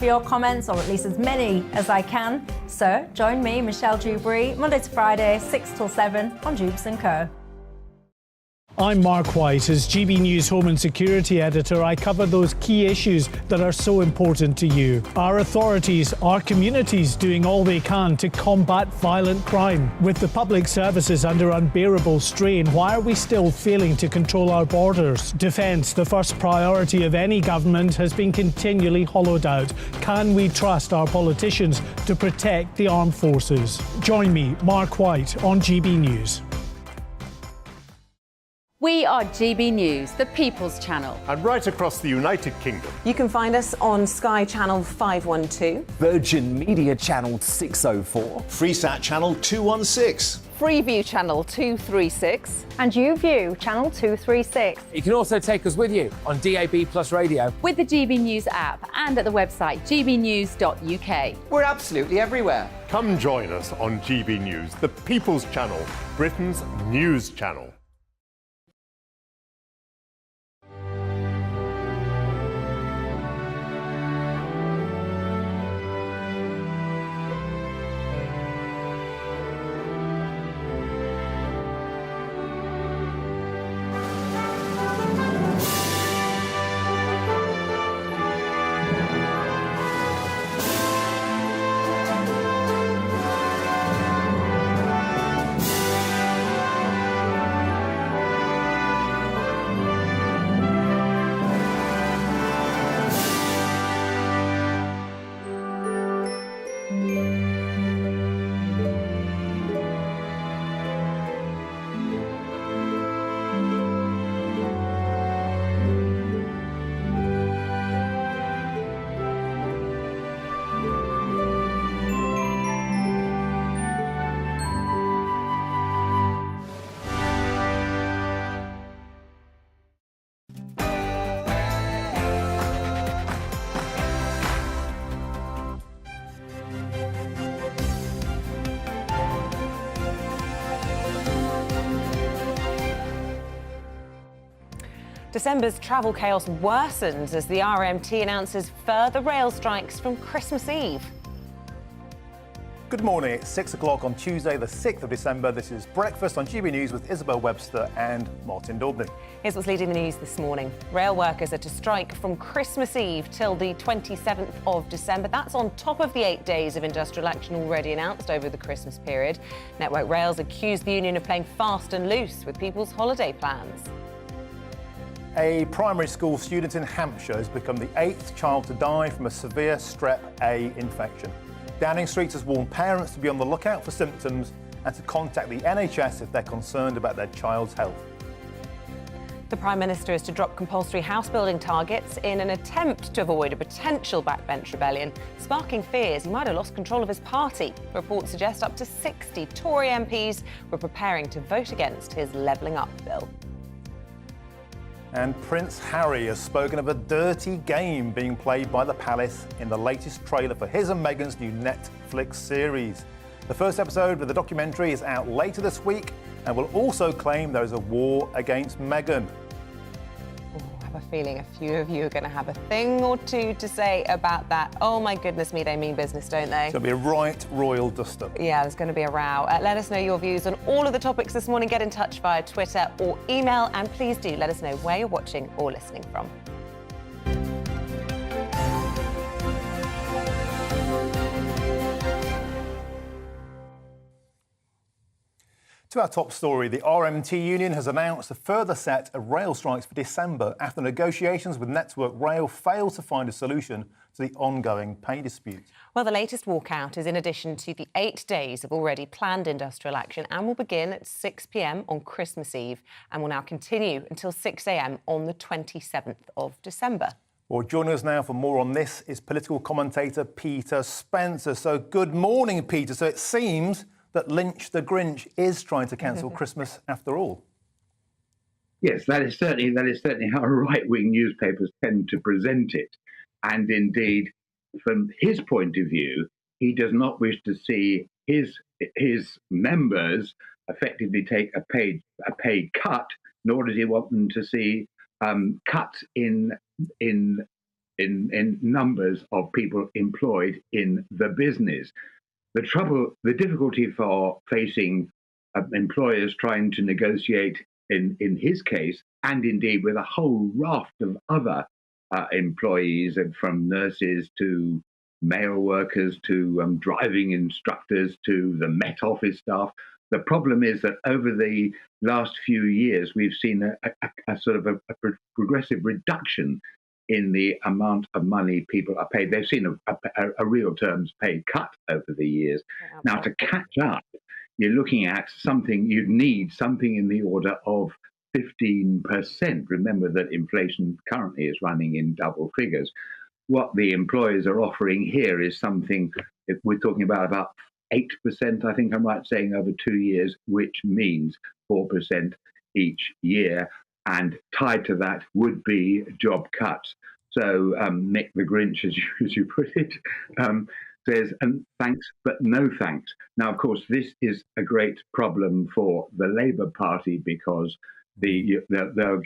For your comments, or at least as many as I can. So join me, Michelle Dewberry, Monday to Friday, 6 till 7 on Jubes & Co. I'm Mark White. As GB News Home and Security Editor, I cover those key issues that are so important to you. Our authorities, our communities doing all they can to combat violent crime. With the public services under unbearable strain, why are we still failing to control our borders? Defence, the first priority of any government, has been continually hollowed out. Can we trust our politicians to protect the armed forces? Join me, Mark White, on GB News. We are GB News, the People's Channel. And right across the United Kingdom. You can find us on Sky Channel 512, Virgin Media Channel 604, Freesat Channel 216, Freeview Channel 236, And YouView, Channel 236. You can also take us with you on DAB Plus Radio. with the GB News app and at the website gbnews.uk. We're absolutely everywhere. Come join us on GB News, the People's Channel, Britain's news channel. December's travel chaos worsens as the RMT announces further rail strikes from Christmas Eve. Good morning, it's 6 o'clock on Tuesday the 6th of December. This is Breakfast on GB News with Isabel, Webster and Martin Daubney. Here's what's leading the news this morning. Rail workers are to strike from Christmas Eve till the 27th of December. That's on top of the 8 days of industrial action already announced over the Christmas period. Network Rail's accused the union of playing fast and loose with people's holiday plans. A primary school student in Hampshire has become the 8th child to die from a severe Strep A infection. Downing Street has warned parents to be on the lookout for symptoms and to contact the NHS if they're concerned about their child's health. The Prime Minister is to drop compulsory house building targets in an attempt to avoid a potential backbench rebellion, sparking fears he might have lost control of his party. Reports suggest up to 60 Tory MPs were preparing to vote against his levelling up bill. And Prince Harry has spoken of a dirty game being played by the palace in the latest trailer for his and Meghan's new Netflix series. The first episode of the documentary is out later this week and will also claim there is a war against Meghan. I have a feeling a few of you are going to have a thing or two to say about that. Oh my goodness me, they mean business, don't they? It's going to be a right royal dust-up. Yeah, there's going to be a row. Let us know your views on all of the topics this morning. Get in touch via Twitter or email, and please do let us know where you're watching or listening from. To our top story, the RMT union has announced a further set of rail strikes for December after negotiations with Network Rail failed to find a solution to the ongoing pay dispute. Well, the latest walkout is in addition to the 8 days of already planned industrial action and will begin at 6 p.m. on Christmas Eve and will now continue until 6 a.m. on the 27th of December. Well, joining us now for more on this is political commentator Peter Spencer. So good morning, Peter. So it seems that Lynch the Grinch is trying to cancel Christmas after all. Yes, that is certainly how right-wing newspapers tend to present it. And indeed, from his point of view, he does not wish to see his members effectively take a paid cut, nor does he want them to see cuts in in numbers of people employed in the business. The difficulty for facing employers trying to negotiate in his case, and indeed with a whole raft of other employees, from nurses to mail workers to driving instructors to the Met Office staff. The problem is that over the last few years, we've seen a sort of a progressive reduction in the amount of money people are paid. They've seen a real terms pay cut over the years. Now, to catch up, you're looking at you'd need something in the order of 15%. Remember that inflation currently is running in double figures. What the employers are offering here is something, if we're talking about 8%, I think I'm right saying, over 2 years, which means 4% each year. And tied to that would be job cuts. So Nick the Grinch, as you put it, says, and thanks, but no thanks. Now, of course, this is a great problem for the Labour Party because they'll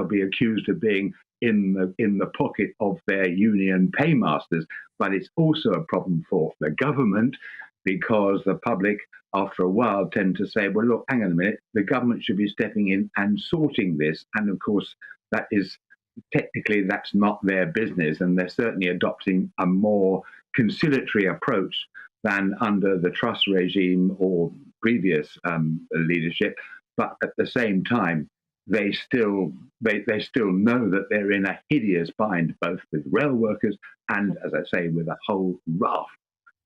be accused of being in the pocket of their union paymasters. But it's also a problem for the government because the public, after a while, tend to say, well, look, hang on a minute, the government should be stepping in and sorting this. And of course, that's not their business. And they're certainly adopting a more conciliatory approach than under the Truss regime or previous leadership. But at the same time, they still know that they're in a hideous bind, both with rail workers and, as I say, with a whole raft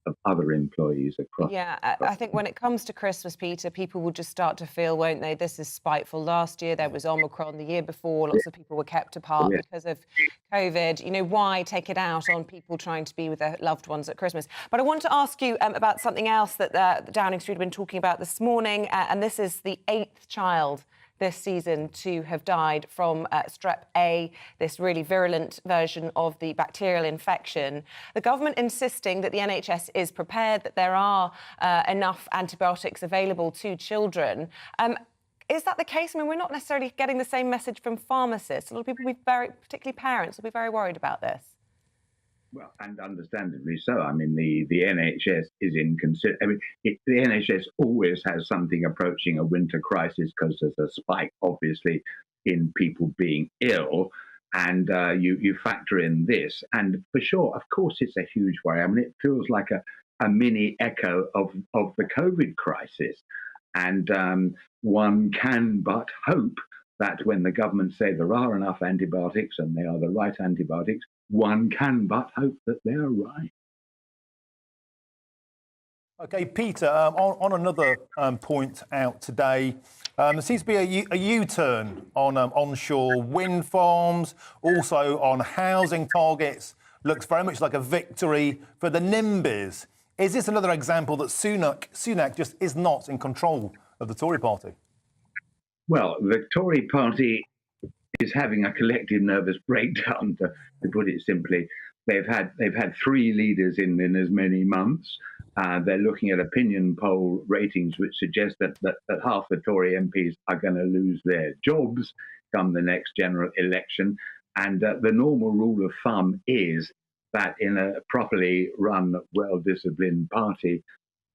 of other employees across. Yeah, I think when it comes to Christmas, Peter, people will just start to feel, won't they? This is spiteful. Last year there was Omicron. The year before, lots of people were kept apart because of COVID. You know, why take it out on people trying to be with their loved ones at Christmas? But I want to ask you about something else that Downing Street have been talking about this morning, and this is the 8th child this season to have died from Strep A, this really virulent version of the bacterial infection. The government insisting that the NHS is prepared, that there are enough antibiotics available to children. Is that the case? I mean, we're not necessarily getting the same message from pharmacists. A lot of people, particularly parents, will be very worried about this. Well, and understandably so. I mean, the NHS is the NHS always has something approaching a winter crisis because there's a spike, obviously, in people being ill. And you factor in this. And for sure, of course, it's a huge worry. I mean, it feels like a mini echo of the COVID crisis. And one can but hope that when the government say there are enough antibiotics and they are the right antibiotics, one can but hope that they're right. OK, Peter, on another point out today, there seems to be a U-turn on onshore wind farms, also on housing targets. Looks very much like a victory for the NIMBYs. Is this another example that Sunak just is not in control of the Tory party? Well, the Tory party is having a collective nervous breakdown, to put it simply. They've had 3 leaders in as many months. They're looking at opinion poll ratings which suggest that half the Tory MPs are going to lose their jobs come the next general election. And the normal rule of thumb is that in a properly run, well-disciplined party,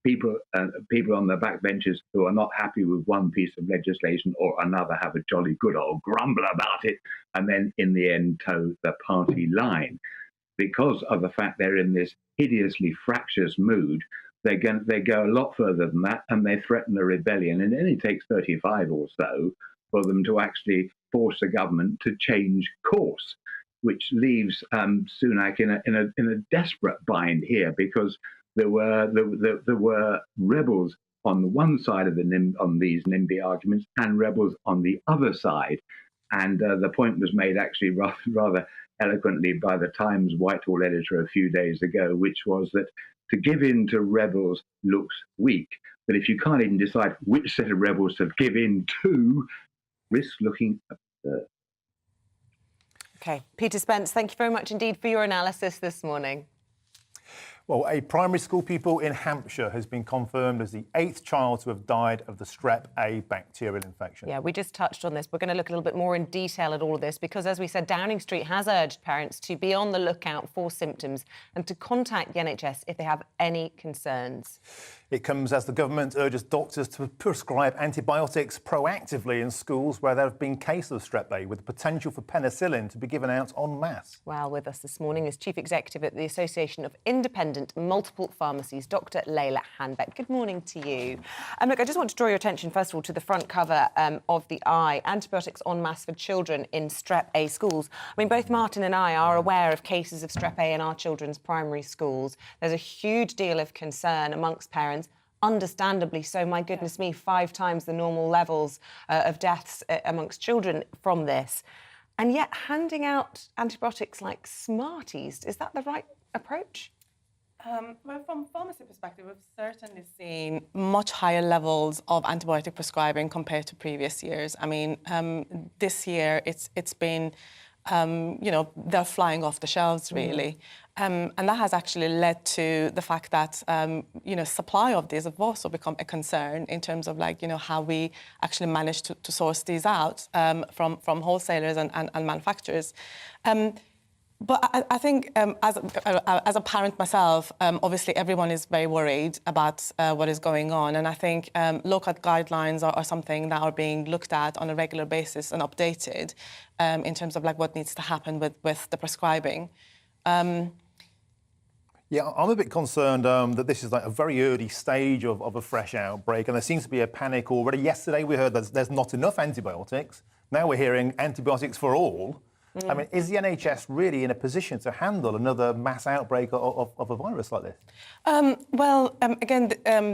people on the backbenches who are not happy with one piece of legislation or another have a jolly good old grumble about it, and then in the end toe the party line. Because of the fact they're in this hideously fractious mood, they go a lot further than that, and they threaten a rebellion. And it only takes 35 or so for them to actually force the government to change course, which leaves Sunak in a desperate bind here, because there were rebels on the one side of on these NIMBY arguments and rebels on the other side. And the point was made actually rather eloquently by the Times Whitehall editor a few days ago, which was that to give in to rebels looks weak. But if you can't even decide which set of rebels to give in to, risk looking absurd. OK, Peter Spence, thank you very much indeed for your analysis this morning. Well, a primary school pupil in Hampshire has been confirmed as the 8th child to have died of the Strep A bacterial infection. Yeah, we just touched on this. We're going to look a little bit more in detail at all of this because, as we said, Downing Street has urged parents to be on the lookout for symptoms and to contact the NHS if they have any concerns. It comes as the government urges doctors to prescribe antibiotics proactively in schools where there have been cases of Strep A, with the potential for penicillin to be given out en masse. Well, with us this morning is Chief Executive at the Association of Independent Multiple Pharmacies, Dr. Layla Hanbeck. Good morning to you. Look, I just want to draw your attention, first of all, to the front cover of the Eye, antibiotics en masse for children in Strep A schools. I mean, both Martin and I are aware of cases of Strep A in our children's primary schools. There's a huge deal of concern amongst parents. Understandably so, my goodness me, 5 times the normal levels of deaths amongst children from this. And yet handing out antibiotics like Smarties, is that the right approach? Well, from pharmacy perspective, we've certainly seen much higher levels of antibiotic prescribing compared to previous years. I mean, this year it's been, they're flying off the shelves, really. And that has actually led to the fact that, supply of these have also become a concern in terms of, how we actually manage to source these out from wholesalers and manufacturers. But I think as a parent myself, obviously everyone is very worried about what is going on. And I think local guidelines are something that are being looked at on a regular basis and updated in terms of what needs to happen with the prescribing. Yeah, I'm a bit concerned that this is a very early stage of a fresh outbreak, and there seems to be a panic already. Yesterday we heard that there's not enough antibiotics. Now we're hearing antibiotics for all. I mean, is the NHS really in a position to handle another mass outbreak of a virus like this?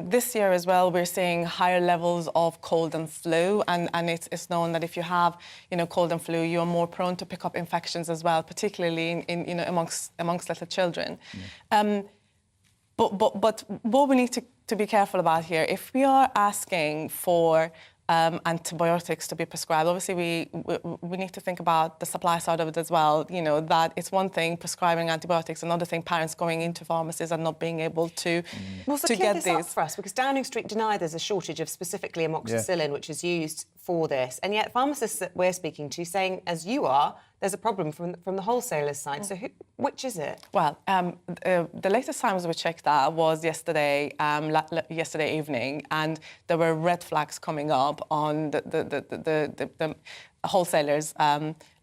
This year as well, we're seeing higher levels of cold and flu, and it's known that if you have, cold and flu, you're more prone to pick up infections as well, particularly in amongst little children. But what we need to be careful about here, if we are asking for antibiotics to be prescribed. Obviously, we need to think about the supply side of it as well. That it's one thing prescribing antibiotics, another thing parents going into pharmacies and not being able to get these. Up for us, because Downing Street deny there's a shortage of specifically amoxicillin, which is used for this, and yet pharmacists that we're speaking to saying, as you are, there's a problem from the wholesalers' side. So which is it? Well, the latest times we checked that was yesterday evening, and there were red flags coming up on the wholesalers'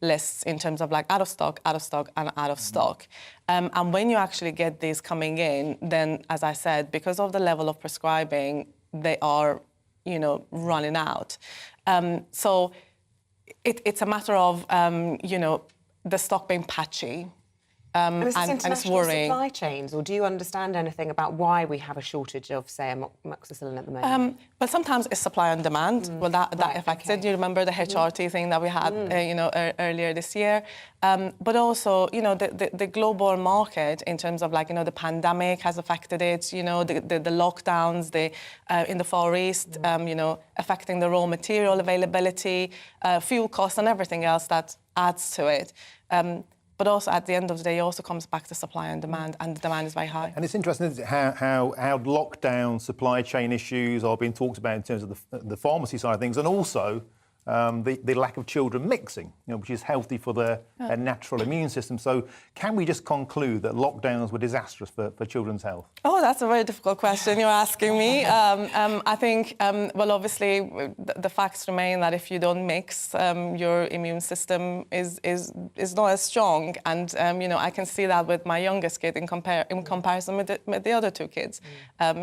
lists in terms of out of stock, and out of stock. And when you actually get these coming in, then, as I said, because of the level of prescribing, they are, running out. So it's a matter of, the stock being patchy. And is this international worrying. Supply chains, or do you understand anything about why we have a shortage of, say, amoxicillin at the moment? Well, sometimes it's supply and demand. Well, that affected. Okay. You remember the HRT thing that we had, earlier this year. But also, the global market in terms of, the pandemic has affected it. The lockdowns, in the Far East, affecting the raw material availability, fuel costs, and everything else that adds to it. But also, at the end of the day, it also comes back to supply and demand, and the demand is very high. And it's interesting, isn't it, how lockdown supply chain issues are being talked about in terms of the pharmacy side of things, and also the lack of children mixing, which is healthy for their natural immune system. So can we just conclude that lockdowns were disastrous for children's health? Oh, that's a very difficult question you're asking me. I think, obviously, the facts remain that if you don't mix, your immune system is not as strong. And, I can see that with my youngest kid in comparison with the other 2 kids.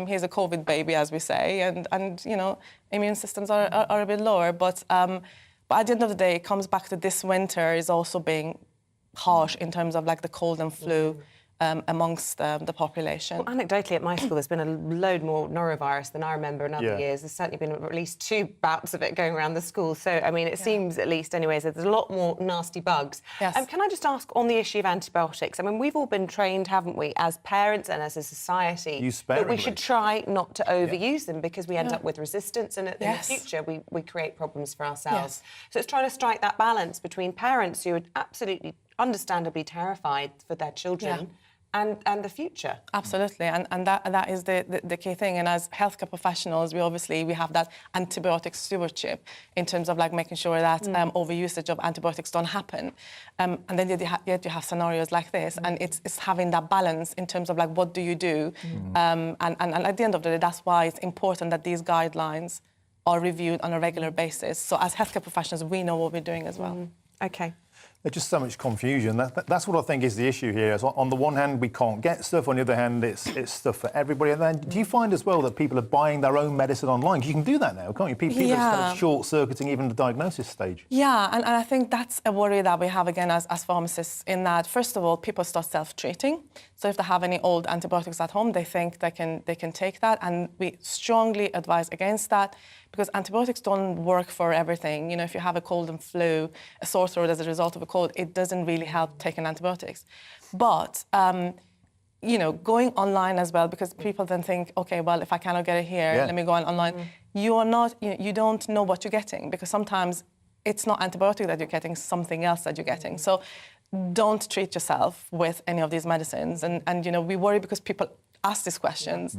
He's a COVID baby, as we say, and immune systems are a bit lower. But at the end of the day, it comes back to this winter is also being harsh in terms of the cold and flu amongst the population. Well, anecdotally, at my school, there's been a load more norovirus than I remember in other years. There's certainly been at least 2 bouts of it going around the school. So, I mean, it seems, at least anyways, that there's a lot more nasty bugs. Yes. Can I just ask on the issue of antibiotics? I mean, we've all been trained, haven't we, as parents and as a society, that we should try not to overuse them because we end up with resistance, and in the future we create problems for ourselves. So it's trying to strike that balance between parents who are absolutely understandably terrified for their children, and the future. Absolutely, and that is the key thing. And as healthcare professionals, we have that antibiotic stewardship in terms of like making sure that overusage of antibiotics don't happen. And then yet you have scenarios like this, and it's having that balance in terms of like what do you do, and at the end of the day, that's why it's important that these guidelines are reviewed on a regular basis. So as healthcare professionals, we know what we're doing as well. Okay. There's just so much confusion. That's what I think is the issue here. So on the one hand, we can't get stuff. On the other hand, it's stuff for everybody. And then do you find as well that people are buying their own medicine online? 'Cause you can do that now, can't you? People are kind of short-circuiting even the diagnosis stage. Yeah, and I think that's a worry that we have, again, as pharmacists, in that, first of all, people start self-treating. So if they have any old antibiotics at home, they think they can take that. And we strongly advise against that, because antibiotics don't work for everything. You know, if you have a cold and flu, a sore throat as a result of a cold, it doesn't really help taking antibiotics. But, you know, going online as well, because people then think, OK, well, if I cannot get it here, let me go online. You don't know what you're getting, because sometimes it's not antibiotic that you're getting, something else that you're getting. So don't treat yourself with any of these medicines. And you know, we worry because people ask these questions.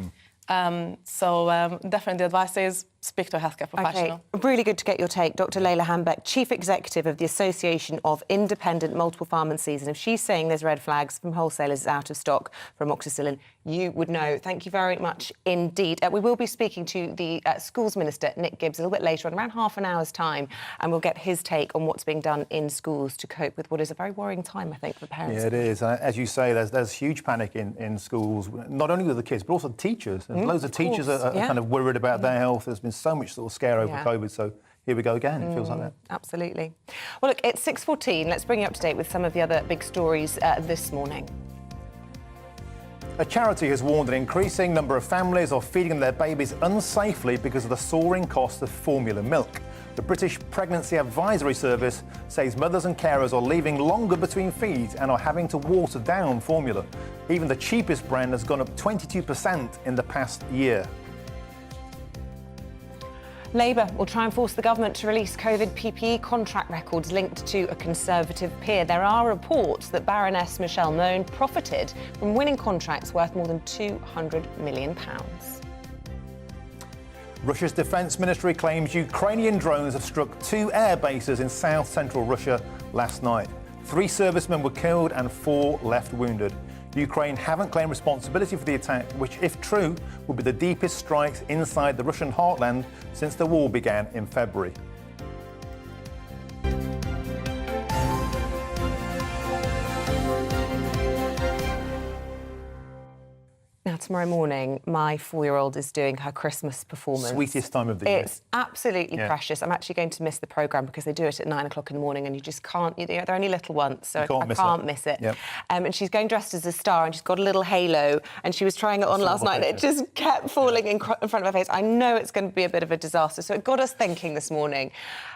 Definitely the advice is speak to a healthcare professional. Okay. Really good to get your take. Dr. Layla Hambeck, Chief Executive of the Association of Independent Multiple Pharmacies. And if she's saying there's red flags from wholesalers out of stock for amoxicillin, you would know. Thank you very much indeed. We will be speaking to the Schools Minister, Nick Gibb, a little bit later on, around half an hour's time, and we'll get his take on what's being done in schools to cope with what is a very worrying time, I think, for parents. Yeah, it is. As you say, there's huge panic in schools, not only with the kids, but also the teachers. Loads of teachers are kind of worried about their health. There's been so much sort of scare over COVID, so here we go again. It feels like that. Absolutely. Well, look, it's 6:14. Let's bring you up to date with some of the other big stories this morning. A charity has warned an increasing number of families are feeding their babies unsafely because of the soaring cost of formula milk. The British Pregnancy Advisory Service says mothers and carers are leaving longer between feeds and are having to water down formula. Even the cheapest brand has gone up 22% in the past year. Labour will try and force the government to release COVID PPE contract records linked to a Conservative peer. There are reports that Baroness Michelle Mone profited from winning contracts worth more than £200 million. Russia's defence ministry claims Ukrainian drones have struck 2 air bases in south-central Russia last night. 3 servicemen were killed and 4 left wounded. Ukraine haven't claimed responsibility for the attack, which, if true, will be the deepest strikes inside the Russian heartland since the war began in February. Now, tomorrow morning, my 4-year-old is doing her Christmas performance. Sweetest time of the year. It's absolutely precious. I'm actually going to miss the programme because they do it at 9 o'clock in the morning and you just can't, they're only little once, so I can't miss it. Yep. And she's going dressed as a star and she's got a little halo and she was trying it on last night and it just kept falling in front of her face. I know it's going to be a bit of a disaster, so it got us thinking this morning.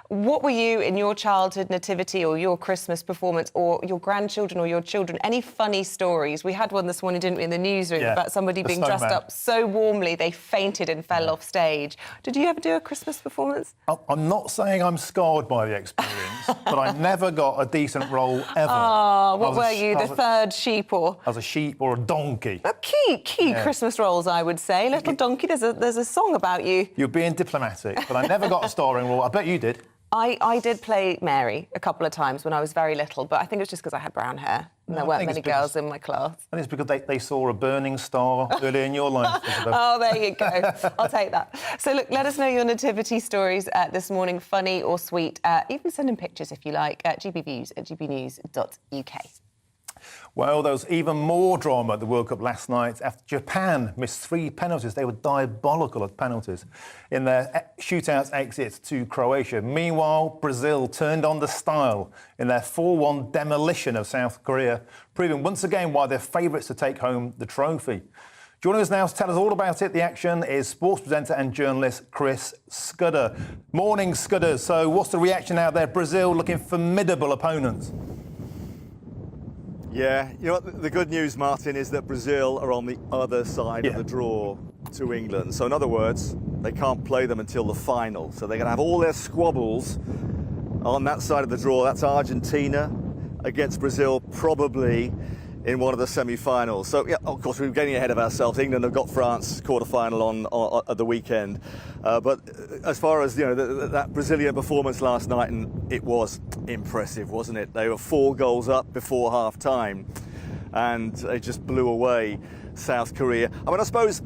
What were you in your childhood nativity or your Christmas performance or your grandchildren or your children? Any funny stories? We had one this morning, didn't we, in the newsroom about somebody being dressed up so warmly they fainted and fell off stage. Did you ever do a Christmas performance? I'm not saying I'm scarred by the experience, but I never got a decent role ever. Oh, what were you, the third sheep or? As a sheep or a donkey. Key Christmas roles, I would say. Little donkey, there's a song about you. You're being diplomatic, but I never got a starring role. I bet you did. I did play Mary a couple of times when I was very little, but I think it was just because I had brown hair and there weren't many girls in my class. And it's because they saw a burning star early in your life, Isabel. Oh, there you go. I'll take that. So, look, let us know your nativity stories this morning, funny or sweet. Even send in pictures if you like, at gbviews@gbnews.uk. Well, there was even more drama at the World Cup last night after Japan missed 3 penalties. They were diabolical at penalties in their shootout exit to Croatia. Meanwhile, Brazil turned on the style in their 4-1 demolition of South Korea, proving once again why they're favourites to take home the trophy. Joining us now to tell us all about it, the action, is sports presenter and journalist Chris Scudder. Morning, Scudder. So what's the reaction out there? Brazil looking formidable opponents. Yeah, you know what, the good news, Martin, is that Brazil are on the other side of the draw to England. So in other words, they can't play them until the final. So they're going to have all their squabbles on that side of the draw. That's Argentina against Brazil, probably in one of the semi-finals. So, yeah, of course, we're getting ahead of ourselves. England have got France quarter-final on at the weekend. But as far as, that Brazilian performance last night, and it was impressive, wasn't it? They were 4 goals up before half-time, and they just blew away South Korea. I mean, I suppose,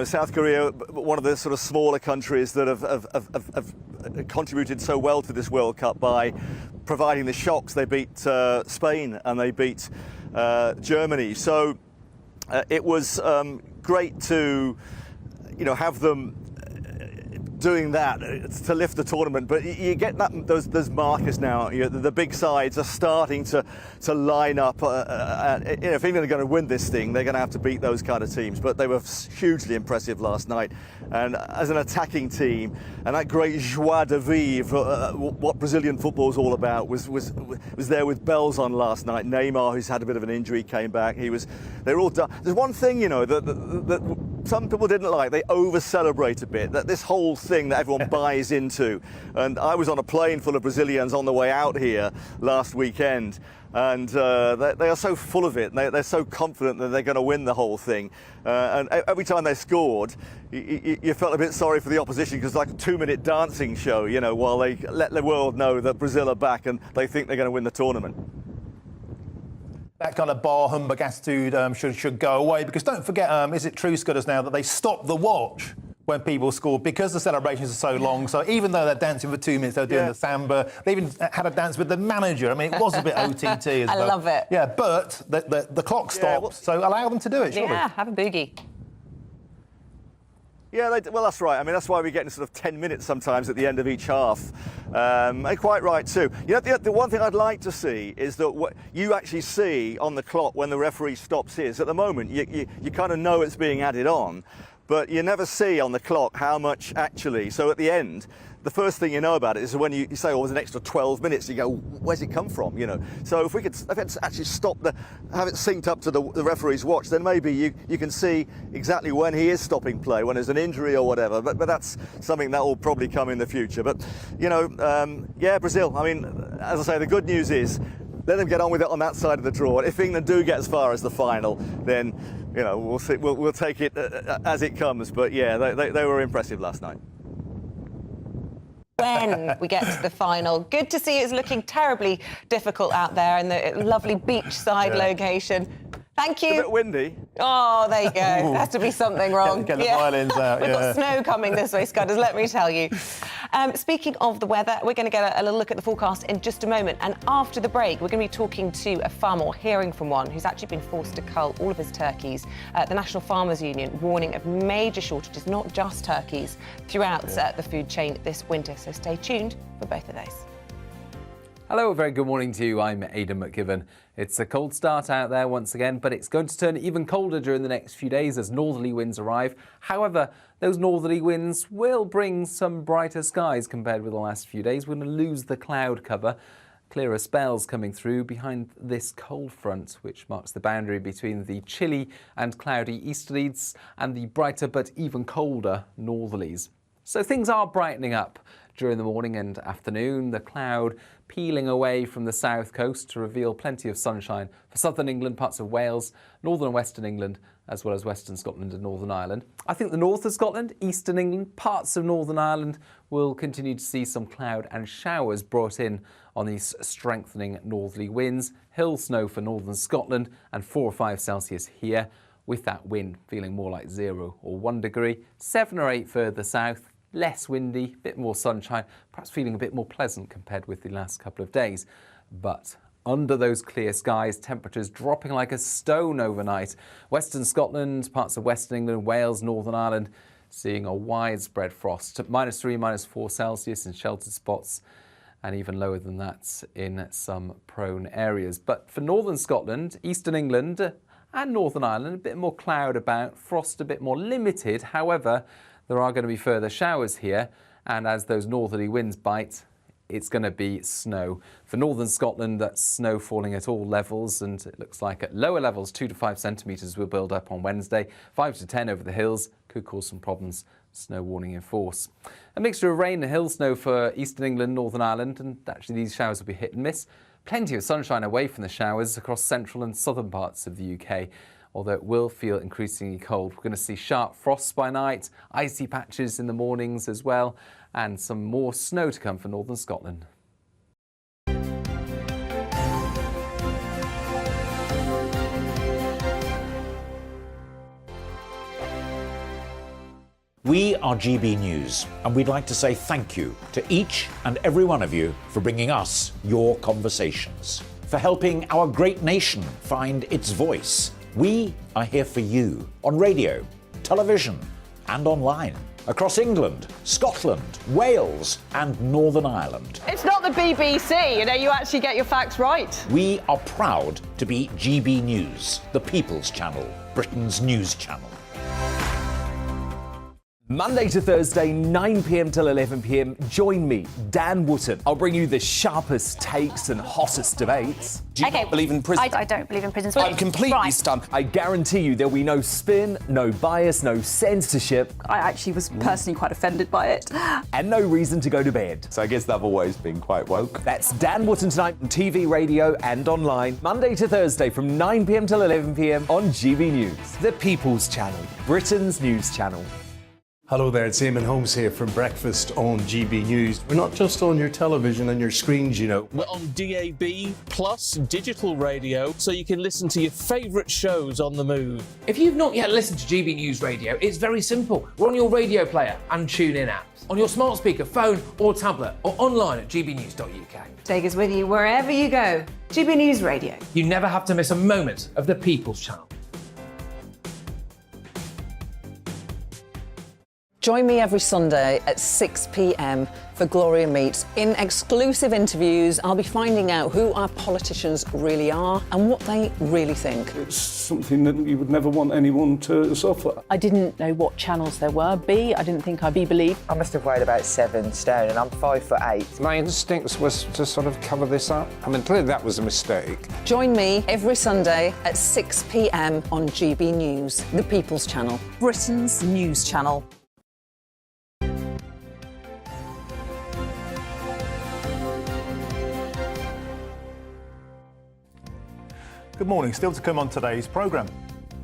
South Korea, one of the sort of smaller countries that have contributed so well to this World Cup by providing the shocks. They beat Spain and they beat Germany. So it was great to, have them doing that to lift the tournament. But you get those markers now. The big sides are starting to line up. If England are going to win this thing, they're going to have to beat those kind of teams. But they were hugely impressive last night. And as an attacking team, and that great joie de vivre, what Brazilian football is all about, was there with bells on last night. Neymar, who's had a bit of an injury, came back. They're all done. There's one thing, that some people didn't like. They over-celebrate a bit. That this whole thing that everyone buys into. And I was on a plane full of Brazilians on the way out here last weekend, and they are so full of it. They're so confident that they're going to win the whole thing. And every time they scored, you felt a bit sorry for the opposition, because it's like a 2-minute dancing show, while they let the world know that Brazil are back and they think they're going to win the tournament. That kind of bar humbug attitude should go away, because don't forget, is it true, Scudders, now that they stop the watch when people score because the celebrations are so long? So even though they're dancing for 2 minutes, they're doing the samba. They even had a dance with the manager. I mean, it was a bit OTT as well. I love it. Yeah, but the clock stops, so allow them to do it, surely. Yeah, have a boogie. Yeah, well, that's right. I mean, that's why we're getting sort of 10 minutes sometimes at the end of each half. And quite right, too. The one thing I'd like to see is that what you actually see on the clock when the referee stops his. At the moment, you kind of know it's being added on, but you never see on the clock how much actually. So at the end, the first thing you know about it is when you say, there's an extra 12 minutes, you go, where's it come from, So if we could actually have it synced up to the referee's watch, then maybe you can see exactly when he is stopping play, when there's an injury or whatever. But that's something that will probably come in the future. But, Brazil, I mean, as I say, the good news is, let them get on with it on that side of the draw. If England do get as far as the final, then, we'll see, we'll take it as it comes. But, yeah, they were impressive last night. When we get to the final. Good to see it's looking terribly difficult out there in the lovely beachside location. Thank you. It's a bit windy. Oh, there you go. There has to be something wrong. Get the violins out. We've got snow coming this way, Scudders, let me tell you. Speaking of the weather, we're going to get a little look at the forecast in just a moment. And after the break, we're going to be talking to a farmer, or hearing from one, who's actually been forced to cull all of his turkeys. The National Farmers Union warning of major shortages, not just turkeys, throughout the food chain this winter. So stay tuned for both of those. Hello, a very good morning to you. I'm Aidan McGibbon. It's a cold start out there once again, but it's going to turn even colder during the next few days as northerly winds arrive. However, those northerly winds will bring some brighter skies compared with the last few days. We're going to lose the cloud cover. Clearer spells coming through behind this cold front, which marks the boundary between the chilly and cloudy easterlies and the brighter but even colder northerlies. So things are brightening up during the morning and afternoon. The cloud peeling away from the south coast to reveal plenty of sunshine for southern England, parts of Wales, northern and western England, as well as western Scotland and Northern Ireland. I think the north of Scotland, eastern England, parts of Northern Ireland will continue to see some cloud and showers brought in on these strengthening northerly winds. Hill snow for northern Scotland and 4 or 5 Celsius here, with that wind feeling more like 0 or 1 degree. 7 or 8 further south. Less windy, a bit more sunshine, perhaps feeling a bit more pleasant compared with the last couple of days. But under those clear skies, temperatures dropping like a stone overnight. Western Scotland, parts of Western England, Wales, Northern Ireland, seeing a widespread frost. -3, -4 Celsius in sheltered spots, and even lower than that in some prone areas. But for Northern Scotland, Eastern England and Northern Ireland, a bit more cloud about, frost a bit more limited. However, there are going to be further showers here, and as those northerly winds bite, it's going to be snow. For northern Scotland, that's snow falling at all levels, and it looks like at lower levels 2 to 5 centimetres will build up on Wednesday. 5 to 10 over the hills could cause some problems. Snow warning in force. A mixture of rain and hill snow for eastern England, Northern Ireland, and actually these showers will be hit and miss. Plenty of sunshine away from the showers across central and southern parts of the UK, although it will feel increasingly cold. We're going to see sharp frosts by night, icy patches in the mornings as well, and some more snow to come for northern Scotland. We are GB News, and we'd like to say thank you to each and every one of you for bringing us your conversations, for helping our great nation find its voice. We are here for you on radio, television, and online, across England, Scotland, Wales, and Northern Ireland. It's not the BBC, you actually get your facts right. We are proud to be GB News, the People's Channel, Britain's news channel. Monday to Thursday, 9 p.m. till 11 p.m. Join me, Dan Wootton. I'll bring you the sharpest takes and hottest debates. Do you not believe in prisons? I don't believe in prisons. I'm completely stunned. I guarantee you there'll be no spin, no bias, no censorship. I actually was personally quite offended by it. And no reason to go to bed. So I guess they've always been quite woke. That's Dan Wootton tonight on TV, radio and online. Monday to Thursday from 9 p.m. till 11 p.m. on GB News. The People's Channel, Britain's news channel. Hello there, it's Eamonn Holmes here from Breakfast on GB News. We're not just on your television and your screens, We're on DAB plus digital radio, so you can listen to your favourite shows on the move. If you've not yet listened to GB News Radio, it's very simple. We're on your radio player and tune-in apps, on your smart speaker, phone or tablet, or online at gbnews.uk. Take us with you wherever you go. GB News Radio. You never have to miss a moment of the People's Channel. Join me every Sunday at 6 p.m. for Gloria Meets. In exclusive interviews, I'll be finding out who our politicians really are and what they really think. It's something that you would never want anyone to suffer. I didn't know what channels there were. I didn't think I'd be believed. I must have weighed about 7 stone and I'm 5'8". My instincts was to sort of cover this up. Clearly that was a mistake. Join me every Sunday at 6 p.m. on GB News, the People's Channel, Britain's news channel. Good morning. Still to come on today's programme.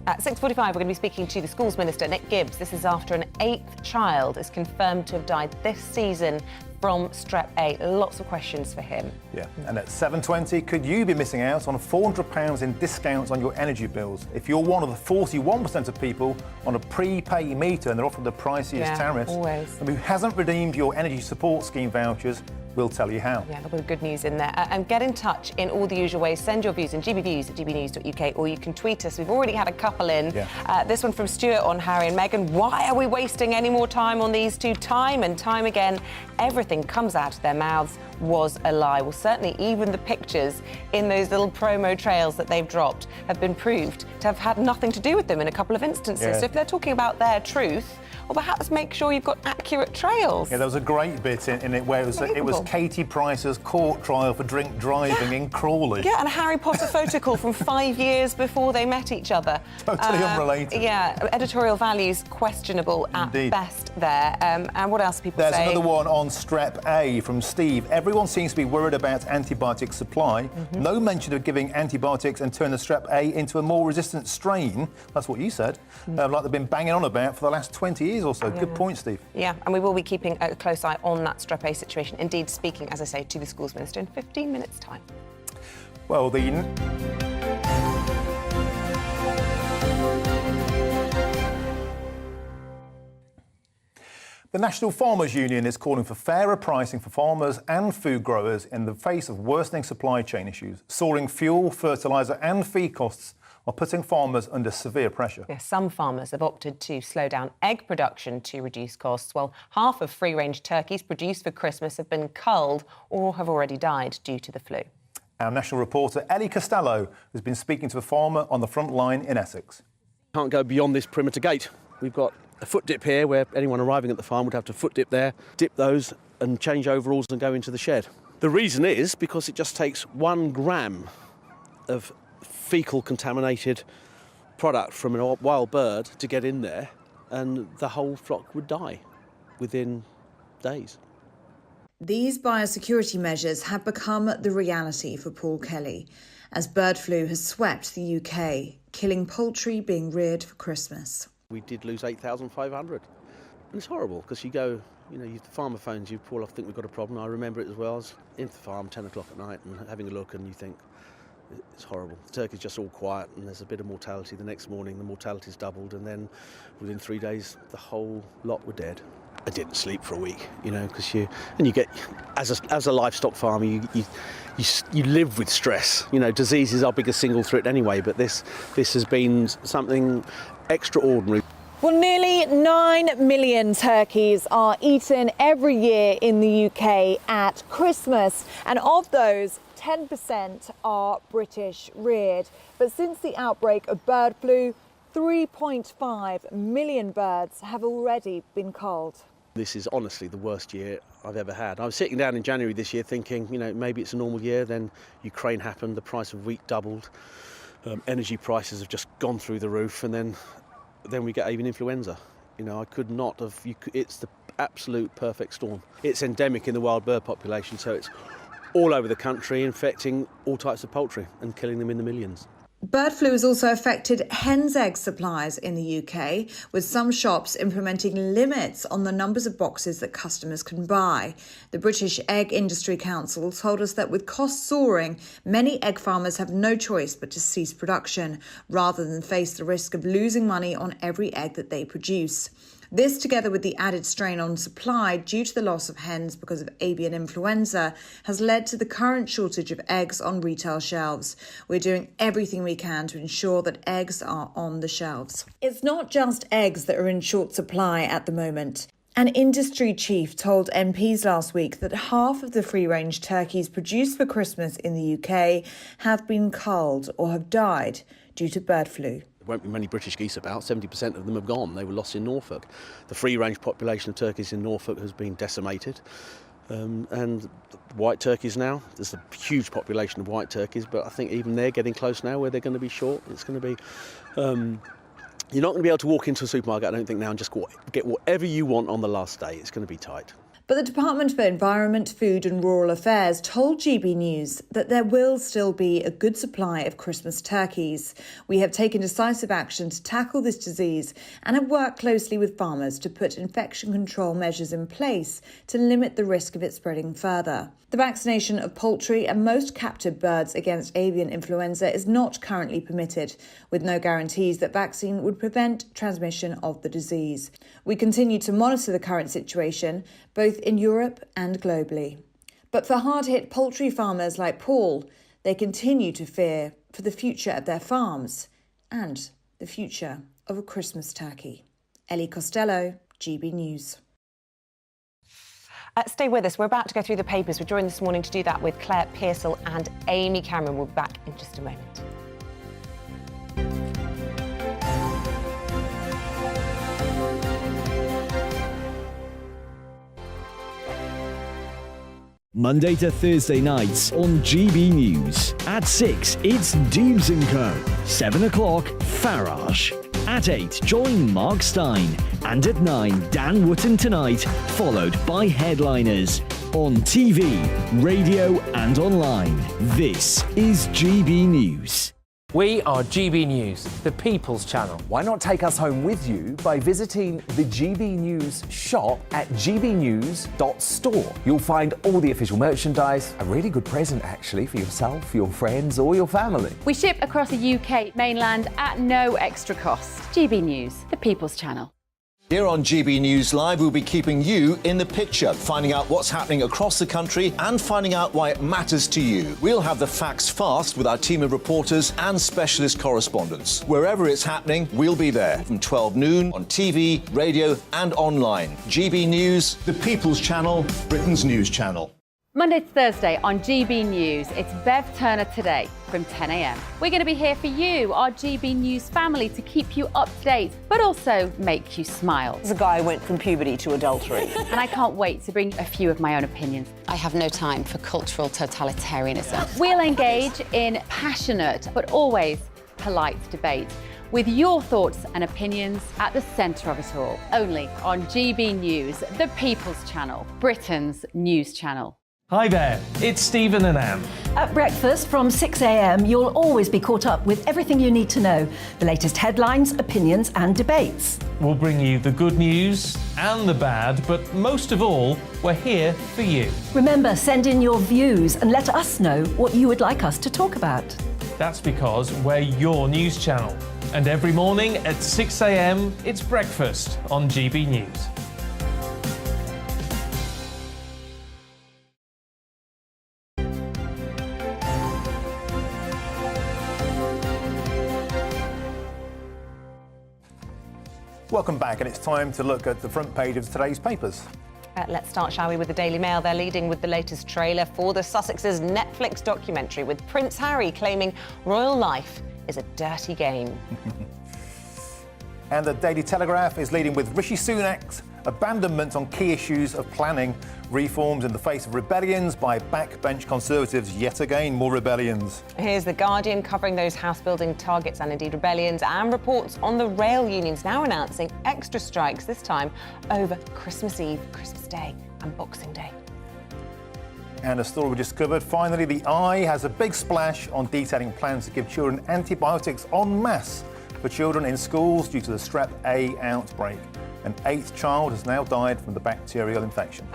At 6:45, we're going to be speaking to the Schools Minister, Nick Gibb. This is after an 8th child is confirmed to have died this season from Strep A. Lots of questions for him. Yeah, and at 7:20, could you be missing out on £400 in discounts on your energy bills? If you're one of the 41% of people on a prepay meter and they're offered the priciest tariffs, always. and who hasn't redeemed your energy support scheme vouchers, we'll tell you how. Yeah, there'll be good news in there. And get in touch in all the usual ways. Send your views in gbviews@gbnews.uk, or you can tweet us. We've already had a couple in. Yeah. This one from Stuart on Harry and Meghan. Why are we wasting any more time on these two? Time and time again, everything comes out of their mouths was a lie. Well, certainly even the pictures in those little promo trails that they've dropped have been proved to have had nothing to do with them in a couple of instances. Yeah. So if they're talking about their truth, well, perhaps make sure you've got accurate trails. Yeah, there was a great bit in it where it was Katie Price's court trial for drink driving in Crawley. Yeah, and a Harry Potter photo call from 5 years before they met each other. Totally unrelated. Yeah, editorial values questionable at best there. And what else are people saying? There's another one on Strep A from Steve. Everyone seems to be worried about antibiotic supply. No mention of giving antibiotics and turn the Strep A into a more resistant strain. That's what you said. Like they've been banging on about for the last 20 years or so. Yeah. Good point, Steve. Yeah, and we will be keeping a close eye on that Strep A situation. Indeed, speaking, as I say, to the Schools Minister in 15 minutes' time. Well, The National Farmers Union is calling for fairer pricing for farmers and food growers in the face of worsening supply chain issues. Soaring fuel, fertiliser and feed costs are putting farmers under severe pressure. Yes, some farmers have opted to slow down egg production to reduce costs, while half of free-range turkeys produced for Christmas have been culled or have already died due to the flu. Our national reporter Ellie Costello has been speaking to a farmer on the front line in Essex. Can't go beyond this perimeter gate. We've got a foot dip here where anyone arriving at the farm would have to foot dip there, dip those and change overalls and go into the shed. The reason is because it just takes 1 gram of fecal contaminated product from a wild bird to get in there, and the whole flock would die within days. These biosecurity measures have become the reality for Paul Kelly, as bird flu has swept the UK, killing poultry being reared for Christmas. We did lose 8,500. And it's horrible because you go, the farmer phones you, Paul, I think we've got a problem. I remember it as well. I was into the farm 10 o'clock at night and having a look, and you think, it's horrible. The turkey's just all quiet and there's a bit of mortality. The next morning the mortality's doubled, and then within 3 days the whole lot were dead. I didn't sleep for a week, because you get, as a livestock farmer, you live with stress. Disease is our biggest single threat anyway, but this has been something extraordinary. Well, nearly 9 million turkeys are eaten every year in the UK at Christmas, and of those, 10% are British reared. But since the outbreak of bird flu, 3.5 million birds have already been culled. This is honestly the worst year I've ever had. I was sitting down in January this year thinking, maybe it's a normal year. Then Ukraine happened, the price of wheat doubled, energy prices have just gone through the roof, and then we get avian influenza. I could not have. It's the absolute perfect storm. It's endemic in the wild bird population, so it's all over the country, infecting all types of poultry and killing them in the millions. Bird flu has also affected hens' egg supplies in the UK, with some shops implementing limits on the numbers of boxes that customers can buy. The British Egg Industry Council told us that with costs soaring, many egg farmers have no choice but to cease production, rather than face the risk of losing money on every egg that they produce. This, together with the added strain on supply due to the loss of hens because of avian influenza, has led to the current shortage of eggs on retail shelves. We're doing everything we can to ensure that eggs are on the shelves. It's not just eggs that are in short supply at the moment. An industry chief told MPs last week that half of the free-range turkeys produced for Christmas in the UK have been culled or have died due to bird flu. There won't be many British geese about. 70% of them have gone. They were lost in Norfolk. The free-range population of turkeys in Norfolk has been decimated. And white turkeys now, there's a huge population of white turkeys, but I think even they're getting close now where they're going to be short. It's going to be... you're not going to be able to walk into a supermarket, I don't think, now and just get whatever you want on the last day. It's going to be tight. But the Department for Environment, Food and Rural Affairs told GB News that there will still be a good supply of Christmas turkeys. We have taken decisive action to tackle this disease and have worked closely with farmers to put infection control measures in place to limit the risk of it spreading further. The vaccination of poultry and most captive birds against avian influenza is not currently permitted, with no guarantees that vaccine would prevent transmission of the disease. We continue to monitor the current situation, both in Europe and globally. But for hard-hit poultry farmers like Paul, they continue to fear for the future of their farms and the future of a Christmas turkey. Ellie Costello, GB News. Stay with us. We're about to go through the papers. We're joined this morning to do that with Claire Pearsall and Amy Cameron. We'll be back in just a moment. Monday to Thursday nights on GB News. At 6, it's Dubes & Co. 7 o'clock, Farage. At 8, join Mark Stein. And at 9, Dan Wootton Tonight, followed by Headliners. On TV, radio and online. This is GB News. We are GB News, the People's Channel. Why not take us home with you by visiting the GB News shop at gbnews.store. You'll find all the official merchandise, a really good present actually for yourself, your friends or your family. We ship across the UK mainland at no extra cost. GB News, the People's Channel. Here on GB News Live, we'll be keeping you in the picture, finding out what's happening across the country and finding out why it matters to you. We'll have the facts fast with our team of reporters and specialist correspondents. Wherever it's happening, we'll be there from 12 noon on TV, radio and online. GB News, the People's Channel, Britain's news channel. Monday to Thursday on GB News, it's Bev Turner Today from 10 a.m. We're going to be here for you, our GB News family, to keep you up to date, but also make you smile. The guy went from puberty to adultery. And I can't wait to bring a few of my own opinions. I have no time for cultural totalitarianism. We'll engage in passionate, but always polite debate. with your thoughts and opinions at the centre of it all. Only on GB News, the People's Channel, Britain's news channel. Hi there, it's Stephen and Anne. At breakfast from 6 a.m, you'll always be caught up with everything you need to know, the latest headlines, opinions and debates. We'll bring you the good news and the bad, but most of all, we're here for you. Remember, send in your views and let us know what you would like us to talk about. That's because we're your news channel. And every morning at 6 a.m, it's breakfast on GB News. Welcome back, and it's time to look at the front page of today's papers. Let's start, shall we, with the Daily Mail. They're leading with the latest trailer for the Sussexes' Netflix documentary, with Prince Harry claiming royal life is a dirty game. And the Daily Telegraph is leading with Rishi Sunak's abandonment on key issues of planning reforms in the face of rebellions by backbench Conservatives. Yet again, more rebellions. Here's The Guardian covering those house-building targets and indeed rebellions, and reports on the rail unions now announcing extra strikes, this time over Christmas Eve, Christmas Day and Boxing Day. And a story we discovered. Finally, the Eye has a big splash on detailing plans to give children antibiotics en masse for children in schools due to the Strep A outbreak. An 8th child has now died from the bacterial infection.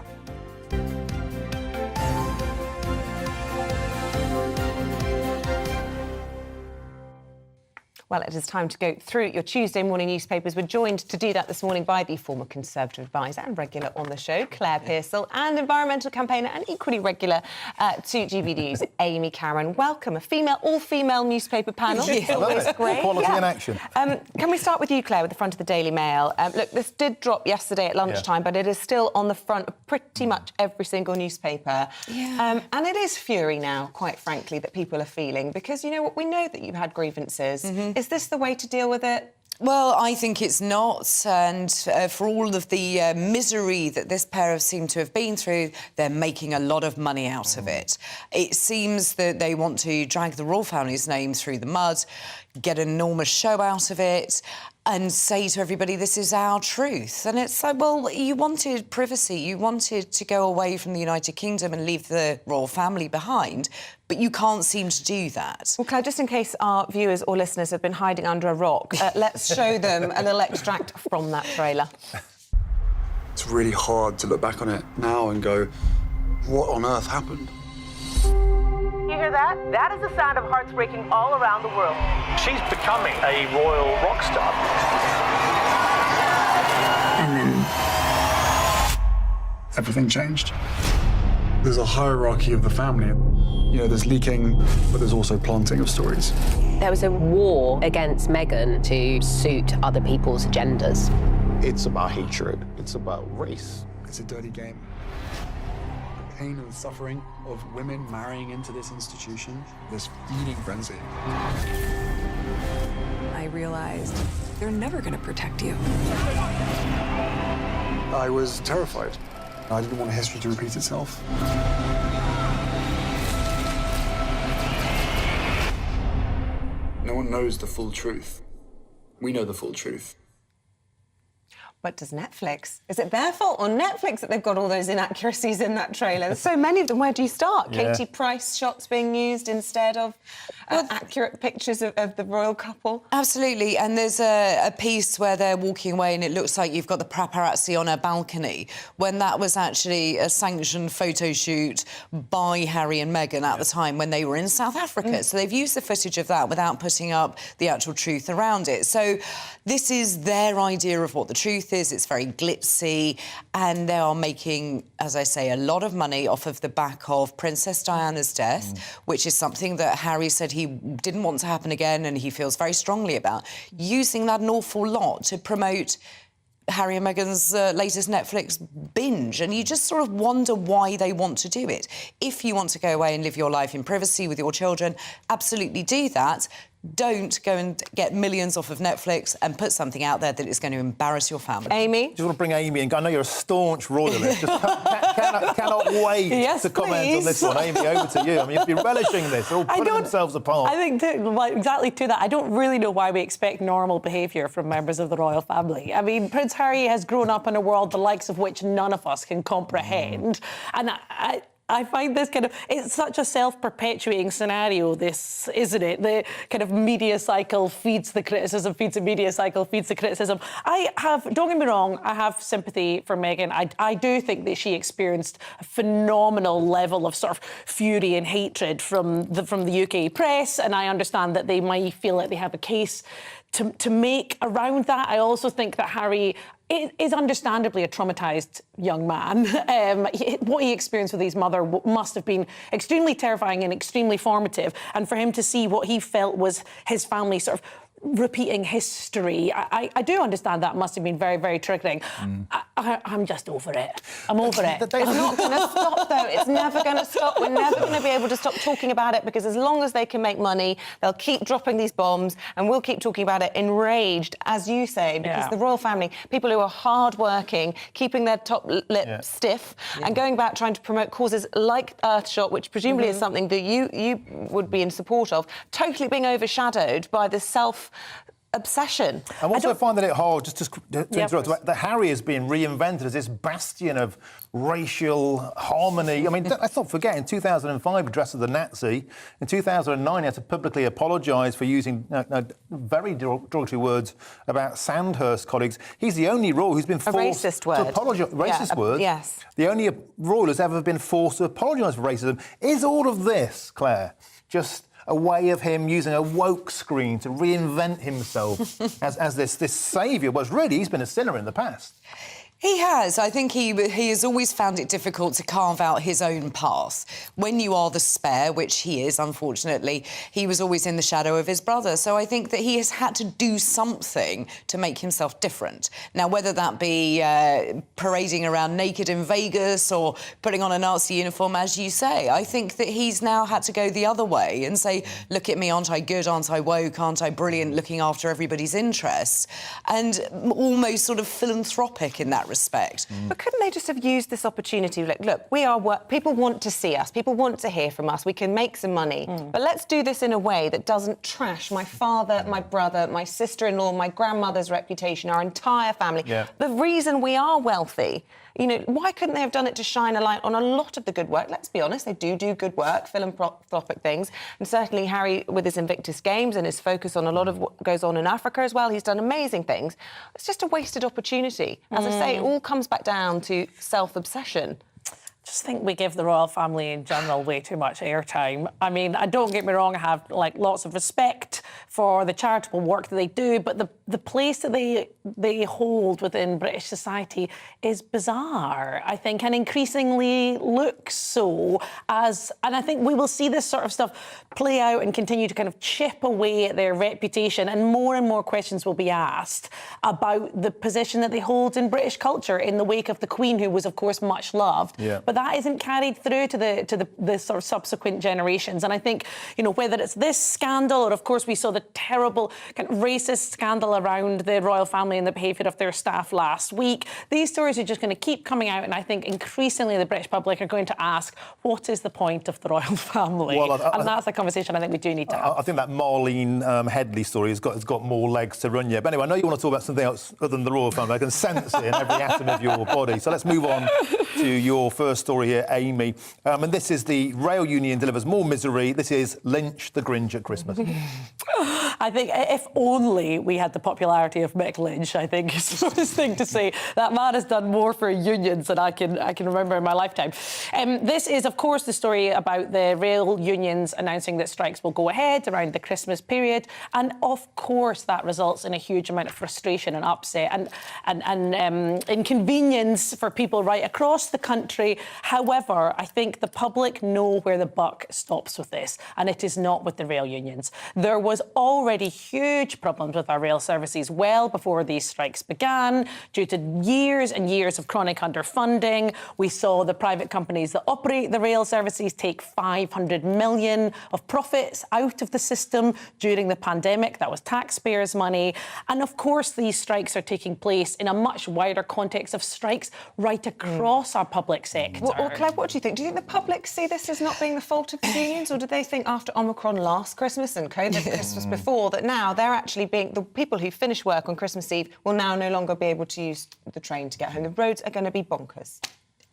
Well, it is time to go through your Tuesday morning newspapers. We're joined to do that this morning by the former Conservative advisor and regular on the show, Claire Pearsall, and environmental campaigner and equally regular to GB News, Amy Karen. Welcome, a all-female newspaper panel. Yeah. Always great. Equality in action. Can we start with you, Claire, with the front of the Daily Mail? Look, this did drop yesterday at lunchtime, but it is still on the front of pretty much every single newspaper. Yeah. And it is fury now, quite frankly, that people are feeling, because, you know what, we know that you've had grievances. Mm-hmm. Is this the way to deal with it? Well, I think it's not, and for all of the misery that this pair have seemed to have been through, they're making a lot of money out of it. It seems that they want to drag the royal family's name through the mud, get an enormous show out of it, and say to everybody, this is our truth. And it's like, well, you wanted privacy, you wanted to go away from the United Kingdom and leave the royal family behind, but you can't seem to do that. Well, Claire, just in case our viewers or listeners have been hiding under a rock, let's show them a little extract from that trailer. It's really hard to look back on it now and go, what on earth happened? You hear that? That is the sound of hearts breaking all around the world. She's becoming a royal rock star. And then everything changed. There's a hierarchy of the family. You know, there's leaking, but there's also planting of stories. There was a war against Meghan to suit other people's agendas. It's about hatred. It's about race. It's a dirty game. The pain and suffering of women marrying into this institution, this feeding frenzy. I realized they're never going to protect you. I was terrified. I didn't want history to repeat itself. No one knows the full truth. We know the full truth. But does Netflix? Is it their fault or Netflix that they've got all those inaccuracies in that trailer? There's so many of them. Where do you start? Yeah. Katie Price shots being used instead of accurate pictures of the royal couple? Absolutely, and there's a piece where they're walking away and it looks like you've got the paparazzi on a balcony, when that was actually a sanctioned photo shoot by Harry and Meghan at the time when they were in South Africa. So they've used the footage of that without putting up the actual truth around it. So this is their idea of what the truth is. It's very glitzy, and they are making, as I say, a lot of money off of the back of Princess Diana's death, which is something that Harry said he didn't want to happen again and he feels very strongly about, using that an awful lot to promote Harry and Meghan's latest Netflix binge. And you just sort of wonder why they want to do it. If you want to go away and live your life in privacy with your children, absolutely do that. Don't go and get millions off of Netflix and put something out there that is going to embarrass your family. Amy? Just want to bring Amy in. I know you're a staunch royalist. Just cannot wait to comment on this one. Amy, over to you. I mean, you'd be relishing this. They're all putting themselves apart. I think, exactly to that, I don't really know why we expect normal behaviour from members of the royal family. I mean, Prince Harry has grown up in a world the likes of which none of us can comprehend. And I find this it's such a self-perpetuating scenario, this, isn't it? The kind of media cycle feeds the criticism, feeds the media cycle, feeds the criticism. Don't get me wrong, I have sympathy for Meghan. I do think that she experienced a phenomenal level of sort of fury and hatred from the UK press, and I understand that they might feel like they have a case to make around that. I also think that Harry is understandably a traumatised young man. What he experienced with his mother must have been extremely terrifying and extremely formative. And for him to see what he felt was his family sort of repeating history, I do understand that must have been very, very triggering. I'm just over it. I'm over it. It's not going to stop, though. It's never going to stop. We're never going to be able to stop talking about it, because as long as they can make money, they'll keep dropping these bombs, and we'll keep talking about it enraged, as you say, because the royal family, people who are hard-working, keeping their top lip stiff, and going back trying to promote causes like Earthshot, which presumably is something that you would be in support of, totally being overshadowed by this obsession. I'm also finding it hard, just to interrupt, that Harry is being reinvented as this bastion of racial harmony. I mean, let's not forget, in 2005, he dressed as a Nazi. In 2009, he had to publicly apologise for using very derogatory words about Sandhurst colleagues. He's the only royal who's been forced to apologise. Racist word? Yes. The only royal who's ever been forced to apologise for racism. Is all of this, Claire, just a way of him using a woke screen to reinvent himself as this saviour? Well, really, he's been a sinner in the past. He has. I think he has always found it difficult to carve out his own path. When you are the spare, which he is, unfortunately, he was always in the shadow of his brother. So I think that he has had to do something to make himself different. Now, whether that be parading around naked in Vegas or putting on a Nazi uniform, as you say, I think that he's now had to go the other way and say, look at me, aren't I good, aren't I woke, aren't I brilliant, looking after everybody's interests, and almost sort of philanthropic in that respect. But couldn't they just have used this opportunity? Look, we are people want to see us, people want to hear from us, we can make some money, but let's do this in a way that doesn't trash my father, my brother, my sister-in-law, my grandmother's reputation, our entire family. The reason we are wealthy. Why couldn't they have done it to shine a light on a lot of the good work? Let's be honest, they do good work, philanthropic things. And certainly Harry, with his Invictus Games and his focus on a lot of what goes on in Africa as well, he's done amazing things. It's just a wasted opportunity. As I say, it all comes back down to self-obsession. I just think we give the royal family in general way too much airtime. I mean, don't get me wrong, I have lots of respect for the charitable work that they do, but the place that they hold within British society is bizarre, I think, and increasingly looks so and I think we will see this sort of stuff play out and continue to kind of chip away at their reputation, and more questions will be asked about the position that they hold in British culture in the wake of the Queen, who was, of course, much loved. But that isn't carried through to the sort of subsequent generations. And I think, whether it's this scandal or, of course, we saw the terrible kind of racist scandal around the royal family and the behaviour of their staff last week, these stories are just going to keep coming out, and I think increasingly the British public are going to ask, what is the point of the royal family? And that's the conversation I think we do need to have. I think that Marlene Headley story has got more legs to run yet. But anyway, I know you want to talk about something else other than the royal family. I can sense it in every atom of your body. So let's move on to your first story here, Amy. And this is the rail union delivers more misery. This is Lynch the Grinch at Christmas. I think if only we had the popularity of Mick Lynch, I think is the smartest thing to say. That man has done more for unions than I can remember in my lifetime. This is, of course, the story about the rail unions announcing that strikes will go ahead around the Christmas period. And, of course, that results in a huge amount of frustration and upset and inconvenience for people right across the country. However, I think the public know where the buck stops with this, and it is not with the rail unions. There was already already huge problems with our rail services well before these strikes began, due to years and years of chronic underfunding. We saw the private companies that operate the rail services take 500 million of profits out of the system during the pandemic. That was taxpayers' money. And of course, these strikes are taking place in a much wider context of strikes right across our public sector. Well, Claire, what do you think? Do you think the public see this as not being the fault of the unions, or do they think after Omicron last Christmas and COVID Christmas before that now they're actually being the people who finish work on Christmas Eve will now no longer be able to use the train to get home? The roads are going to be bonkers.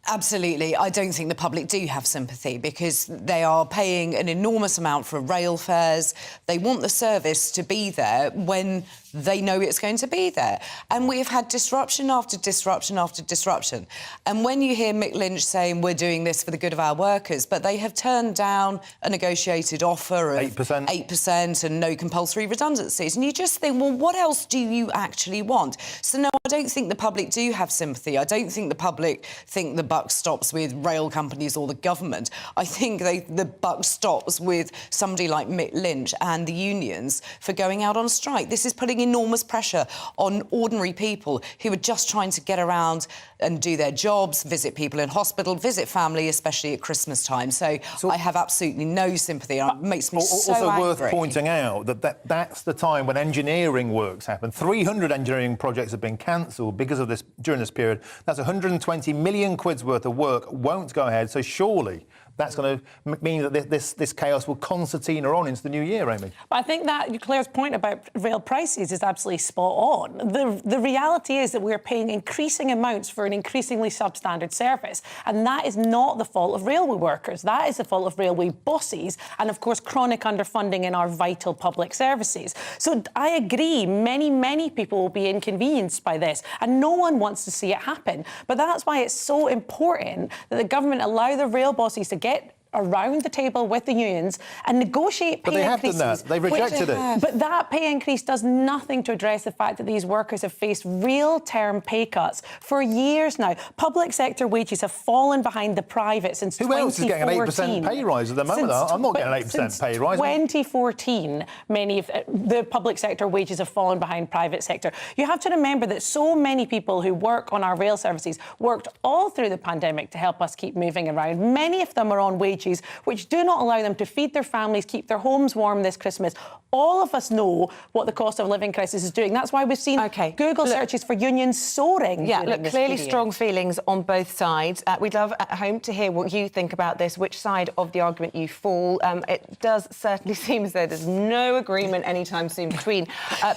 Absolutely. I don't think the public do have sympathy because they are paying an enormous amount for rail fares. They want the service to be there when they know it's going to be there. And we have had disruption after disruption after disruption. And when you hear Mick Lynch saying we're doing this for the good of our workers, but they have turned down a negotiated offer of 8% and no compulsory redundancies, and you just think, well, what else do you actually want? So no, I don't think the public do have sympathy. I don't think the public think the buck stops with rail companies or the government. I think the buck stops with somebody like Mick Lynch and the unions for going out on strike. This is putting enormous pressure on ordinary people who are just trying to get around and do their jobs, visit people in hospital, visit family, especially at Christmas time. So I have absolutely no sympathy. It makes me so also angry. worth pointing out that's the time when engineering works happen. 300 engineering projects have been cancelled because of this during this period. That's 120 million quid's worth of work won't go ahead. So surely that's going to mean that this chaos will concertina on into the new year, Amy. But I think that Claire's point about rail prices is absolutely spot on. The reality is that we're paying increasing amounts for an increasingly substandard service, and that is not the fault of railway workers. That is the fault of railway bosses and, of course, chronic underfunding in our vital public services. So I agree, many people will be inconvenienced by this, and no one wants to see it happen. But that's why it's so important that the government allow the rail bosses to get around the table with the unions and negotiate pay increases. But they have done that. They've rejected it. But that pay increase does nothing to address the fact that these workers have faced real-term pay cuts for years now. Public sector wages have fallen behind the private since 2014. Who else is getting an 8% pay rise at the moment? I'm not getting an 8% pay rise. 2014, many of the public sector wages have fallen behind private sector. You have to remember that so many people who work on our rail services worked all through the pandemic to help us keep moving around. Many of them are on wages which do not allow them to feed their families, keep their homes warm this Christmas. All of us know what the cost of living crisis is doing. That's why we've seen Google searches for unions soaring. Yeah, look, clearly strong feelings on both sides. We'd love at home to hear what you think about this, which side of the argument you fall. It does certainly seem as though there's no agreement anytime soon between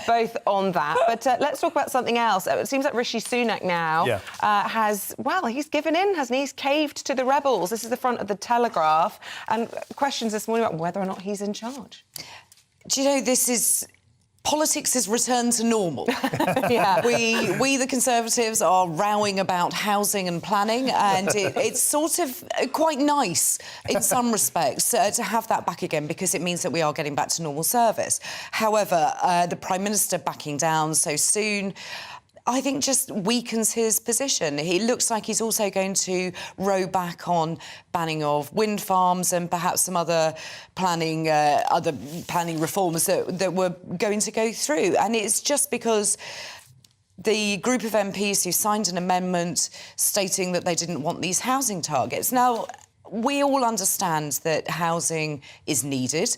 both on that. But let's talk about something else. It seems like Rishi Sunak now he's given in, hasn't he? He's caved to the rebels. This is the front of the Telegraph. And questions this morning about whether or not he's in charge. Do you know, politics has returned to normal. Yeah. We, the Conservatives, are rowing about housing and planning, and it's sort of quite nice in some respects to have that back again, because it means that we are getting back to normal service. However, the Prime Minister backing down so soon, I think, just weakens his position. He looks like he's also going to row back on banning of wind farms and perhaps some other planning reforms that we're going to go through. And it's just because the group of MPs who signed an amendment stating that they didn't want these housing targets. Now, we all understand that housing is needed.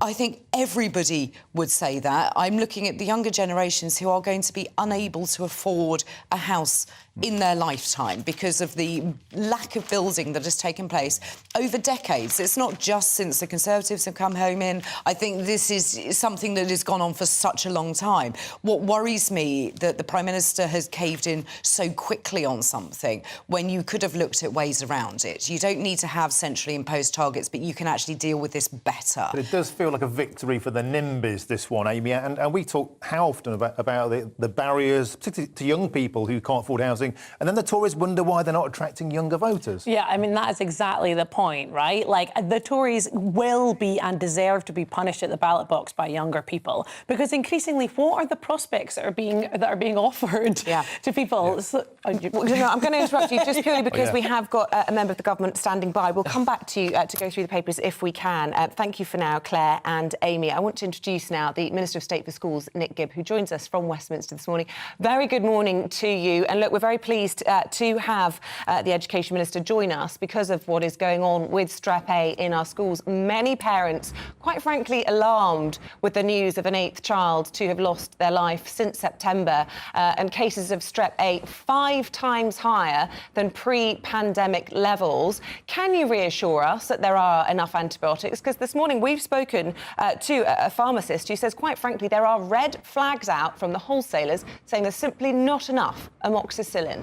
I think everybody would say that. I'm looking at the younger generations who are going to be unable to afford a house in their lifetime because of the lack of building that has taken place over decades. It's not just since the Conservatives have come home in. I think this is something that has gone on for such a long time. What worries me that the Prime Minister has caved in so quickly on something when you could have looked at ways around it. You don't need to have centrally imposed targets, but you can actually deal with this better. But it does feel like a victory for the NIMBYs, this one, Amy, and we talk how often about the barriers, particularly to young people who can't afford housing, and then the Tories wonder why they're not attracting younger voters. Yeah, I mean, that is exactly the point, right? Like, the Tories will be and deserve to be punished at the ballot box by younger people, because increasingly, what are the prospects that are being offered to people? Yeah. So, I'm going to interrupt you just purely because we have got a member of the government standing by. We'll come back to you to go through the papers if we can. Thank you for now, Claire. Claire and Amy. I want to introduce now the Minister of State for Schools, Nick Gibb, who joins us from Westminster this morning. Very good morning to you. And look, we're very pleased to have the Education Minister join us because of what is going on with Strep A in our schools. Many parents, quite frankly, alarmed with the news of an 8th child to have lost their life since September, and cases of Strep A 5 times higher than pre-pandemic levels. Can you reassure us that there are enough antibiotics? Because this morning we've spoken to a pharmacist who says, quite frankly, there are red flags out from the wholesalers saying there's simply not enough amoxicillin.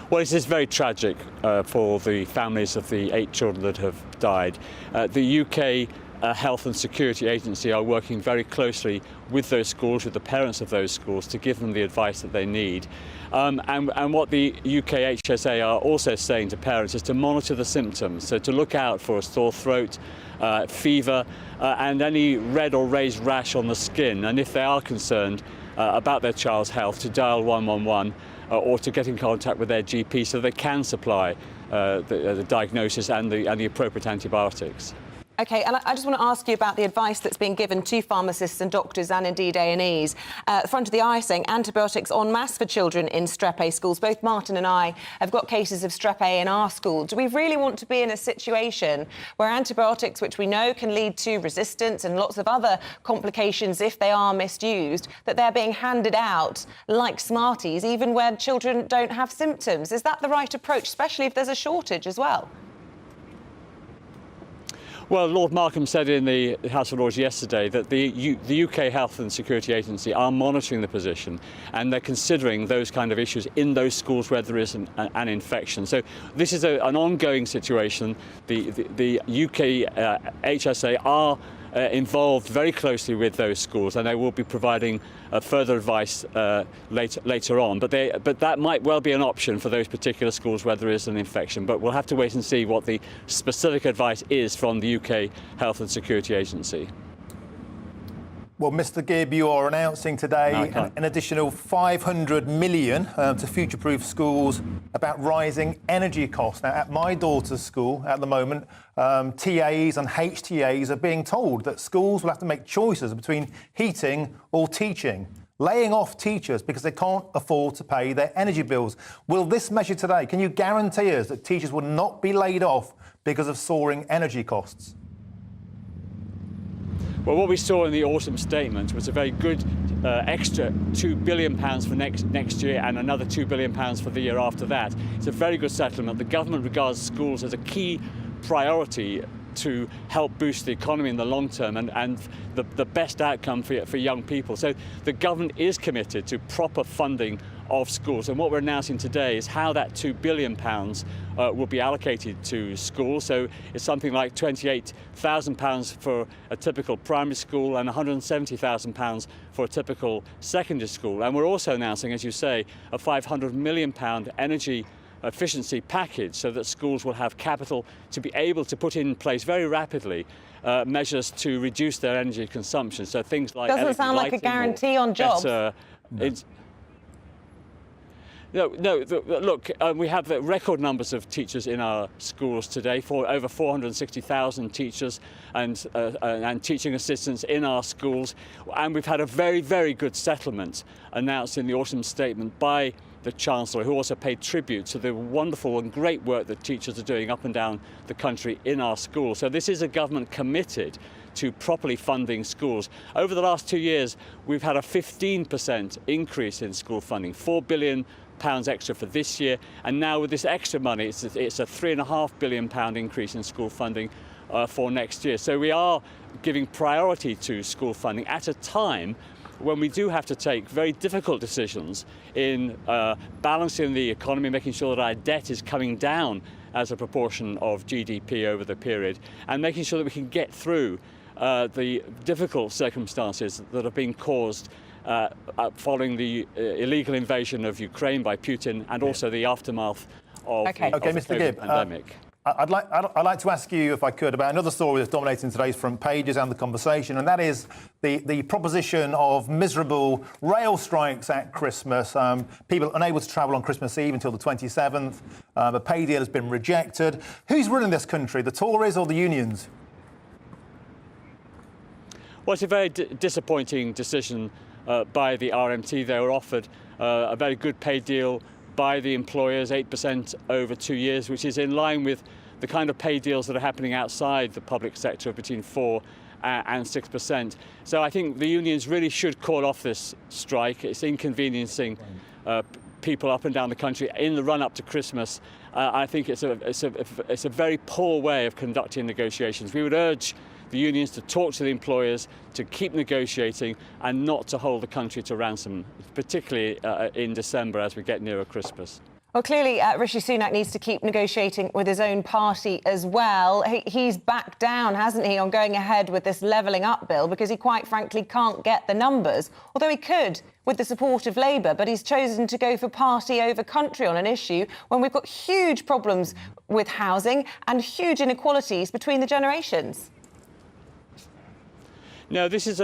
Well, it is very tragic for the families of the 8 children that have died. The UK Health and Security Agency are working very closely with those schools, with the parents of those schools, to give them the advice that they need. And what the UK HSA are also saying to parents is to monitor the symptoms, so to look out for a sore throat, fever, and any red or raised rash on the skin. And if they are concerned about their child's health, to dial 111 or to get in contact with their GP so they can supply the diagnosis and the appropriate antibiotics. OK, and I just want to ask you about the advice that's being given to pharmacists and doctors and indeed A&Es. The front of the eye saying antibiotics en masse for children in Strep A schools. Both Martin and I have got cases of Strep A in our school. Do we really want to be in a situation where antibiotics, which we know can lead to resistance and lots of other complications if they are misused, that they're being handed out like Smarties, even where children don't have symptoms? Is that the right approach, especially if there's a shortage as well? Well, Lord Markham said in the House of Lords yesterday that the UK Health and Security Agency are monitoring the position and they're considering those kind of issues in those schools where there is an infection. So this is an ongoing situation. The UK HSA are involved very closely with those schools, and they will be providing further advice later on. But that might well be an option for those particular schools where there is an infection. But we'll have to wait and see what the specific advice is from the UK Health and Security Agency. Well, Mr Gibb, you are announcing today an additional $500 million to future-proof schools about rising energy costs. Now, at my daughter's school at the moment, TAs and HTAs are being told that schools will have to make choices between heating or teaching, laying off teachers because they can't afford to pay their energy bills. Will this measure today, can you guarantee us that teachers will not be laid off because of soaring energy costs? Well, what we saw in the autumn statement was a very good extra £2 billion for next year and another £2 billion for the year after that. It's a very good settlement. The government regards schools as a key priority to help boost the economy in the long term and the best outcome for young people. So the government is committed to proper funding of schools, and what we're announcing today is how that £2 billion will be allocated to schools. So it's something like £28,000 for a typical primary school and £170,000 for a typical secondary school. And we're also announcing, as you say, a £500 million energy efficiency package so that schools will have capital to be able to put in place very rapidly measures to reduce their energy consumption. So things like doesn't sound like a guarantee on jobs. No, look, we have record numbers of teachers in our schools today, for over 460,000 teachers and teaching assistants in our schools. And we've had a very, very good settlement announced in the autumn statement by the Chancellor, who also paid tribute to the wonderful and great work that teachers are doing up and down the country in our schools. So this is a government committed to properly funding schools. Over the last 2 years, we've had a 15% increase in school funding, £4 billion extra for this year, and now with this extra money, it's a £3.5 billion increase in school funding for next year. So we are giving priority to school funding at a time when we do have to take very difficult decisions in balancing the economy, making sure that our debt is coming down as a proportion of GDP over the period, and making sure that we can get through the difficult circumstances that have been caused following the illegal invasion of Ukraine by Putin and also the aftermath of the Mr. Gibb, pandemic. I'd like to ask you, if I could, about another story that's dominating today's front pages and the conversation, and that is the proposition of miserable rail strikes at Christmas. People unable to travel on Christmas Eve until the 27th. A pay deal has been rejected. Who's running this country, the Tories or the unions? Well, it's a very disappointing decision by the RMT. They were offered a very good pay deal by the employers, 8% over 2 years, which is in line with the kind of pay deals that are happening outside the public sector of between 4 and 6%. So I think the unions really should call off this strike. It's inconveniencing people up and down the country in the run-up to Christmas. I think it's a very poor way of conducting negotiations. We would urge the unions to talk to the employers, to keep negotiating and not to hold the country to ransom, particularly in December as we get nearer Christmas. Well, clearly, Rishi Sunak needs to keep negotiating with his own party as well. He's backed down, hasn't he, on going ahead with this levelling up bill because he quite frankly can't get the numbers, although he could with the support of Labour, but he's chosen to go for party over country on an issue when we've got huge problems with housing and huge inequalities between the generations. No, this is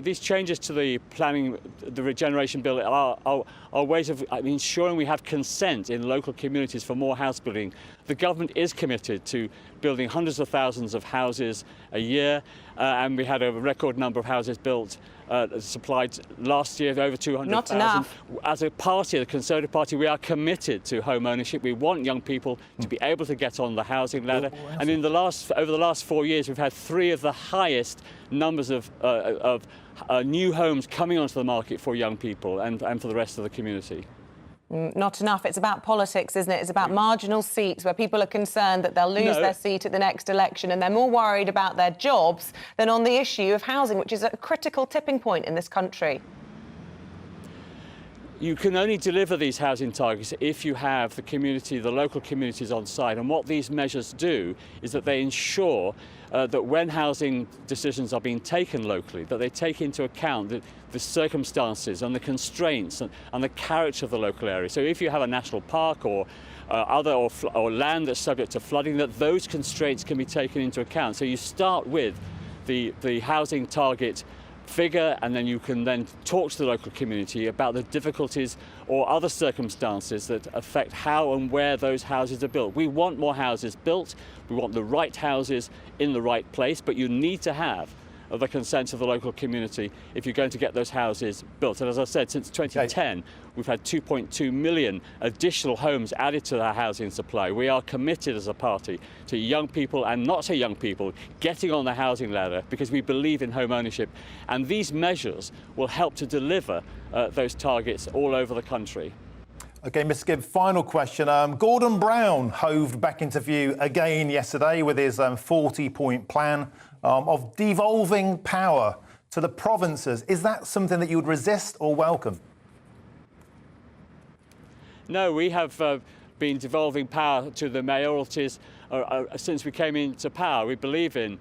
these changes to the planning, the regeneration bill are ways of ensuring we have consent in local communities for more house building. The government is committed to building hundreds of thousands of houses a year, and we had a record number of houses built, supplied last year, over 200,000. Not enough. As a party, the Conservative Party, we are committed to home ownership. We want young people to be able to get on the housing ladder. And over the last 4 years, we've had 3 of the highest numbers of new homes coming onto the market for young people and for the rest of the community. Not enough. It's about politics, isn't it? It's about marginal seats where people are concerned that they'll lose their seat at the next election and they're more worried about their jobs than on the issue of housing, which is a critical tipping point in this country. You can only deliver these housing targets if you have the community, the local communities on side. And what these measures do is that they ensure that when housing decisions are being taken locally, that they take into account the circumstances and the constraints and the character of the local area. So if you have a national park or land that's subject to flooding, that those constraints can be taken into account. So you start with the housing target figure, and then you can then talk to the local community about the difficulties or other circumstances that affect how and where those houses are built. We want more houses built, we want the right houses in the right place, but you need to have the consent of the local community if you're going to get those houses built. And as I said, since 2010, we've had 2.2 million additional homes added to our housing supply. We are committed as a party to young people and not so young people getting on the housing ladder because we believe in home ownership. And these measures will help to deliver those targets all over the country. OK, Mr Gibb, final question. Gordon Brown hoved back into view again yesterday with his 40-point plan of devolving power to the provinces. Is that something that you would resist or welcome? No, we have been devolving power to the mayoralties since we came into power. We believe in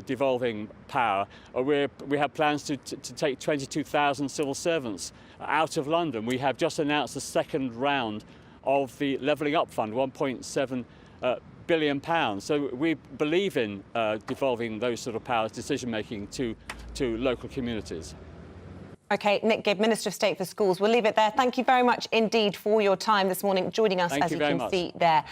devolving power. We have plans to take 22,000 civil servants out of London. We have just announced the second round of the Levelling Up Fund, £1.7 billion. So we believe in devolving those sort of powers, decision-making to local communities. OK, Nick Gibb, Minister of State for Schools. We'll leave it there. Thank you very much indeed for your time this morning, joining us, as you can see there,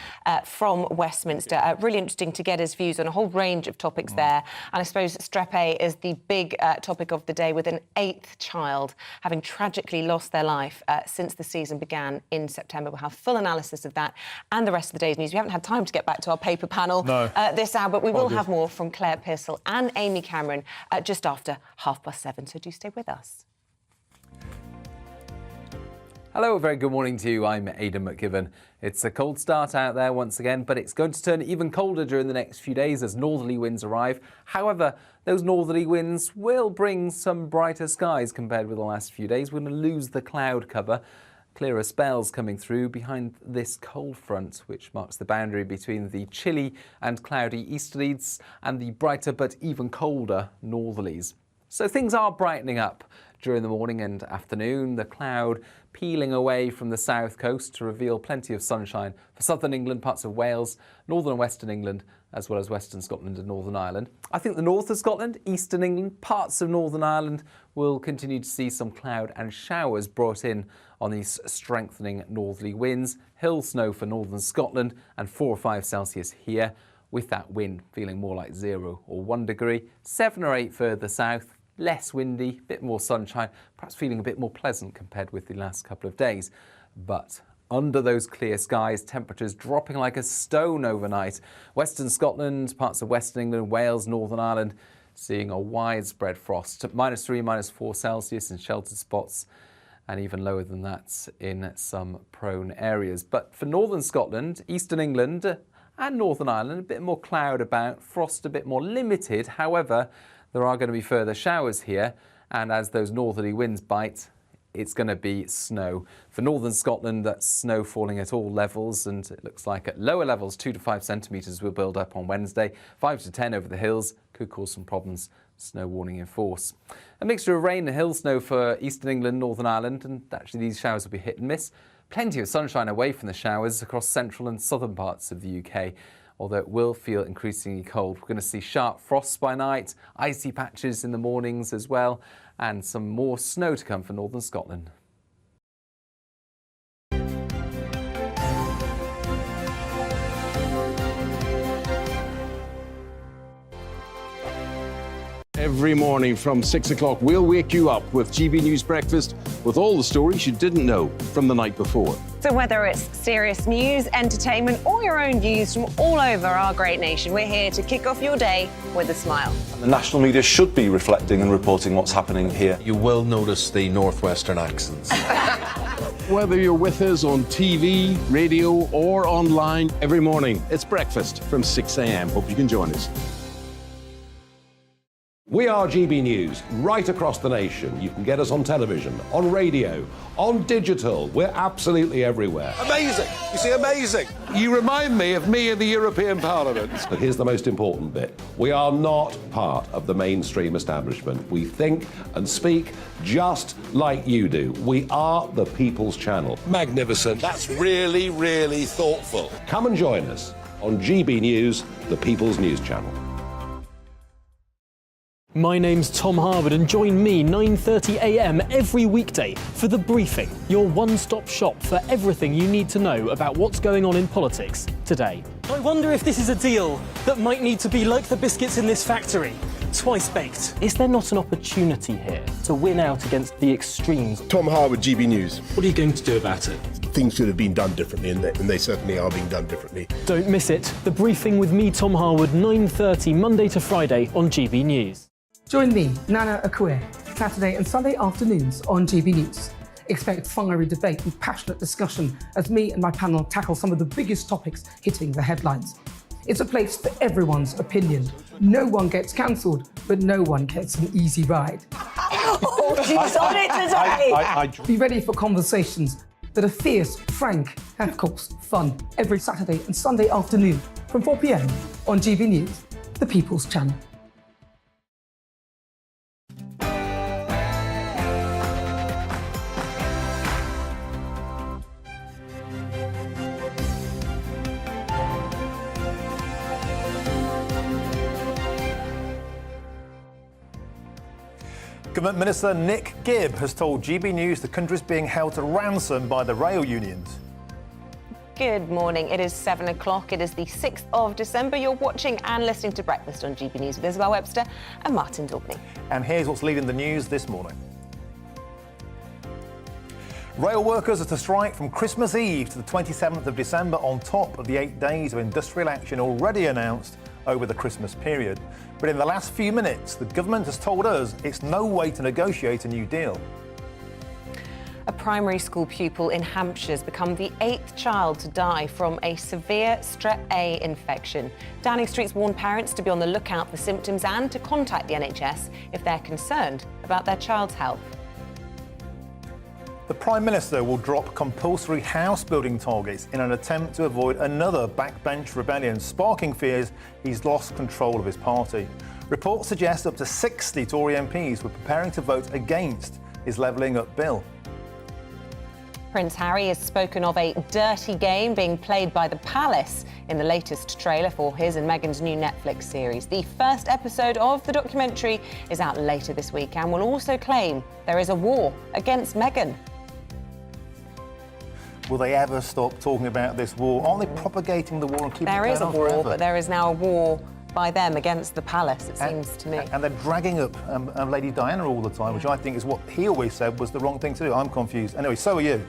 from Westminster. Really interesting to get his views on a whole range of topics there. And I suppose Strep A is the big topic of the day, with an 8th child having tragically lost their life since the season began in September. We'll have full analysis of that and the rest of the day's news. We haven't had time to get back to our paper panel this hour, but we will have more from Claire Pissell and Amy Cameron just after 7:30. So do stay with us. Hello, a very good morning to you. I'm Aidan McKibben. It's a cold start out there once again, but it's going to turn even colder during the next few days as northerly winds arrive. However, those northerly winds will bring some brighter skies compared with the last few days. We're going to lose the cloud cover. Clearer spells coming through behind this cold front, which marks the boundary between the chilly and cloudy easterlies and the brighter but even colder northerlies. So things are brightening up during the morning and afternoon. The cloud peeling away from the south coast to reveal plenty of sunshine for southern England, parts of Wales, northern and western England, as well as western Scotland and Northern Ireland. I think the north of Scotland, eastern England, parts of Northern Ireland will continue to see some cloud and showers brought in on these strengthening northerly winds. Hill snow for northern Scotland and 4 or 5 Celsius here, with that wind feeling more like 0 or 1 degree. 7 or 8 further south. less windy, a bit more sunshine, perhaps feeling a bit more pleasant compared with the last couple of days. But under those clear skies, temperatures dropping like a stone overnight. Western Scotland, parts of Western England, Wales, Northern Ireland, seeing a widespread frost, -3, -4 Celsius in sheltered spots, and even lower than that in some prone areas. But for Northern Scotland, Eastern England and Northern Ireland, a bit more cloud about, frost a bit more limited. However, there are going to be further showers here, and as those northerly winds bite, it's going to be snow. For Northern Scotland, that's snow falling at all levels, and it looks like at lower levels 2 to 5 centimetres will build up on Wednesday. 5 to 10 over the hills could cause some problems. Snow warning in force. A mixture of rain and hill snow for Eastern England, Northern Ireland, and actually these showers will be hit and miss. Plenty of sunshine away from the showers across central and southern parts of the UK, although it will feel increasingly cold. We're going to see sharp frosts by night, icy patches in the mornings as well, and some more snow to come for Northern Scotland. Every morning from 6 o'clock, we'll wake you up with GB News Breakfast with all the stories you didn't know from the night before. So whether it's serious news, entertainment, or your own news from all over our great nation, we're here to kick off your day with a smile. The national media should be reflecting and reporting what's happening here. You will notice the northwestern accents. Whether you're with us on TV, radio, or online, every morning it's breakfast from 6 a.m. Hope you can join us. We are GB News, right across the nation. You can get us on television, on radio, on digital. We're absolutely everywhere. Amazing! You see, amazing! You remind me of me in the European Parliament. But here's the most important bit. We are not part of the mainstream establishment. We think and speak just like you do. We are the People's Channel. Magnificent. That's really, really thoughtful. Come and join us on GB News, the People's News Channel. My name's Tom Harwood, and join me 9:30 a.m. every weekday for The Briefing, your one-stop shop for everything you need to know about what's going on in politics today. I wonder if this is a deal that might need to be like the biscuits in this factory, twice baked. Is there not an opportunity here to win out against the extremes? Tom Harwood, GB News. What are you going to do about it? Things should have been done differently, and they certainly are being done differently. Don't miss it. The Briefing with me, Tom Harwood, 9:30 Monday to Friday on GB News. Join me, Nana Akue, Saturday and Sunday afternoons on GB News. Expect fiery debate and passionate discussion as me and my panel tackle some of the biggest topics hitting the headlines. It's a place for everyone's opinion. No one gets cancelled, but no one gets an easy ride. Oh, she's on it today! Be ready for conversations that are fierce, frank, and of course, fun. Every Saturday and Sunday afternoon from 4 p.m. on GB News, the People's Channel. Government Minister Nick Gibb has told GB News the country is being held to ransom by the rail unions. Good morning. It is 7 o'clock. It is the 6th of December. You're watching and listening to Breakfast on GB News with Isabel, Webster and Martin Daubney. And here's what's leading the news this morning. Rail workers are to strike from Christmas Eve to the 27th of December on top of the 8 days of industrial action already announced over the Christmas period. But in the last few minutes, the government has told us it's no way to negotiate a new deal. A primary school pupil in Hampshire has become the 8th child to die from a severe Strep A infection. Downing Street's warned parents to be on the lookout for symptoms and to contact the NHS if they're concerned about their child's health. The Prime Minister will drop compulsory house building targets in an attempt to avoid another backbench rebellion, sparking fears he's lost control of his party. Reports suggest up to 60 Tory MPs were preparing to vote against his levelling up bill. Prince Harry has spoken of a dirty game being played by the palace in the latest trailer for his and Meghan's new Netflix series. The first episode of the documentary is out later this week and will also claim there is a war against Meghan. Will they ever stop talking about this war? Aren't they propagating the war and keeping it going on forever? There is a war, but there is now a war by them against the palace, it seems to me. And they're dragging up Lady Diana all the time, which I think is what he always said was the wrong thing to do. I'm confused. Anyway, so are you.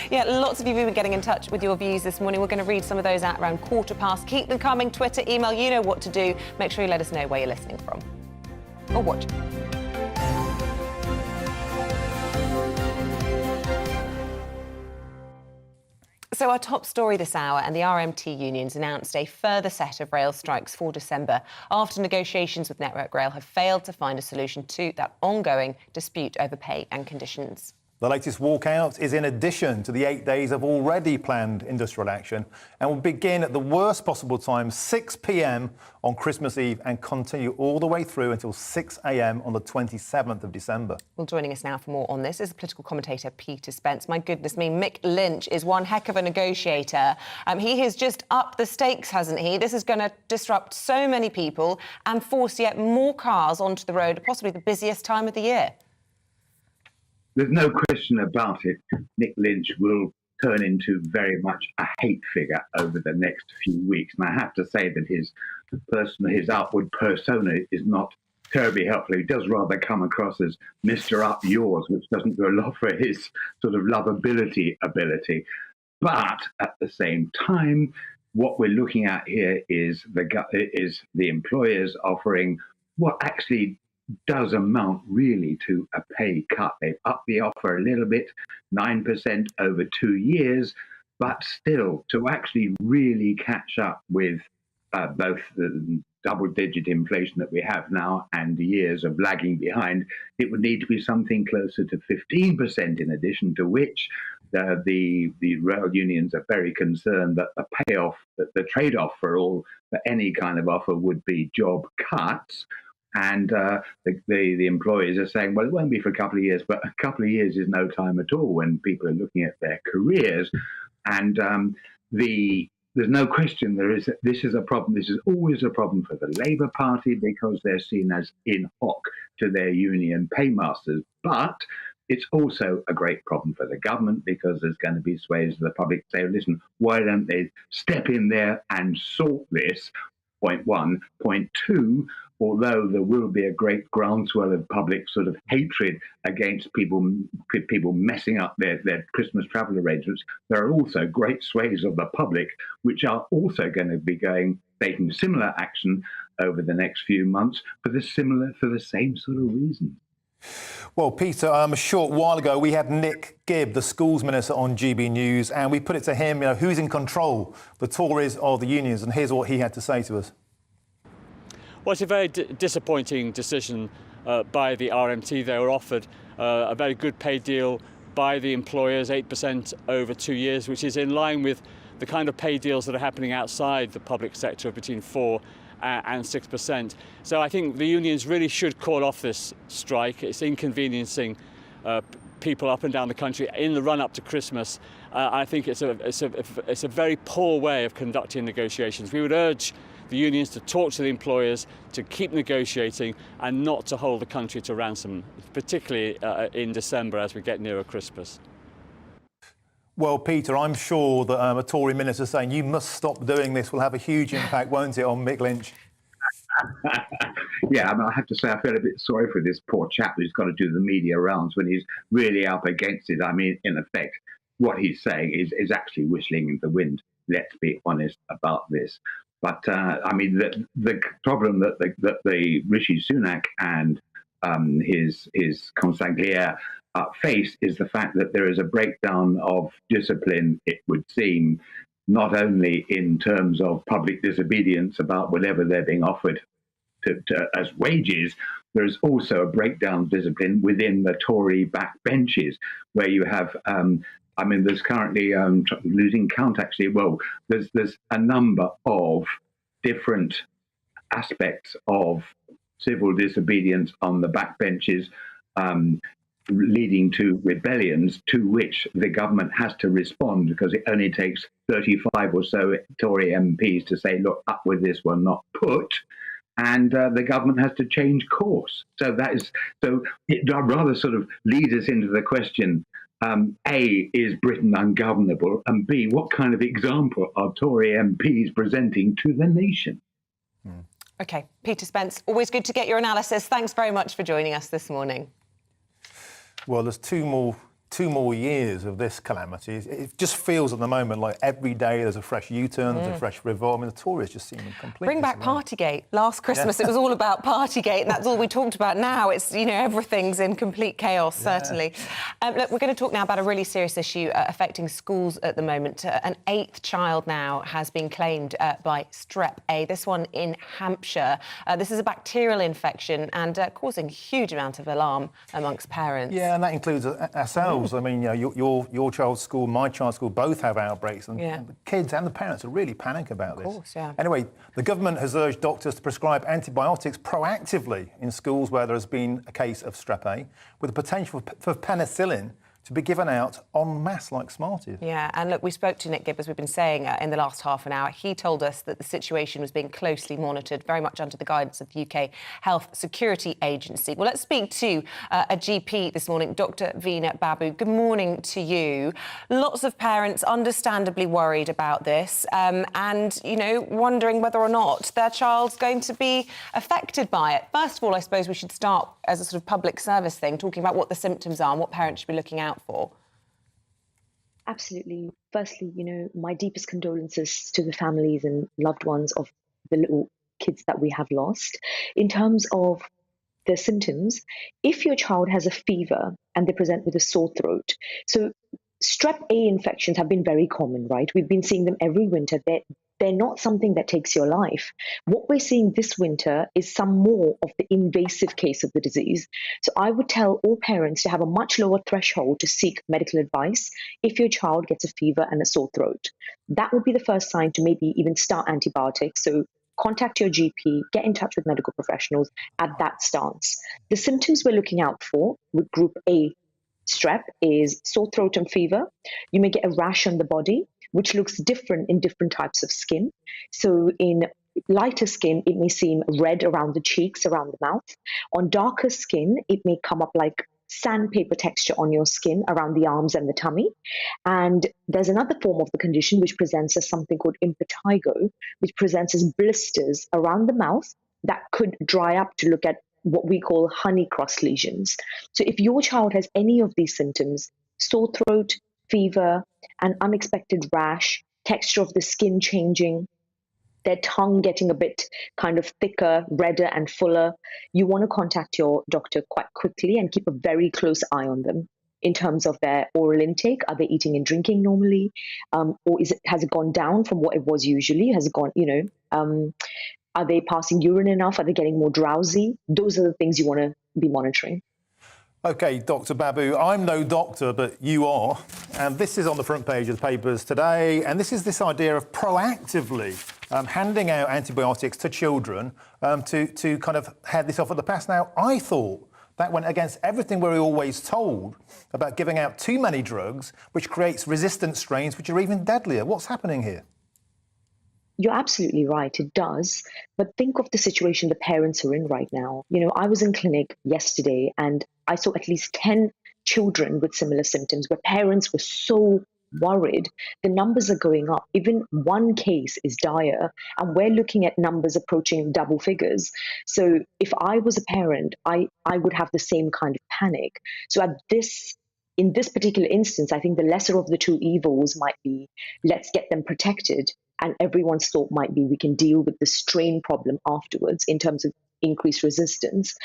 Yeah, lots of you have been getting in touch with your views this morning. We're going to read some of those out around 15:15. Keep them coming. Twitter, email, you know what to do. Make sure you let us know where you're listening from or watching. So our top story this hour, and the RMT unions announced a further set of rail strikes for December after negotiations with Network Rail have failed to find a solution to that ongoing dispute over pay and conditions. The latest walkout is in addition to the 8 days of already planned industrial action and will begin at the worst possible time, 6 p.m. on Christmas Eve, and continue all the way through until 6 a.m. on the 27th of December. Well, joining us now for more on this is political commentator Peter Spence. My goodness me, Mick Lynch is one heck of a negotiator. He has just upped the stakes, hasn't he? This is going to disrupt so many people and force yet more cars onto the road at possibly the busiest time of the year. There's no question about it. Nick Lynch will turn into very much a hate figure over the next few weeks. And I have to say that his outward persona is not terribly helpful. He does rather come across as Mr. Up Yours, which doesn't go a lot for his sort of lovability ability. But at the same time, what we're looking at here is the employers offering what actually does amount really to a pay cut. They've upped the offer a little bit, 9% over 2 years, but still to actually really catch up with both the double-digit inflation that we have now and the years of lagging behind, it would need to be something closer to 15%, in addition to which the rail unions are very concerned that the payoff, that the trade-off for any kind of offer would be job cuts. And the employers are saying, well, it won't be for a couple of years, but a couple of years is no time at all when people are looking at their careers. And there's no question this is a problem. This is always a problem for the Labour Party because they're seen as in hoc to their union paymasters. But it's also a great problem for the government because there's going to be swathes of the public say, listen, why don't they step in there and sort this? Point one. Point two, although there will be a great groundswell of public sort of hatred against people messing up their Christmas travel arrangements, there are also great swathes of the public which are also going to be taking similar action over the next few months for the same sort of reason. Well, Peter, a short while ago we had Nick Gibb, the schools minister, on GB News, and we put it to him, who's in control, the Tories or the unions, and here's what he had to say to us. Well, it's a very disappointing decision by the RMT. They were offered a very good pay deal by the employers, 8% over 2 years, which is in line with the kind of pay deals that are happening outside the public sector of between 4 and 6%. So I think the unions really should call off this strike. It's inconveniencing people up and down the country in the run-up to Christmas. I think it's a very poor way of conducting negotiations. We would urge the unions to talk to the employers, to keep negotiating and not to hold the country to ransom, particularly in December as we get nearer Christmas. Well, Peter, I'm sure that a Tory minister saying you must stop doing this will have a huge impact, won't it, on Mick Lynch? Yeah, I mean, I have to say I feel a bit sorry for this poor chap who's got to do the media rounds when he's really up against it. I mean, in effect, what he's saying is actually whistling in the wind. Let's be honest about this. But I mean, the problem that the Rishi Sunak and his consigliere face is the fact that there is a breakdown of discipline, it would seem, not only in terms of public disobedience about whatever they're being offered as wages, there is also a breakdown of discipline within the Tory backbenches, where you have, I mean, there's currently, losing count actually, well, there's a number of different aspects of civil disobedience on the backbenches, leading to rebellions to which the government has to respond, because it only takes 35 or so Tory MPs to say, look, up with this one, not put, and the government has to change course. So it rather sort of leads us into the question, A, is Britain ungovernable? And B, what kind of example are Tory MPs presenting to the nation? OK, Peter Spence, always good to get your analysis. Thanks very much for joining us this morning. Well, there's two more years of this calamity. It just feels at the moment like every day there's a fresh U-turn, there's a fresh revolve. I mean, the Tories just seem completely... Bring back Partygate. Last Christmas it was all about Partygate, and that's all we talked about. Now it's, you know, everything's in complete chaos, certainly. Look, we're going to talk now about a really serious issue affecting schools at the moment. An 8th child now has been claimed by Strep A, this one in Hampshire. This is a bacterial infection and causing a huge amount of alarm amongst parents. Yeah, and that includes ourselves. I mean, you know, your child's school, my child's school, both have outbreaks, and the kids and the parents are really panic about this. Of course, yeah. Anyway, the government has urged doctors to prescribe antibiotics proactively in schools where there has been a case of Strep A, with the potential for penicillin to be given out en masse like Smarties. Yeah, and look, we spoke to Nick Gibb, as we've been saying, in the last half an hour. He told us that the situation was being closely monitored, very much under the guidance of the UK Health Security Agency. Well, let's speak to a GP this morning, Dr. Veena Babu. Good morning to you. Lots of parents understandably worried about this and, you know, wondering whether or not their child's going to be affected by it. First of all, I suppose we should start as a sort of public service thing, talking about what the symptoms are and what parents should be looking out for. Absolutely. Firstly, you know, my deepest condolences to the families and loved ones of the little kids that we have lost. In terms of the symptoms, if your child has a fever and they present with a sore throat, so Strep A infections have been very common, right? We've been seeing them every winter. They're not something that takes your life. What we're seeing this winter is some more of the invasive case of the disease. So I would tell all parents to have a much lower threshold to seek medical advice if your child gets a fever and a sore throat. That would be the first sign to maybe even start antibiotics. So contact your GP, get in touch with medical professionals at that stance. The symptoms we're looking out for with group A strep is sore throat and fever. You may get a rash on the body, which looks different in different types of skin. So in lighter skin, it may seem red around the cheeks, around the mouth. On darker skin, it may come up like sandpaper texture on your skin around the arms and the tummy. And there's another form of the condition which presents as something called impetigo, which presents as blisters around the mouth that could dry up to look at what we call honey cross lesions. So if your child has any of these symptoms, sore throat, fever, an unexpected rash, texture of the skin changing, their tongue getting a bit kind of thicker, redder and fuller, you want to contact your doctor quite quickly and keep a very close eye on them in terms of their oral intake. Are they eating and drinking normally? Or has it gone down from what it was usually? Has it gone, are they passing urine enough? Are they getting more drowsy? Those are the things you want to be monitoring. OK, Dr. Babu, I'm no doctor, but you are. And this is on the front page of the papers today. And this is this idea of proactively handing out antibiotics to children to kind of head this off at the pass. Now, I thought that went against everything we're always told about giving out too many drugs, which creates resistant strains, which are even deadlier. What's happening here? You're absolutely right, it does. But think of the situation the parents are in right now. You know, I was in clinic yesterday and I saw at least 10 children with similar symptoms where parents were so worried. The numbers are going up. Even one case is dire, and we're looking at numbers approaching double figures. So if I was a parent, I would have the same kind of panic. So in this particular instance, I think the lesser of the two evils might be, let's get them protected. And everyone's thought might be we can deal with the strain problem afterwards in terms of increased resistance.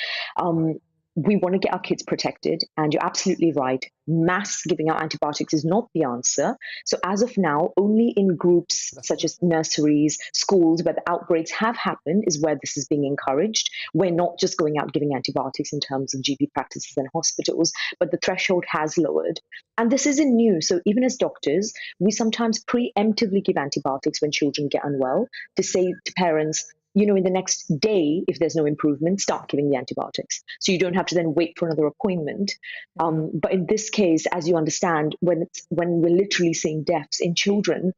We want to get our kids protected, and you're absolutely right. Mass giving out antibiotics is not the answer. So as of now, only in groups such as nurseries, schools, where the outbreaks have happened is where this is being encouraged. We're not just going out giving antibiotics in terms of GP practices and hospitals, but the threshold has lowered. And this isn't new. So even as doctors, we sometimes preemptively give antibiotics when children get unwell to say to parents, you know, in the next day, if there's no improvement, start giving the antibiotics. So you don't have to then wait for another appointment. But in this case, as you understand, when we're literally seeing deaths in children,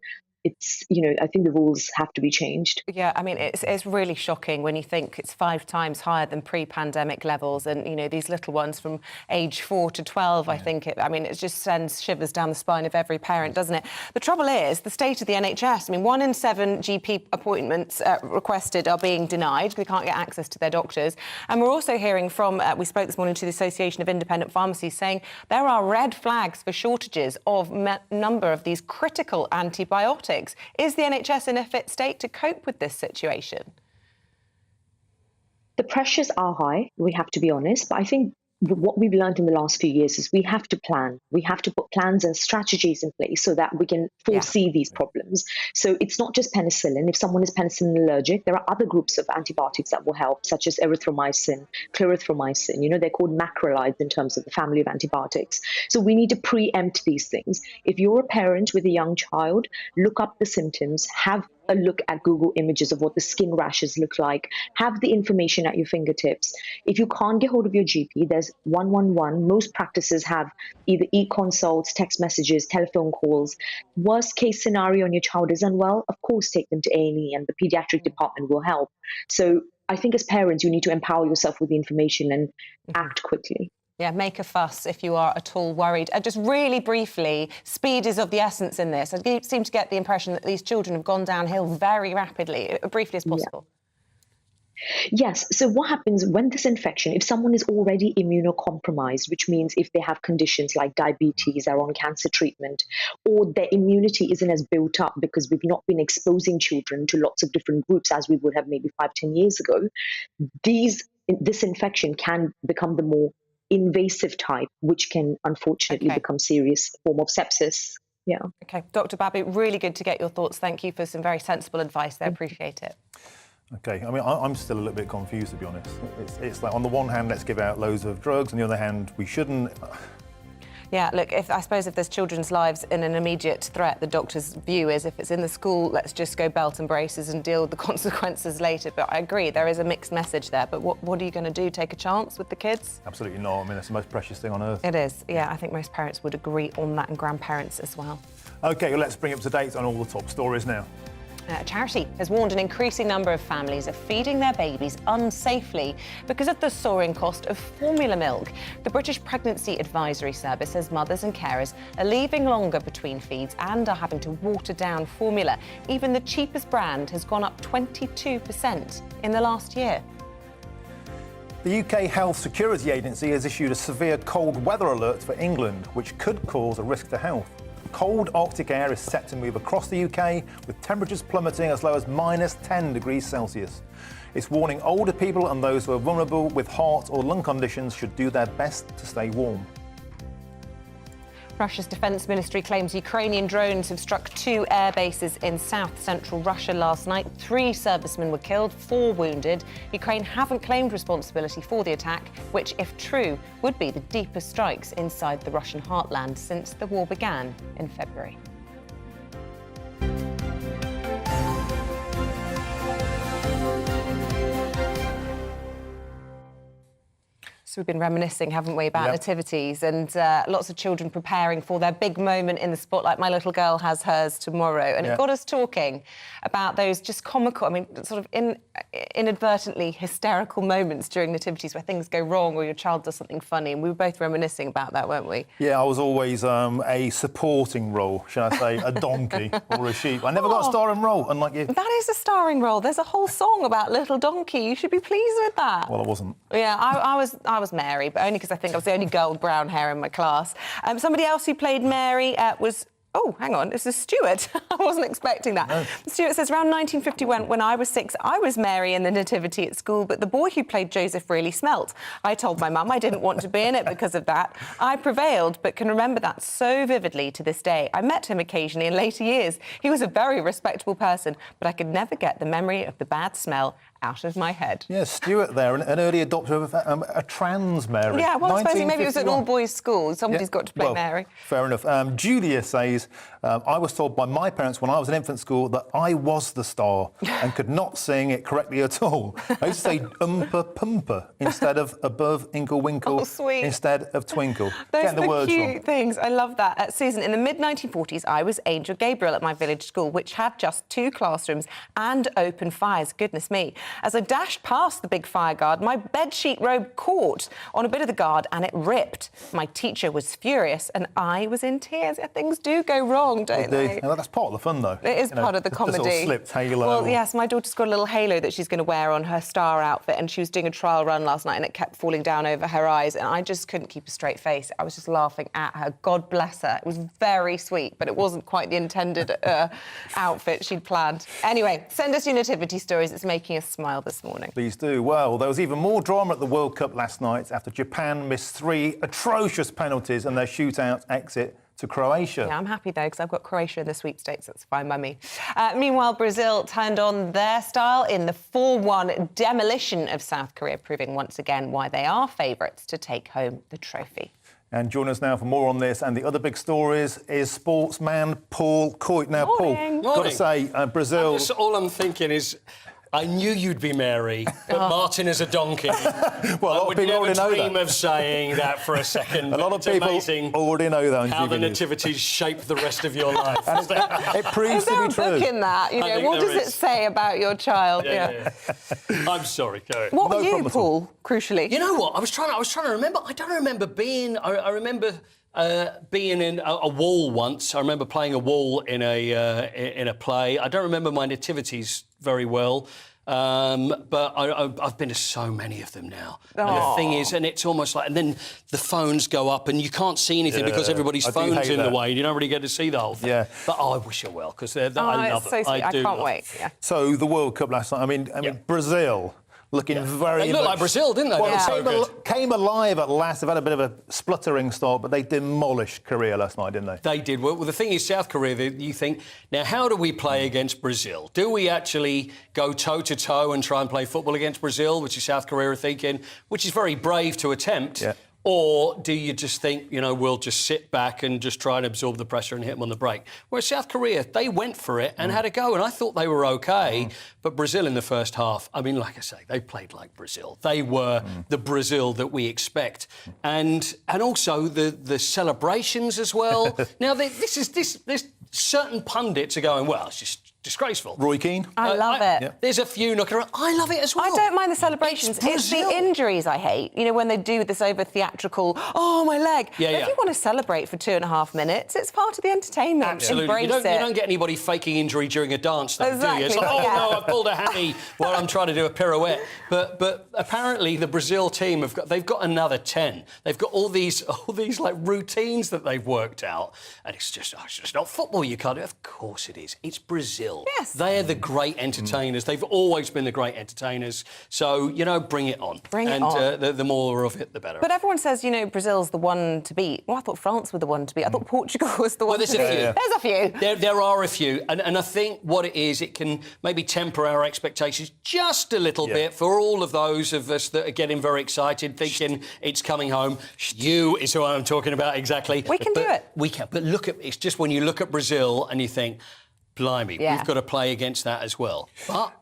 it's, I think the rules have to be changed. Yeah, I mean, it's really shocking when you think it's 5 times higher than pre-pandemic levels, and these little ones from age 4 to 12. I think it just sends shivers down the spine of every parent, doesn't it? The trouble is the state of the NHS. I mean, 1 in 7 GP appointments requested are being denied. They can't get access to their doctors, and we're also hearing from. We spoke this morning to the Association of Independent Pharmacies, saying there are red flags for shortages of number of these critical antibiotics. Is the NHS in a fit state to cope with this situation? The pressures are high, we have to be honest, but I think what we've learned in the last few years is we have to plan. We have to put plans and strategies in place so that we can foresee these problems. So it's not just penicillin. If someone is penicillin allergic, there are other groups of antibiotics that will help, such as erythromycin, clarithromycin. They're called macrolides in terms of the family of antibiotics. So we need to preempt these things. If you're a parent with a young child, look up the symptoms, have a look at Google images of what the skin rashes look like, have the information at your fingertips. If you can't get hold of your GP, there's 111. Most practices have either e-consults, text messages, telephone calls. Worst case scenario, and your child is unwell, of course, take them to A&E and the pediatric department will help. So I think as parents, you need to empower yourself with the information and act quickly. Yeah, make a fuss if you are at all worried. Just really briefly, speed is of the essence in this. I seem to get the impression that these children have gone downhill very rapidly, briefly as possible. Yes. So what happens when this infection, if someone is already immunocompromised, which means if they have conditions like diabetes, are on cancer treatment, or their immunity isn't as built up because we've not been exposing children to lots of different groups as we would have maybe 5-10 years ago, this infection can become the more invasive type, which can unfortunately become serious form of sepsis. Yeah. Okay, Dr. Babu, really good to get your thoughts. Thank you for some very sensible advice there. Appreciate it. Okay, I mean, I'm still a little bit confused, to be honest. It's like, on the one hand, let's give out loads of drugs, on the other hand, we shouldn't. Yeah, look, I suppose if there's children's lives in an immediate threat, the doctor's view is if it's in the school, let's just go belt and braces and deal with the consequences later. But I agree, there is a mixed message there. But what are you going to do? Take a chance with the kids? Absolutely not. I mean, it's the most precious thing on earth. It is, yeah. I think most parents would agree on that, and grandparents as well. OK, well, let's bring up to date on all the top stories now. A charity has warned an increasing number of families of feeding their babies unsafely because of the soaring cost of formula milk. The British Pregnancy Advisory Service says mothers and carers are leaving longer between feeds and are having to water down formula. Even the cheapest brand has gone up 22% in the last year. The UK Health Security Agency has issued a severe cold weather alert for England, which could cause a risk to health. Cold Arctic air is set to move across the UK, with temperatures plummeting as low as -10 degrees Celsius. It's warning older people and those who are vulnerable with heart or lung conditions should do their best to stay warm. Russia's defence ministry claims Ukrainian drones have struck 2 air bases in south-central Russia last night. 3 servicemen were killed, 4 wounded. Ukraine haven't claimed responsibility for the attack, which, if true, would be the deepest strikes inside the Russian heartland since the war began in February. So we've been reminiscing, haven't we, about nativities and lots of children preparing for their big moment in the spotlight. My little girl has hers tomorrow. And it got us talking about those just comical, I mean, sort of inadvertently hysterical moments during nativities where things go wrong or your child does something funny. And we were both reminiscing about that, weren't we? Yeah, I was always a supporting role, shall I say, a donkey or a sheep. I never got a starring role, unlike you. That is a starring role. There's a whole song about Little Donkey. You should be pleased with that. Well, I wasn't. Yeah, I was Mary, but only because I think I was the only girl with brown hair in my class. Somebody else who played Mary was... Oh, hang on, this is Stuart. I wasn't expecting that. No. Stuart says, around 1951, when I was 6, I was Mary in the Nativity at school, but the boy who played Joseph really smelt. I told my mum I didn't want to be in it because of that. I prevailed, but can remember that so vividly to this day. I met him occasionally in later years. He was a very respectable person, but I could never get the memory of the bad smell out of my head. Yeah, Stuart there, an early adopter of a trans Mary. Yeah, well, I suppose maybe it was an all-boys school. Somebody's got to play Mary. Fair enough. Julia says, I was told by my parents when I was in infant school that I was the star and could not sing it correctly at all. I used to say umpa-pumpa instead of above inkle winkle instead of twinkle. Those Getting the are words cute wrong. things. I love that. Susan, in the mid-1940s, I was Angel Gabriel at my village school, which had just 2 classrooms and open fires. Goodness me. As I dashed past the big fire guard, my bedsheet robe caught on a bit of the guard and it ripped. My teacher was furious and I was in tears. Things do go wrong, don't they? Well, that's part of the fun, though. It is part of the comedy. The sort of slipped halo. Well, yes, my daughter's got a little halo that she's going to wear on her star outfit, and she was doing a trial run last night and it kept falling down over her eyes, and I just couldn't keep a straight face. I was just laughing at her. God bless her. It was very sweet, but it wasn't quite the intended outfit she'd planned. Anyway, send us your nativity stories. It's making us smile this morning. Please do. Well, there was even more drama at the World Cup last night after Japan missed 3 atrocious penalties and their shootout exit to Croatia. Yeah, I'm happy though, because I've got Croatia in the sweepstakes. That's fine by me. Meanwhile, Brazil turned on their style in the 4-1 demolition of South Korea, proving once again why they are favourites to take home the trophy. And join us now for more on this and the other big stories is sportsman Paul Coit. Now, Morning. Paul, got to say, Brazil... All I'm thinking is, I knew you'd be Mary, but Martin is a donkey. Well, I would never dream of saying that for a second. A lot of people already know that on how TV the News. nativities shape the rest of your life. It proves Is there to be a true. book in that? You know, what does it say about your child? Yeah. I'm sorry. Go ahead. What were you, Paul, crucially? You know what? I was trying to remember. I don't remember being... I remember... being in a wall once. I remember playing a wall in a play. I don't remember my nativities very well, but I've been to so many of them now. And the thing is, and it's almost like, and then the phones go up and you can't see anything because everybody's phone's in the way and you don't really get to see the whole thing. Yeah. But I wish you well, because I love it's so it. sweet. I can't wait. Yeah. So, the World Cup last night, I mean Brazil... looking very... They looked like Brazil, didn't they? Well, They were came alive at last. They've had a bit of a spluttering start, but they demolished Korea last night, didn't they? They did. Well, the thing is, South Korea, you think, now, how do we play against Brazil? Do we actually go toe-to-toe and try and play football against Brazil, which is South Korea are thinking, which is very brave to attempt? Yeah. Or do you just think, you know, we'll just sit back and just try and absorb the pressure and hit them on the break? Whereas South Korea, they went for it and had a go, and I thought they were OK. But Brazil in the first half, I mean, like I say, they played like Brazil. They were the Brazil that we expect. And also the celebrations as well. Now, this certain pundits are going, well, it's just disgraceful. Roy Keane? I love it. Yeah. There's a few knocking around. I love it as well. I don't mind the celebrations. It's the injuries I hate. You know, when they do this over-theatrical, oh, my leg. Yeah, if you want to celebrate for 2.5 minutes, it's part of the entertainment. Absolutely. Embrace You don't get anybody faking injury during a dance, though, do you? It's like, oh, no, I pulled a hammy while I'm trying to do a pirouette. But apparently the Brazil team, they've got another 10. They've got all these like routines that they've worked out. And it's just not football you can't do. Of course it is. It's Brazil. Yes. They're the great entertainers. They've always been the great entertainers. So, you know, bring it on. Bring it on. The more of it, the better. But everyone says, you know, Brazil's the one to beat. Well, I thought France were the one to beat. I thought Portugal was the one to beat. There's a few. There are a few. And I think what it is, it can maybe temper our expectations just a little bit for all of those of us that are getting very excited, thinking it's coming home. You is who I'm talking about exactly. We can do it. We can. But it's just when you look at Brazil and you think, blimey, we've got to play against that as well. But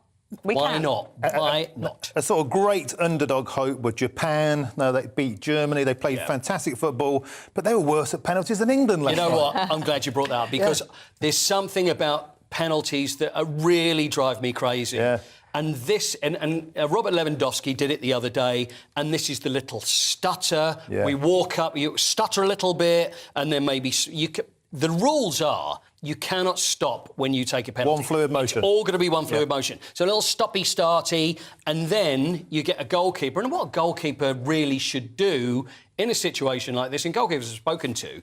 why not? Why not? A sort of great underdog hope with Japan. No, they beat Germany. They played fantastic football, but they were worse at penalties than England last night. You know what? I'm glad you brought that up, because there's something about penalties that really drive me crazy. Yeah. And Robert Lewandowski did it the other day, and this is the little stutter. Yeah. We walk up, you stutter a little bit, and then maybe the rules are you cannot stop when you take a penalty. One fluid motion. It's all going to be one fluid motion. So a little stoppy-starty, and then you get a goalkeeper. And what a goalkeeper really should do in a situation like this, and goalkeepers have spoken to,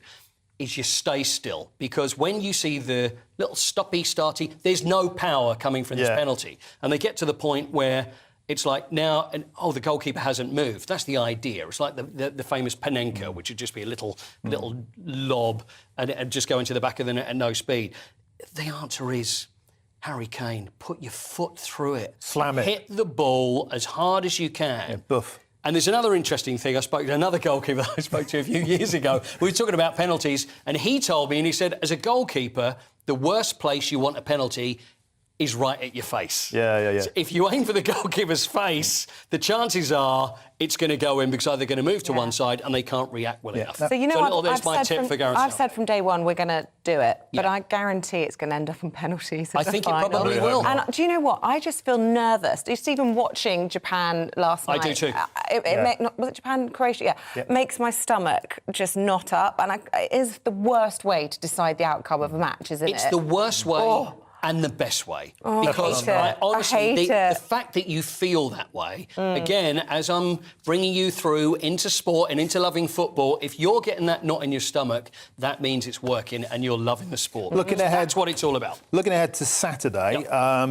is you stay still. Because when you see the little stoppy-starty, there's no power coming from this penalty. And they get to the point where it's like now, the goalkeeper hasn't moved. That's the idea. It's like the famous Panenka, which would just be a little lob and just go into the back of the net at no speed. The answer is, Harry Kane, put your foot through it. Slam it. Hit the ball as hard as you can. Yeah, buff. And there's another interesting thing. I spoke to another goalkeeper I spoke to a few years ago. We were talking about penalties, and he told me, and he said, as a goalkeeper, the worst place you want a penalty is right at your face. Yeah. So if you aim for the goalkeeper's face, the chances are it's going to go in because either going to move to one side and they can't react well enough. So you know what? I've said from day one we're going to do it, but I guarantee it's going to end up in penalties. I think it probably will. And do you know what? I just feel nervous. Just even watching Japan last night. I do too. Was it Japan, Croatia? Yeah. Makes my stomach just knot up, and it is the worst way to decide the outcome of a match, isn't it? It's the worst way. And the best way. Because honestly, the fact that you feel that way, again, as I'm bringing you through into sport and into loving football, if you're getting that knot in your stomach, that means it's working and you're loving the sport. Looking ahead, that's what it's all about. Looking ahead to Saturday,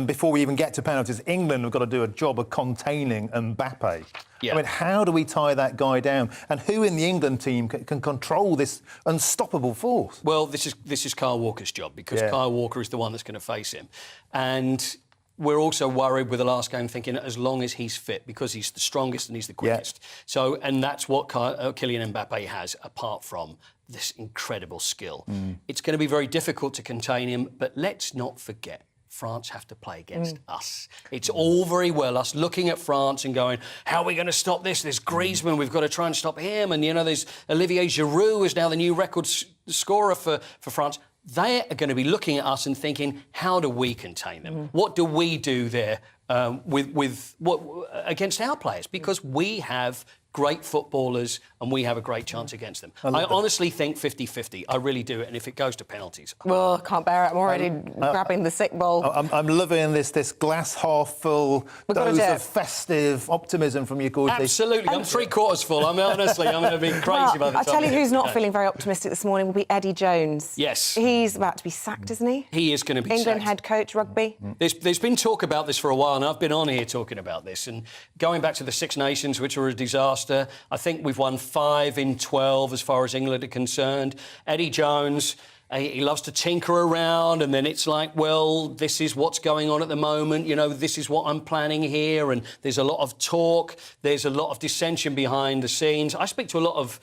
before we even get to penalties, England have got to do a job of containing Mbappe. Yeah. I mean, how do we tie that guy down? And who in the England team can control this unstoppable force? Well, this is Kyle Walker's job, because Kyle Walker is the one that's going to face him. And we're also worried with the last game, thinking as long as he's fit, because he's the strongest and he's the quickest. So, and that's what Kylian Mbappe has, apart from this incredible skill. It's going to be very difficult to contain him, but let's not forget, France have to play against us. It's all very well us looking at France and going, how are we going to stop this? There's Griezmann, we've got to try and stop him. And, you know, there's Olivier Giroud is now the new record scorer for France. They are going to be looking at us and thinking, how do we contain them? What do we do there against our players? Because we have great footballers and we have a great chance against them. I honestly think 50-50. I really do. And if it goes to penalties... Well, I can't bear it. I'm already grabbing the sick ball. I'm loving this glass half full dose of festive optimism from you, Gordy. Absolutely. I'm three-quarters full. I'm going to be crazy by the time. I'll tell you who's not feeling very optimistic this morning will be Eddie Jones. Yes. He's about to be sacked, isn't he? He is going to be England sacked. head coach, rugby. There's been talk about this for a while, and I've been on here talking about this. And going back to the Six Nations, which were a disaster, I think we've won 5 in 12 as far as England are concerned. Eddie Jones, he loves to tinker around, and then it's like, well, this is what's going on at the moment. You know, this is what I'm planning here, and there's a lot of talk. There's a lot of dissension behind the scenes. I speak to a lot of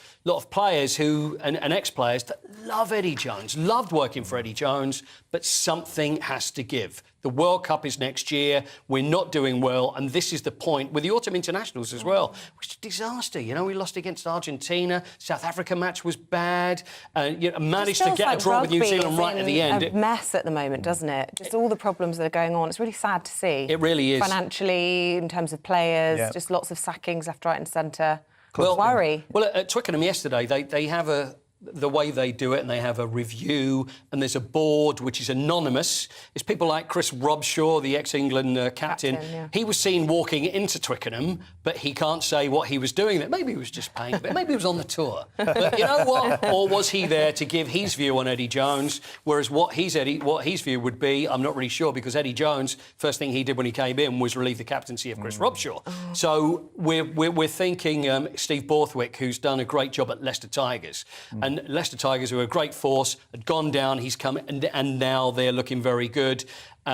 players who and ex-players that love Eddie Jones, loved working for Eddie Jones, but something has to give. The World Cup is next year. We're not doing well, and this is the point with the autumn internationals as well, which is a disaster. You know, we lost against Argentina. South Africa match was bad. Managed to get a draw with New Zealand right at the end. It's a mess at the moment, doesn't it? Just all the problems that are going on. It's really sad to see. It really is. Financially, in terms of players, just lots of sackings left, right, and centre. Worry. Well, at Twickenham yesterday, they have the way they do it, and they have a review, and there's a board which is anonymous. It's people like Chris Robshaw, the ex-England captain. He was seen walking into Twickenham, but he can't say what he was doing there. Maybe he was just paying a bit. Maybe he was on the tour. But you know what? Or was he there to give his view on Eddie Jones? Whereas what his view would be, I'm not really sure, because Eddie Jones, first thing he did when he came in was relieve the captaincy of Chris Robshaw. So we're thinking Steve Borthwick, who's done a great job at Leicester Tigers. And Leicester Tigers, who are a great force, had gone down. He's come, and now they're looking very good.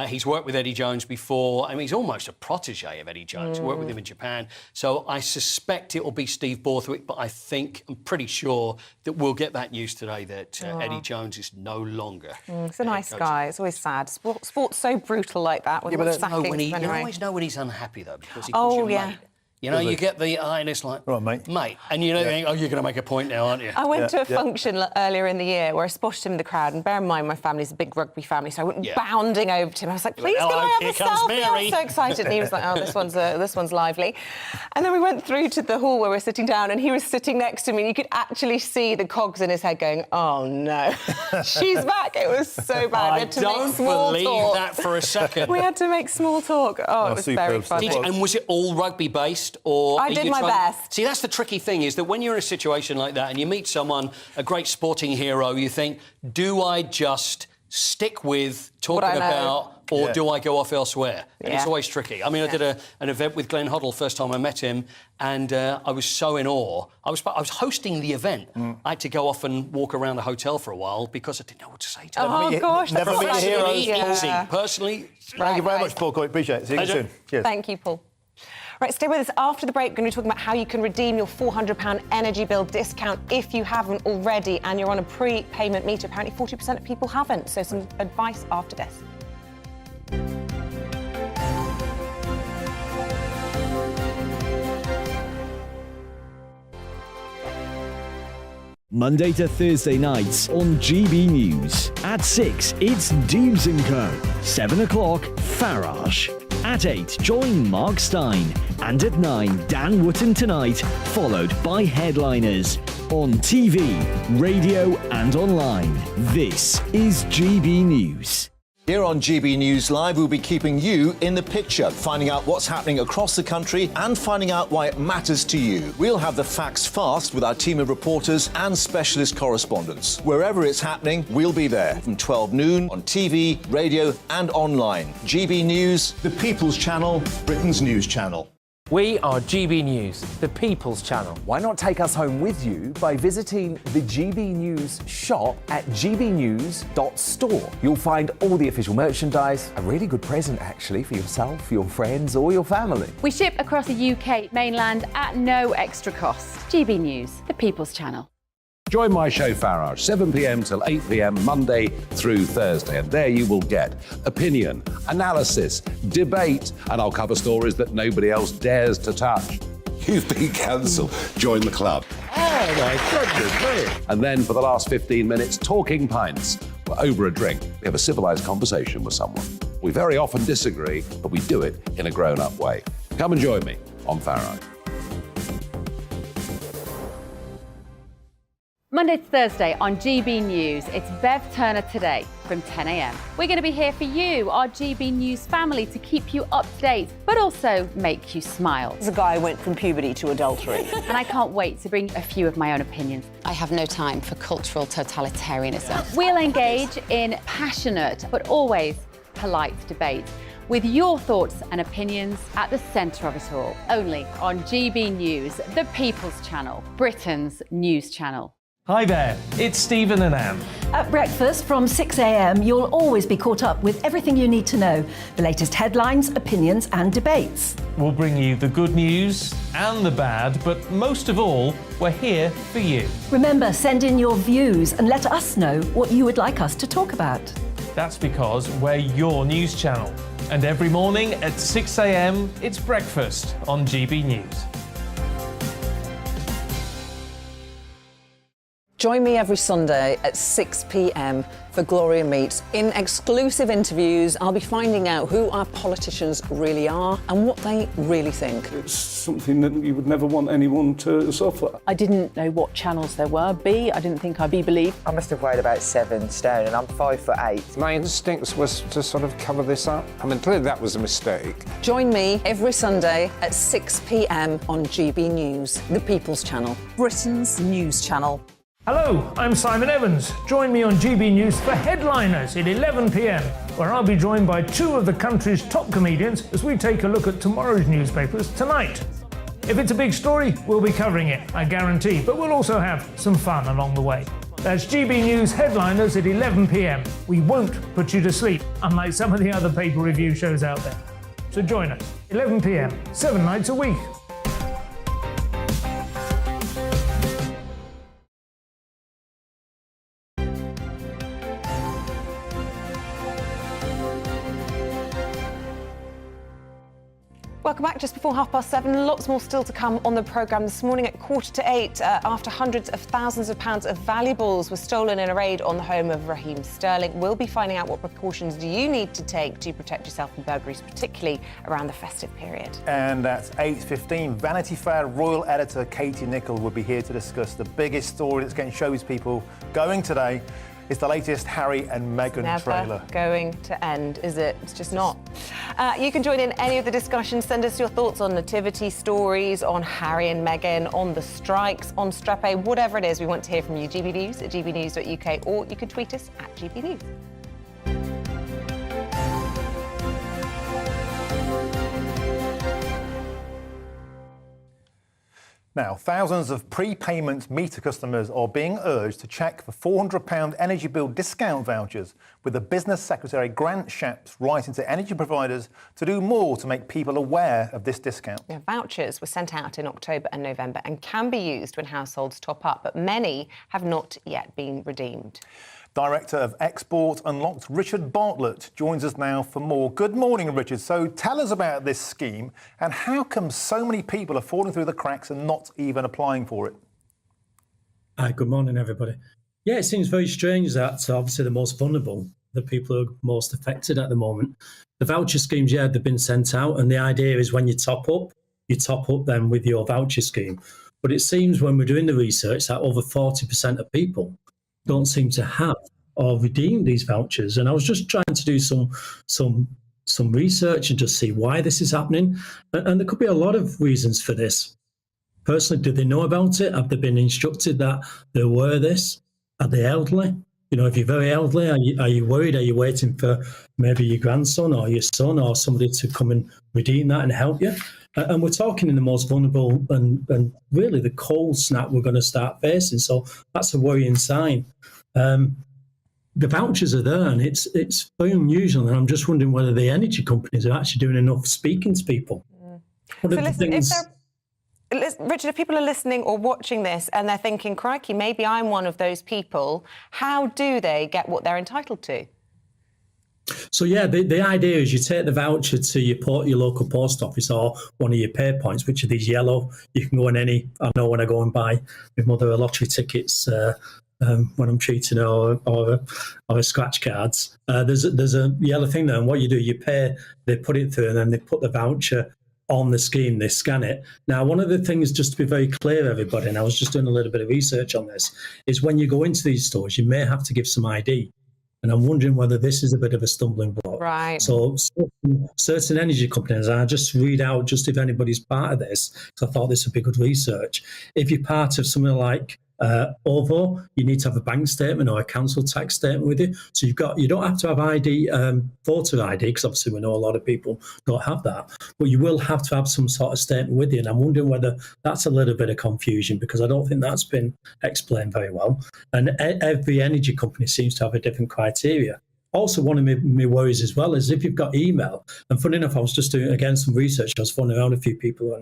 He's worked with Eddie Jones before. I mean, he's almost a protege of Eddie Jones. Worked with him in Japan. So I suspect it will be Steve Borthwick, but I'm pretty sure that we'll get that news today that Eddie Jones is no longer. He's a nice guy. It's always sad. Sport's so brutal like that. With You always know when he's unhappy, though, because he calls you mate. You know, Does you he? get the eye and it's like, right, mate. And you know, you think, oh, you're going to make a point now, aren't you? I went to a function earlier in the year where I spotted him in the crowd, and bear in mind, my family's a big rugby family, so I went bounding over to him. I was like, please, can I have a selfie? I was so excited. And he was like, oh, this one's lively. And then we went through to the hall where we're sitting down, and he was sitting next to me, and you could actually see the cogs in his head going, oh, no, she's back. It was so bad. We had to make small believe talk. that for a second. We had to make small talk. Oh, it was very funny. And was it all rugby-based, or... I did my best. See, that's the tricky thing, is that when you're in a situation like that and you meet someone, a great sporting hero, you think, do I just stick with talking about, or do I go off elsewhere? And it's always tricky. I mean, I did an event with Glenn Hoddle first time I met him, and I was so in awe. I was hosting the event. I had to go off and walk around the hotel for a while because I didn't know what to say to them. Oh, gosh. Never meet your heroes. Easy. Personally, thank you very much, Paul. Appreciate it. See you soon. Cheers. Thank you, Paul. Right, stay with us. After the break, we're going to be talking about how you can redeem your £400 energy bill discount if you haven't already and you're on a prepayment meter. Apparently 40% of people haven't. So some advice after this. Monday to Thursday nights on GB News. At 6, it's Deebs & Co. 7 o'clock, Farage. At 8, join Mark Stein. And at 9, Dan Wootton Tonight, followed by Headliners. On TV, radio and online. This is GB News. Here on GB News Live, we'll be keeping you in the picture, finding out what's happening across the country and finding out why it matters to you. We'll have the facts fast with our team of reporters and specialist correspondents. Wherever it's happening, we'll be there from 12 noon on TV, radio and online. GB News, the People's Channel, Britain's news channel. We are GB News, the People's Channel. Why not take us home with you by visiting the GB News shop at gbnews.store. You'll find all the official merchandise, a really good present actually for yourself, your friends or your family. We ship across the UK mainland at no extra cost. GB News, the People's Channel. Join my show Farage, 7 p.m. till 8 p.m. Monday through Thursday, and there you will get opinion, analysis, debate, and I'll cover stories that nobody else dares to touch. You've been cancelled. Join the club. Oh my goodness me! And then for the last 15 minutes, talking pints. We're over a drink. We have a civilised conversation with someone. We very often disagree, but we do it in a grown-up way. Come and join me on Farage. Monday to Thursday on GB News, it's Bev Turner Today from 10 a.m. We're going to be here for you, our GB News family, to keep you up to date, but also make you smile. The guy went from puberty to adultery. And I can't wait to bring a few of my own opinions. I have no time for cultural totalitarianism. We'll engage in passionate, but always polite debate, with your thoughts and opinions at the centre of it all. Only on GB News, the People's Channel, Britain's news channel. Hi there, it's Stephen and Anne. At breakfast from 6 a.m, you'll always be caught up with everything you need to know, the latest headlines, opinions and debates. We'll bring you the good news and the bad, but most of all, we're here for you. Remember, send in your views and let us know what you would like us to talk about. That's because we're your news channel. And every morning at 6 a.m, it's breakfast on GB News. Join me every Sunday at 6 p.m. for Gloria Meets. In exclusive interviews, I'll be finding out who our politicians really are and what they really think. It's something that you would never want anyone to suffer. I didn't know what channels there were. B, I didn't think I'd be believed. I must have weighed about 7 stone and I'm 5'8". My instincts was to sort of cover this up. I mean, clearly that was a mistake. Join me every Sunday at 6 p.m. on GB News, the People's Channel, Britain's news channel. Hello, I'm Simon Evans. Join me on GB News for Headliners at 11 p.m, where I'll be joined by 2 of the country's top comedians as we take a look at tomorrow's newspapers tonight. If it's a big story, we'll be covering it, I guarantee, but we'll also have some fun along the way. That's GB News Headliners at 11 p.m. We won't put you to sleep, unlike some of the other paper review shows out there. So join us, 11 p.m, 7 nights a week. Welcome back. Just before 7:30, lots more still to come on the programme this morning at 7:45. After hundreds of thousands of pounds of valuables were stolen in a raid on the home of Raheem Sterling. We'll be finding out what precautions do you need to take to protect yourself from burglaries, particularly around the festive period. And that's 8:15. Vanity Fair royal editor Katie Nicholl will be here to discuss the biggest story that's getting showbiz people going today. It's the latest Harry and Meghan trailer. Never going to end, is it? It's just not. You can join in any of the discussions. Send us your thoughts on Nativity stories, on Harry and Meghan, on the strikes, on Strep A, whatever it is. We want to hear from you. GB News at gbnews.uk, or you can tweet us at GB News. Now, thousands of prepayment meter customers are being urged to check for £400 energy bill discount vouchers, with the Business Secretary Grant Shapps writing to energy providers to do more to make people aware of this discount. Yeah, vouchers were sent out in October and November and can be used when households top up, but many have not yet been redeemed. Director of Export Unlocked, Richard Bartlett, joins us now for more. Good morning, Richard. So tell us about this scheme and how come so many people are falling through the cracks and not even applying for it? Hi, good morning, everybody. Yeah, it seems very strange that obviously the most vulnerable, the people who are most affected at the moment, the voucher schemes, yeah, they've been sent out, and the idea is when you top up then with your voucher scheme. But it seems when we're doing the research that over 40% of people don't seem to have or redeem these vouchers. And I was just trying to do some research and just see why this is happening. And there could be a lot of reasons for this. Personally, do they know about it? Have they been instructed that they're aware of this? Are they elderly? You know, if you're very elderly, are you worried? Are you waiting for maybe your grandson or your son or somebody to come and redeem that and help you? And we're talking in the most vulnerable and really the cold snap we're going to start facing. So that's a worrying sign. The vouchers are there and it's very unusual. And I'm just wondering whether the energy companies are actually doing enough speaking to people. So listen, Richard, if people are listening or watching this and they're thinking, crikey, maybe I'm one of those people, how do they get what they're entitled to? So, yeah, the idea is you take the voucher to your local post office or one of your pay points, which are these yellow. You can go on any. I know when I go and buy my mother lottery tickets when I'm cheating or scratch cards, there's a yellow thing there. And what you do, you pay, they put it through and then they put the voucher on the scheme, they scan it. Now, one of the things, just to be very clear, everybody, and I was just doing a little bit of research on this, is when you go into these stores, you may have to give some ID. And I'm wondering whether this is a bit of a stumbling block. Right. So certain energy companies, and I just read out just if anybody's part of this, because I thought this would be good research. If you're part of something like OVO, you need to have a bank statement or a council tax statement with you. So you don't have to have ID, voter ID, because obviously we know a lot of people don't have that. But you will have to have some sort of statement with you. And I'm wondering whether that's a little bit of confusion, because I don't think that's been explained very well. And every energy company seems to have a different criteria. Also, one of my worries as well is if you've got email, and funny enough, I was just doing, again, some research. I was phoning around a few people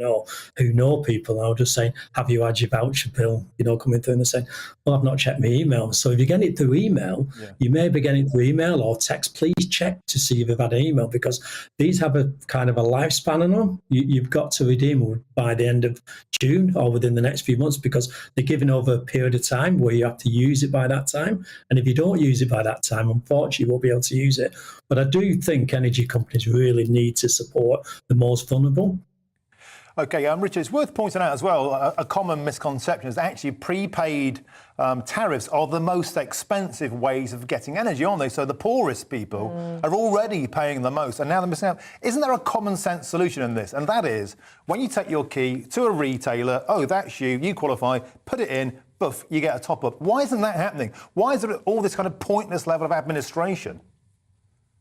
who know people, and I was just saying, have you had your voucher bill, coming through? And they're saying, well, I've not checked my email. So if you're getting it through email, you may be getting it through email or text. Please check to see if you've had an email, because these have a kind of a lifespan on them. You've got to redeem them by the end of June or within the next few months, because they're giving over a period of time where you have to use it by that time. And if you don't use it by that time, unfortunately, you won't be able to use it. But I do think energy companies really need to support the most vulnerable. OK, Richard, it's worth pointing out as well, a common misconception is actually prepaid tariffs are the most expensive ways of getting energy, aren't they? So the poorest people are already paying the most, and now they're missing out. Isn't there a common sense solution in this? And that is, when you take your key to a retailer, oh, that's you qualify, put it in, boof, you get a top-up. Why isn't that happening? Why is there all this kind of pointless level of administration?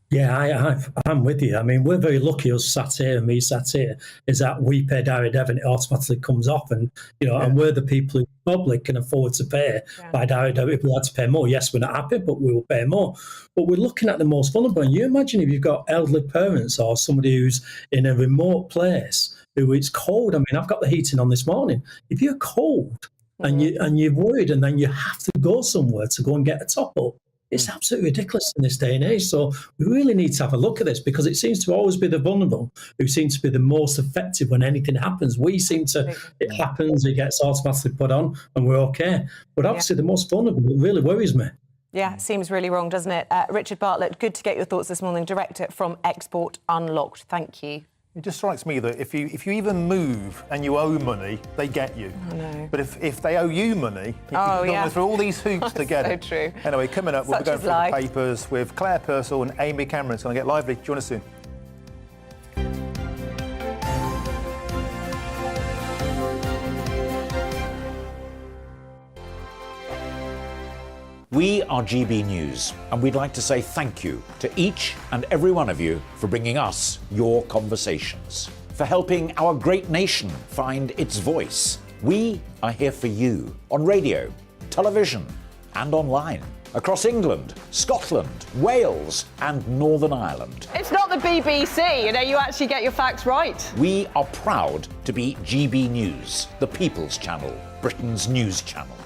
Yeah, I'm with you. I mean, we're very lucky, us sat here, and me sat here, is that we pay direct debit, it automatically comes off. And, and we're the people who probably can afford to pay by direct debit. If we had to pay more, yes, we're not happy, but we will pay more. But we're looking at the most vulnerable. And you imagine if you've got elderly parents or somebody who's in a remote place, who it's cold. I mean, I've got the heating on this morning. If you're cold and you're worried, and then you have to go somewhere to go and get a top-up, it's absolutely ridiculous in this day and age. So we really need to have a look at this, because it seems to always be the vulnerable who seem to be the most effective when anything happens. We seem to, it happens, it gets automatically put on and we're okay. But obviously the most vulnerable, it really worries me. Yeah, seems really wrong, doesn't it? Richard Bartlett, good to get your thoughts this morning. Director from Export Unlocked. Thank you. It just strikes me that if you even move and you owe money, they get you. I know. But if they owe you money, you go through all these hoops to get it. So true. Anyway, coming up, we'll be going through the papers with Claire Purcell and Amy Cameron. It's going to get lively. Join us soon. We are GB News, and we'd like to say thank you to each and every one of you for bringing us your conversations, for helping our great nation find its voice, We are here for you on radio, television, and online. Across England, Scotland, Wales, and Northern Ireland. It's not the BBC, you actually get your facts right. We are proud to be GB News, the People's Channel, Britain's news channel.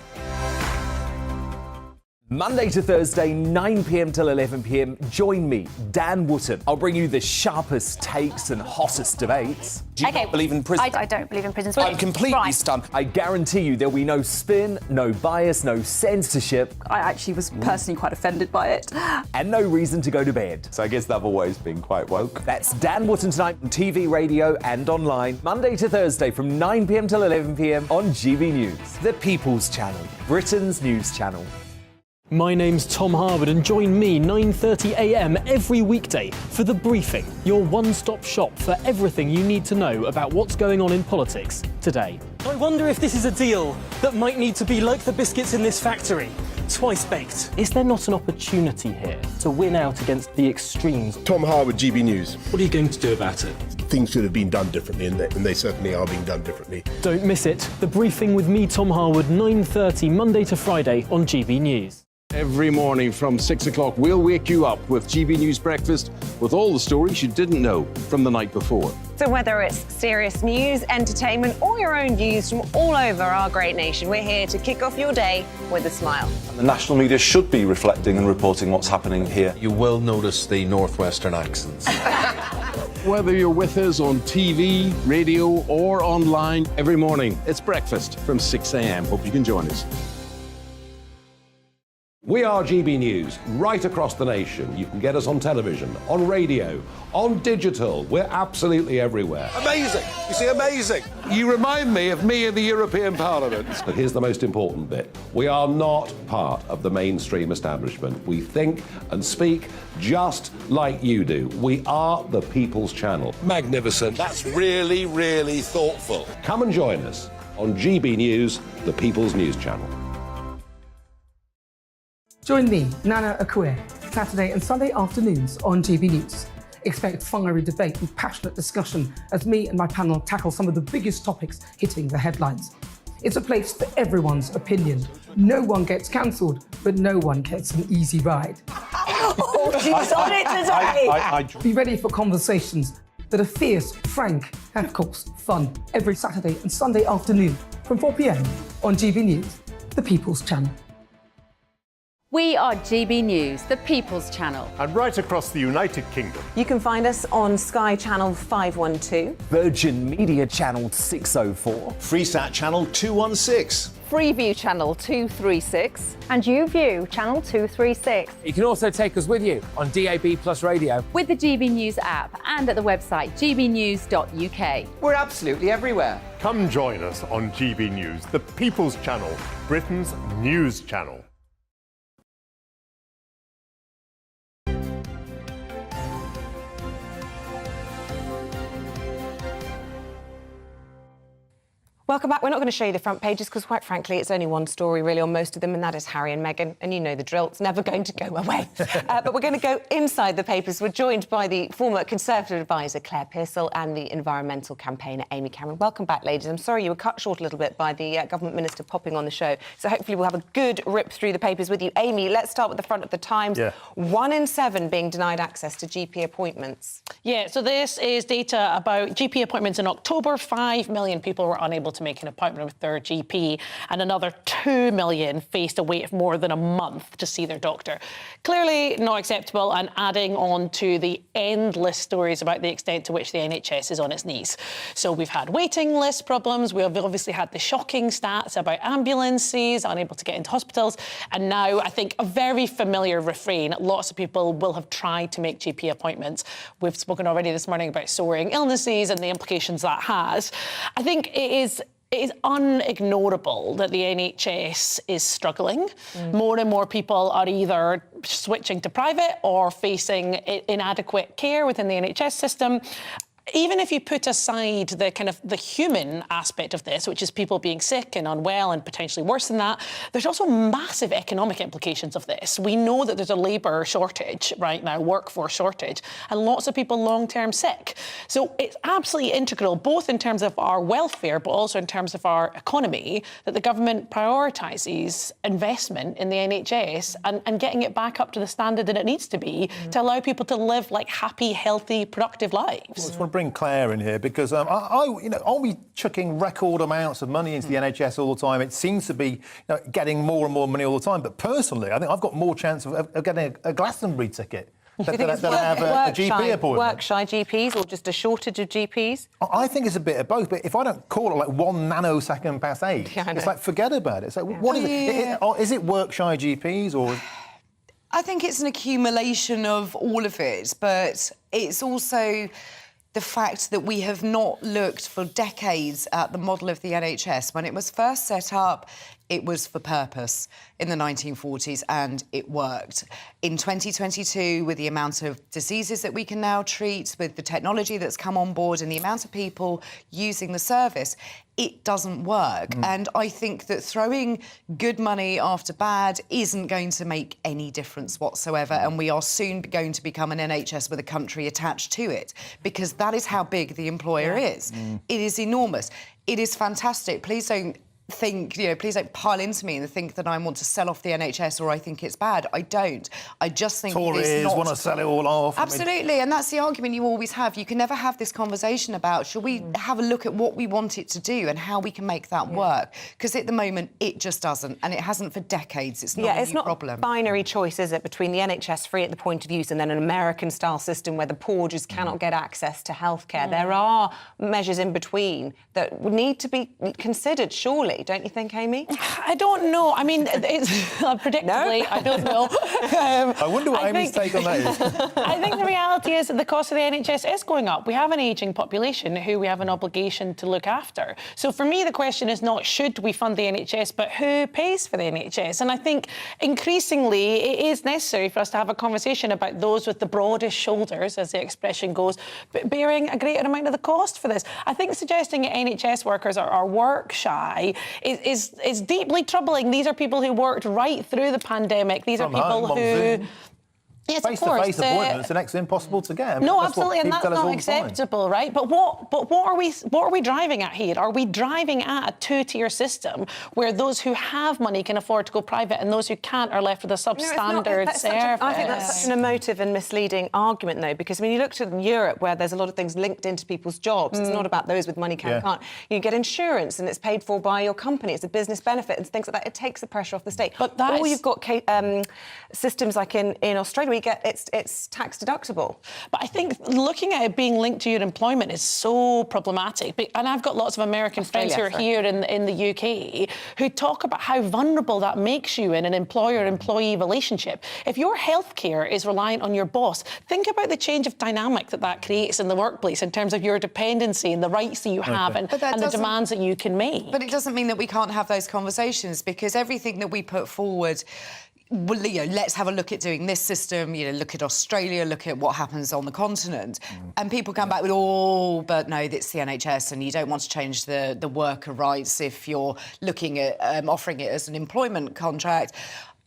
Monday to Thursday, 9 p.m. till 11 p.m. Join me, Dan Wootton. I'll bring you the sharpest takes and hottest debates. Do you not believe in prisons? I don't believe in prisons. I'm completely stunned. I guarantee you there'll be no spin, no bias, no censorship. I actually was personally quite offended by it. And no reason to go to bed. So I guess they've always been quite woke. That's Dan Wootton tonight on TV, radio and online. Monday to Thursday from 9 p.m. till 11 p.m. on GB News. The People's Channel, Britain's news channel. My name's Tom Harwood and join me 9:30 a.m. every weekday for The Briefing, your one-stop shop for everything you need to know about what's going on in politics today. I wonder if this is a deal that might need to be like the biscuits in this factory, twice baked. Is there not an opportunity here to win out against the extremes? Tom Harwood, GB News. What are you going to do about it? Things should have been done differently, and they certainly are being done differently. Don't miss it. The Briefing with me, Tom Harwood, 9:30 Monday to Friday on GB News. Every morning from 6 o'clock, we'll wake you up with GB News Breakfast with all the stories you didn't know from the night before. So whether it's serious news, entertainment, or your own views from all over our great nation, we're here to kick off your day with a smile. The national media should be reflecting and reporting what's happening here. You will notice the northwestern accents. Whether you're with us on TV, radio, or online, every morning, it's breakfast from 6 a.m. Hope you can join us. We are GB News, right across the nation. You can get us on television, on radio, on digital. We're absolutely everywhere. Amazing! You see, amazing! You remind me of me in the European Parliament. But here's the most important bit. We are not part of the mainstream establishment. We think and speak just like you do. We are the People's Channel. Magnificent. That's really, really thoughtful. Come and join us on GB News, the People's News Channel. Join me, Nana Akue, Saturday and Sunday afternoons on GB News. Expect fiery debate and passionate discussion as me and my panel tackle some of the biggest topics hitting the headlines. It's a place for everyone's opinion. No one gets cancelled, but no one gets an easy ride. Oh, she's on it today! Be ready for conversations that are fierce, frank, and of course, fun. Every Saturday and Sunday afternoon from 4 p.m. on GB News, the People's Channel. We are GB News, the People's Channel. And right across the United Kingdom. You can find us on Sky Channel 512. Virgin Media Channel 604. Freesat Channel 216. Freeview Channel 236. And YouView Channel 236. You can also take us with you on DAB Plus Radio. With the GB News app and at the website gbnews.uk. We're absolutely everywhere. Come join us on GB News, the People's Channel, Britain's news channel. Welcome back. We're not going to show you the front pages because, quite frankly, it's only one story really on most of them, and that is Harry and Meghan. And you know the drill. It's never going to go away. But we're going to go inside the papers. We're joined by the former Conservative advisor, Claire Pearsall, and the environmental campaigner, Amy Cameron. Welcome back, ladies. I'm sorry you were cut short a little bit by the government minister popping on the show. So hopefully we'll have a good rip through the papers with you. Amy, let's start with the front of the Times. Yeah. 1 in 7 being denied access to GP appointments. Yeah, so this is data about GP appointments in October. 5 million people were unable to make an appointment with their GP, and another 2 million faced a wait of more than a month to see their doctor. Clearly not acceptable, and adding on to the endless stories about the extent to which the NHS is on its knees. So we've had waiting list problems, we've obviously had the shocking stats about ambulances unable to get into hospitals, and now I think a very familiar refrain. Lots of people will have tried to make GP appointments. We've spoken already this morning about soaring illnesses and the implications that has. I think it is unignorable that the NHS is struggling. More and more people are either switching to private or facing inadequate care within the NHS system. even if you put aside the kind of the human aspect of this, which is people being sick and unwell and potentially worse than that, there's also massive economic implications of this. We know that there's a labour shortage right now, workforce shortage, and lots of people long-term sick. So it's absolutely integral, both in terms of our welfare, but also in terms of our economy, that the government prioritises investment in the NHS and getting it back up to the standard that it needs to be to allow people to live like happy, healthy, productive lives. I just want to bring Claire in here because, are we chucking record amounts of money into the NHS all the time? It seems to be getting more and more money all the time. But personally, I think I've got more chance of getting a Glastonbury ticket than I have a GP appointment. Work-shy GPs or just a shortage of GPs? I think it's a bit of both. But if I don't call it like 1 nanosecond past 8, it's like, forget about it. So what is it? Is it work-shy GPs or... I think it's an accumulation of all of it, but it's also the fact that we have not looked for decades at the model of the NHS. When it was first set up, it was for purpose in the 1940s and it worked. In 2022, with the amount of diseases that we can now treat, with the technology that's come on board and the amount of people using the service, it doesn't work. And I think that throwing good money after bad isn't going to make any difference whatsoever. And we are soon going to become an NHS with a country attached to it, because that is how big the employer is. It is enormous. It is fantastic. Please don't think, please don't pile into me and think that I want to sell off the NHS or I think it's bad. I don't. I just think Tories want to sell it all off. Absolutely, and that's the argument you always have. You can never have this conversation about, should we have a look at what we want it to do and how we can make that work? Because at the moment, it just doesn't, and it hasn't for decades. It's not a new problem. It's not a binary choice, is it, between the NHS free at the point of use and then an American-style system where the poor just cannot get access to healthcare. There are measures in between that need to be considered, surely. Don't you think, Amy? I don't know. I mean, it's predictably, I don't know. I wonder what Amy's take on that is. I think the reality is that the cost of the NHS is going up. We have an ageing population who we have an obligation to look after. So for me, the question is not should we fund the NHS, but who pays for the NHS? And I think increasingly it is necessary for us to have a conversation about those with the broadest shoulders, as the expression goes, bearing a greater amount of the cost for this. I think suggesting that NHS workers are work shy is deeply troubling. These are people who worked right through the pandemic. These are people who... Yes, of course. Face-to-face appointments are next to impossible to get. No, absolutely, and that's not acceptable, right? But what are we driving at here? Are we driving at a two-tier system where those who have money can afford to go private and those who can't are left with a substandard service? I think that's such an emotive and misleading argument, though, because when you look to Europe, where there's a lot of things linked into people's jobs, it's not about those with money can't. You get insurance and it's paid for by your company. It's a business benefit and things like that. It takes the pressure off the state. But you've got systems like in Australia, it's tax deductible. But I think looking at it being linked to your employment is so problematic. And I've got lots of American friends who are here in the UK who talk about how vulnerable that makes you in an employer-employee relationship. If your healthcare is reliant on your boss, think about the change of dynamic that creates in the workplace in terms of your dependency and the rights that you have and the demands that you can make. But it doesn't mean that we can't have those conversations, because everything that we put forward, well, let's have a look at doing this system, look at Australia, look at what happens on the continent. And people come back with, but no, it's the NHS and you don't want to change the worker rights if you're looking at offering it as an employment contract.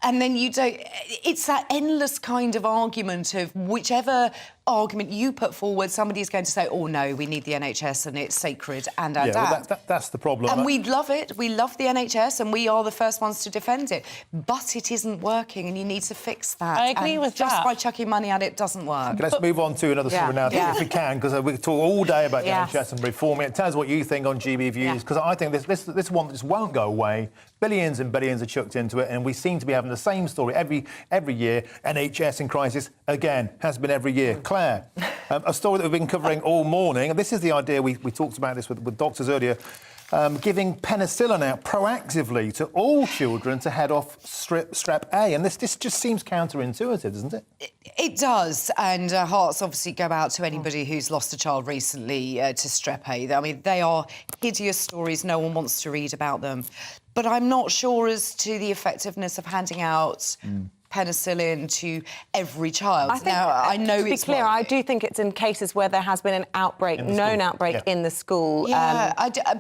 And then it's that endless kind of argument of whichever argument you put forward, somebody's going to say, no, we need the NHS and it's sacred and that's the problem. And we love it. We love the NHS and we are the first ones to defend it. But it isn't working and you need to fix that. I agree with that. Just by chucking money at it doesn't work. Okay, let's move on to another story now, if we can, because we could talk all day about the NHS and reforming it. Tell us what you think on GB Views, because I think this one just won't go away. Billions and billions are chucked into it, and we seem to be having the same story every year. NHS in crisis again, has been every year. Claire, a story that we've been covering all morning, and this is the idea, we talked about this with doctors earlier, giving penicillin out proactively to all children to head off Strep A, and this just seems counterintuitive, doesn't it? It does, and hearts obviously go out to anybody who's lost a child recently to Strep A. I mean, they are hideous stories, no one wants to read about them. But I'm not sure as to the effectiveness of handing out penicillin to every child. I think, now, I know to be it's clear, not... I do think it's in cases where there has been an outbreak, known outbreak in the school. Yeah,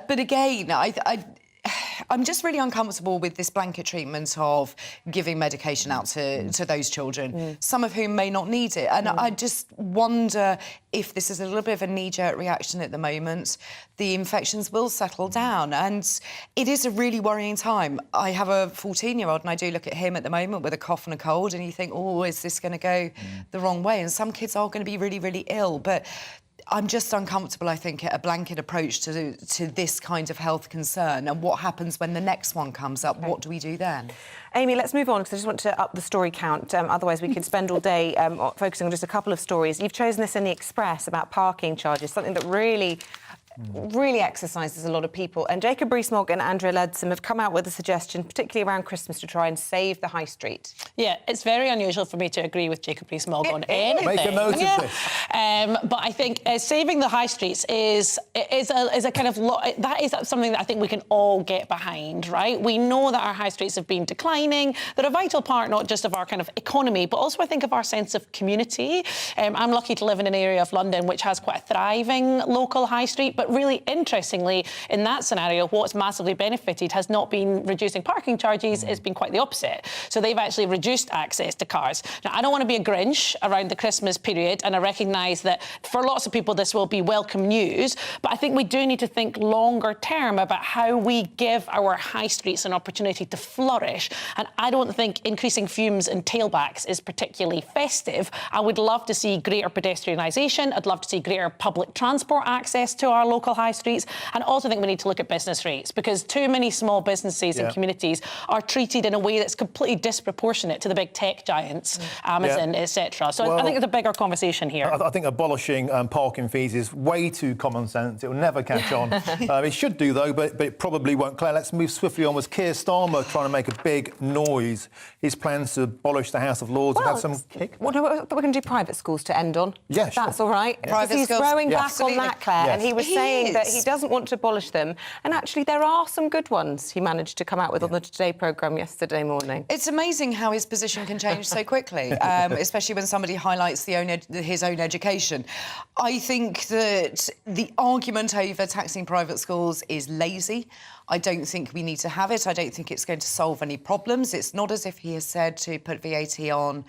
but again, I'm just really uncomfortable with this blanket treatment of giving medication out to those children, some of whom may not need it. And I just wonder if this is a little bit of a knee-jerk reaction at the moment. The infections will settle down, and it is a really worrying time. I have a 14-year-old, and I do look at him at the moment with a cough and a cold, and you think, oh, is this going to go the wrong way? And some kids are going to be really, really ill, but I'm just uncomfortable, I think, at a blanket approach to this kind of health concern. And what happens when the next one comes up? What do we do then? Amy, let's move on, because I just want to up the story count. Otherwise, we could spend all day focusing on just a couple of stories. You've chosen this in the Express about parking charges, something that really exercises a lot of people. And Jacob Rees-Mogg and Andrea Leadsom have come out with a suggestion, particularly around Christmas, to try and save the high street. Yeah, it's very unusual for me to agree with Jacob Rees-Mogg on anything. Make a note of this. But I think saving the high streets is a kind of... that is something that I think we can all get behind, right? We know that our high streets have been declining. They're a vital part not just of our kind of economy, but also, I think, of our sense of community. I'm lucky to live in an area of London which has quite a thriving local high street, but really interestingly, in that scenario, what's massively benefited has not been reducing parking charges, it's been quite the opposite. So they've actually reduced access to cars. Now, I don't want to be a Grinch around the Christmas period, and I recognise that for lots of people this will be welcome news, but I think we do need to think longer term about how we give our high streets an opportunity to flourish. And I don't think increasing fumes and tailbacks is particularly festive. I would love to see greater pedestrianisation. I'd love to see greater public transport access to our local high streets, and also think we need to look at business rates, because too many small businesses and communities are treated in a way that's completely disproportionate to the big tech giants, Amazon, etc. So I think it's a bigger conversation here. I think abolishing parking fees is way too common sense. It will never catch on. It should do, though, but it probably won't. Claire, let's move swiftly on. Was Keir Starmer trying to make a big noise? His plans to abolish the House of Lords have had some kick. Well, no, we're going to do private schools to end on. Yeah, sure. That's all right. Private He's schools. throwing back on that, Claire, and he was saying that he is. doesn't want to abolish them. And actually, there are some good ones he managed to come out with on the Today programme yesterday morning. It's amazing how his position can change so quickly, especially when somebody highlights his own education. I think that the argument over taxing private schools is lazy. I don't think we need to have it. I don't think it's going to solve any problems. It's not as if he has said to put VAT on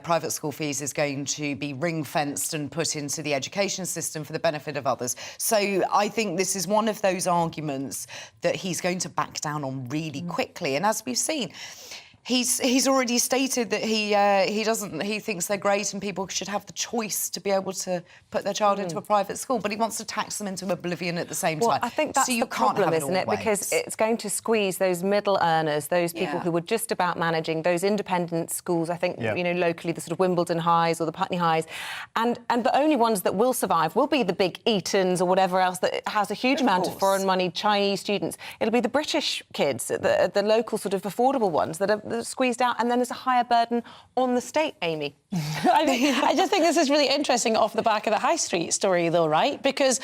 private school fees is going to be ring-fenced and put into the education system for the benefit of others. So I think this is one of those arguments that he's going to back down on really quickly. And as we've seen, he's already stated that he thinks they're great and people should have the choice to be able to put their child into a private school, but he wants to tax them into oblivion at the same time. Well, I think that's the problem, isn't it? Because it's going to squeeze those middle earners, those people who were just about managing, those independent schools, I think, you know, locally, the sort of Wimbledon Highs or the Putney Highs, and the only ones that will survive will be the big Eatons or whatever else that has a huge amount of foreign money, Chinese students. It'll be the British kids, the local sort of affordable ones that are squeezed out, and then there's a higher burden on the state, Amy. I just think this is really interesting off the back of the high street story, though, right? Because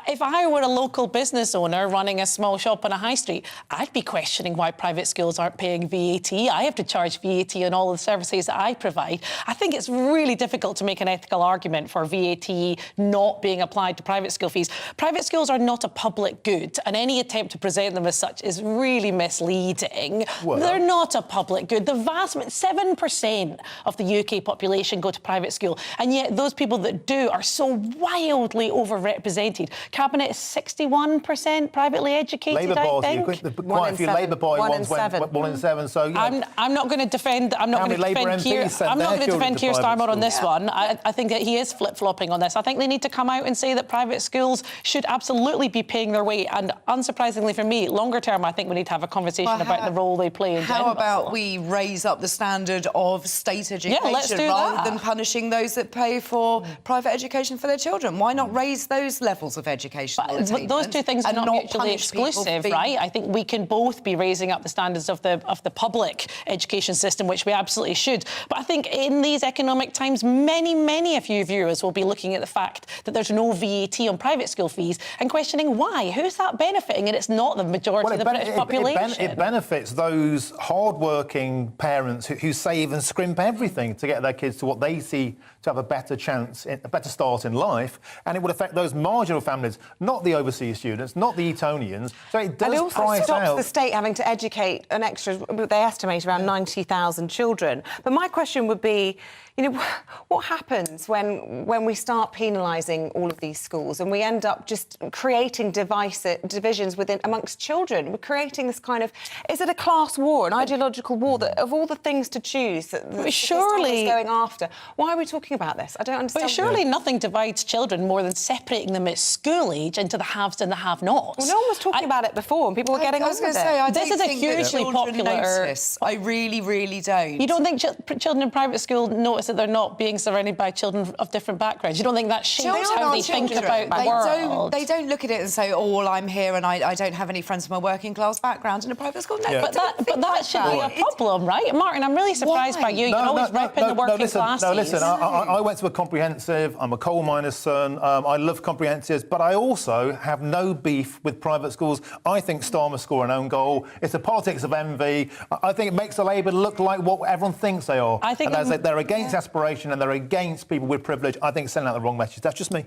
if I were a local business owner running a small shop on a high street, I'd be questioning why private schools aren't paying VAT. I have to charge VAT on all the services that I provide. I think it's really difficult to make an ethical argument for VAT not being applied to private school fees. Private schools are not a public good, and any attempt to present them as such is really misleading. Well, they're not a public good. The vast 7% of the UK population go to private school, and yet those people that do are so wildly overrepresented. Cabinet is 61% privately educated, Labour I think. Quite a few Labour Party ones went 1 in 7. So I'm not going to defend. I'm not going to defend Keir Starmer on this one. I think that he is flip-flopping on this. I think they need to come out and say that private schools should absolutely be paying their way. And unsurprisingly for me, longer term, I think we need to have a conversation about the role they play in general. How about we raise up the standard of state education let's do rather rather than punishing those that pay for private education for their children. Why not raise those levels of education? But those two things are not mutually exclusive, right? I think we can both be raising up the standards of the public education system, which we absolutely should. But I think in these economic times, many of you viewers will be looking at the fact that there's no VAT on private school fees and questioning why. Who's that benefiting? And it's not the majority of the British population. It benefits those hard-working parents who save and scrimp everything to get their kids to what they see to have a better chance, a better start in life, and it would affect those marginal families, not the overseas students, not the Etonians. So it does and it also price stops out the state having to educate an extra, they estimate around 90,000 children. But my question would be, you know, what happens when we start penalising all of these schools and we end up just creating divisions amongst children? We're creating this kind of, is it a class war, an ideological war that of all the things to choose that surely is going after? Why are we talking about this? I don't understand. But surely nothing divides children more than separating them at school age into the haves and the have-nots. Well, no one was talking about it before and people were getting on with it. This is a hugely popular... I really don't. You don't think children in private school notice that they're not being surrounded by children of different backgrounds? You don't think that shapes how they think about the world? They don't look at it and say, oh, well, I'm here and I don't have any friends from a working class background in a private school. No, but that should be a problem, right? Martin, I'm really surprised by you. You're always repping the working classes. No, listen, I went to a comprehensive. I'm a coal miner's son. I love comprehensives, but I also have no beef with private schools. I think Starr must score an own goal. It's a politics of envy. I think it makes the Labour look like what everyone thinks they are. I think they're against aspiration and they're against people with privilege. I think it's sending out the wrong message. That's just me.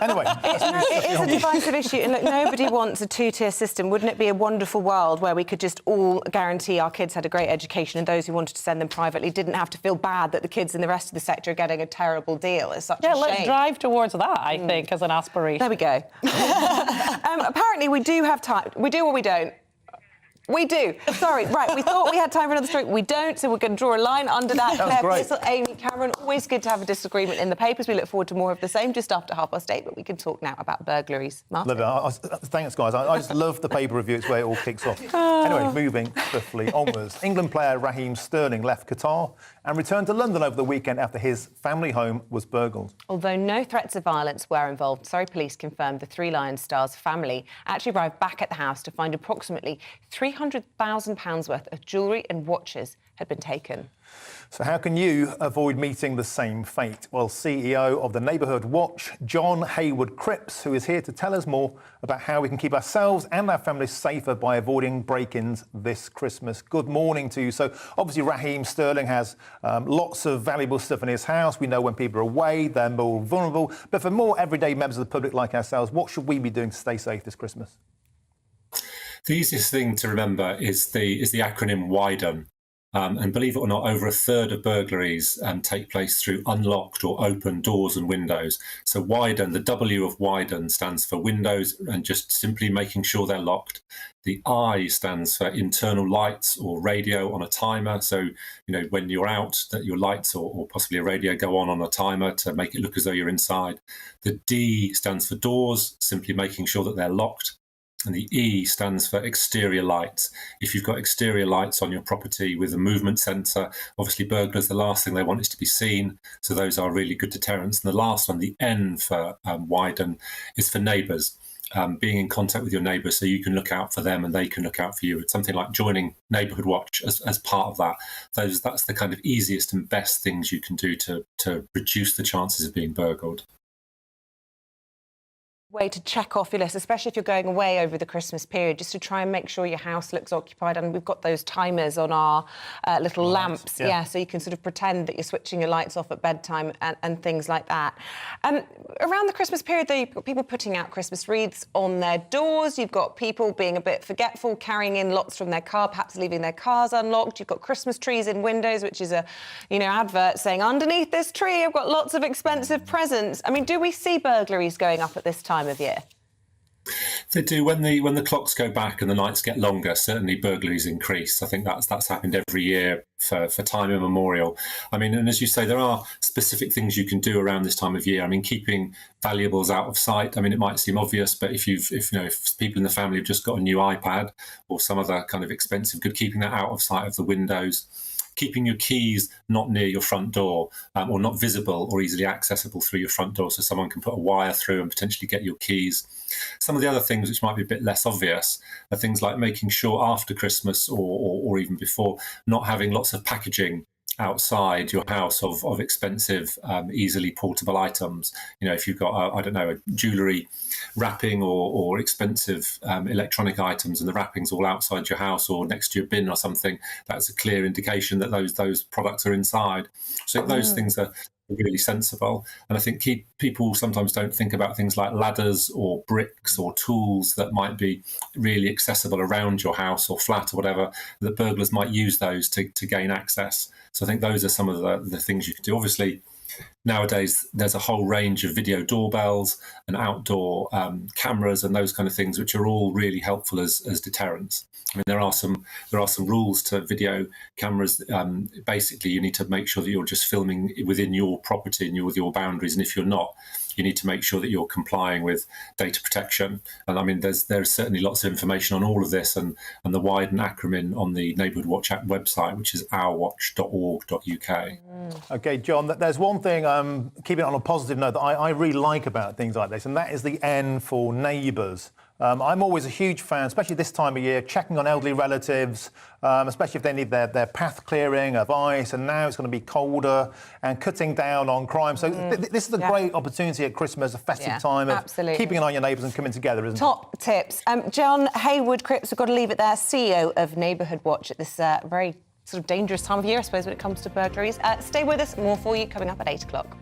Anyway. It is a divisive issue. And look, nobody wants a two-tier system. Wouldn't it be a wonderful world where we could just all guarantee our kids had a great education and those who wanted to send them privately didn't have to feel bad that the kids in the rest of the sector are getting a terrible deal? It's such a shame. Let's drive towards that, I think, as an aspiration. There we go. Apparently, we do have time. We do or we don't? We do. Sorry, right, we thought we had time for another story. We don't, so we're going to draw a line under that. Claire Bissell, Amy Cameron, always good to have a disagreement in the papers. We look forward to more of the same just after 8:30, but we can talk now about burglaries. Martin? Love it. Thanks, guys. I just love the pay-per review. It's where it all kicks off. Anyway, moving swiftly onwards. England player Raheem Sterling left Qatar and returned to London over the weekend after his family home was burgled. Although no threats of violence were involved, Surrey police confirmed the Three Lions star's family actually arrived back at the house to find approximately £300,000 worth of jewellery and watches had been taken. So how can you avoid meeting the same fate? Well, CEO of the Neighbourhood Watch, John Hayward Cripps, who is here to tell us more about how we can keep ourselves and our families safer by avoiding break-ins this Christmas. Good morning to you. So obviously Raheem Sterling has lots of valuable stuff in his house. We know when people are away, they're more vulnerable. But for more everyday members of the public like ourselves, what should we be doing to stay safe this Christmas? The easiest thing to remember is the acronym WIDEN. And believe it or not, over a third of burglaries take place through unlocked or open doors and windows. So WIDEN, the W of WIDEN stands for windows and just simply making sure they're locked. The I stands for internal lights or radio on a timer. So, you know, when you're out, that your lights or possibly a radio go on a timer to make it look as though you're inside. The D stands for doors, simply making sure that they're locked. And the E stands for exterior lights. If you've got exterior lights on your property with a movement sensor, obviously burglars, the last thing they want is to be seen. So those are really good deterrents. And the last one, the N for WIDEN, is for neighbours. Being in contact with your neighbours so you can look out for them and they can look out for you. It's something like joining Neighbourhood Watch as part of that. That's the kind of easiest and best things you can do to reduce the chances of being burgled. Way to check off your list, especially if you're going away over the Christmas period, just to try and make sure your house looks occupied. And we've got those timers on our little lamps, so you can sort of pretend that you're switching your lights off at bedtime and things like that. Around the Christmas period, though, you've got people putting out Christmas wreaths on their doors. You've got people being a bit forgetful, carrying in lots from their car, perhaps leaving their cars unlocked. You've got Christmas trees in windows, which is a, advert saying, underneath this tree, I've got lots of expensive presents. I mean, do we see burglaries going up at this time of year? They do. When the clocks go back and the nights get longer, certainly burglaries increase. I think that's happened every year for time immemorial. I mean, and as you say, there are specific things you can do around this time of year. I mean, keeping valuables out of sight. I mean, it might seem obvious, but if people in the family have just got a new iPad or some other kind of expensive good, keeping that out of sight of the windows. keeping your keys not near your front door or not visible or easily accessible through your front door, so someone can put a wire through and potentially get your keys. Some of the other things which might be a bit less obvious are things like making sure after Christmas or even before, not having lots of packaging outside your house of expensive, easily portable items. You know, if you've got, I don't know, a jewellery wrapping or expensive electronic items and the wrapping's all outside your house or next to your bin or something, that's a clear indication that those products are inside. So those things are really sensible. And I think people sometimes don't think about things like ladders or bricks or tools that might be really accessible around your house or flat or whatever, that burglars might use those to gain access. So I think those are some of the things you can do. Obviously, nowadays, there's a whole range of video doorbells and outdoor cameras and those kind of things, which are all really helpful as deterrents. I mean, there are some rules to video cameras. Basically, you need to make sure that you're just filming within your property and with your boundaries. And if you're not, you need to make sure that you're complying with data protection. And I mean, there's certainly lots of information on all of this and the wide acronym on the Neighbourhood Watch Act website, which is ourwatch.org.uk. OK, John, there's one thing, keeping it on a positive note, that I really like about things like this, and that is the N for neighbours. I'm always a huge fan, especially this time of year, checking on elderly relatives, especially if they need their path clearing of ice, and now it's going to be colder, and cutting down on crime. So this is a great opportunity at Christmas, a festive time of keeping an eye on your neighbours and coming together, isn't it? Top tips. John Haywood-Cripps, we've got to leave it there, CEO of Neighbourhood Watch at this very sort of dangerous time of year, I suppose, when it comes to burglaries. Stay with us, more for you coming up at 8 o'clock.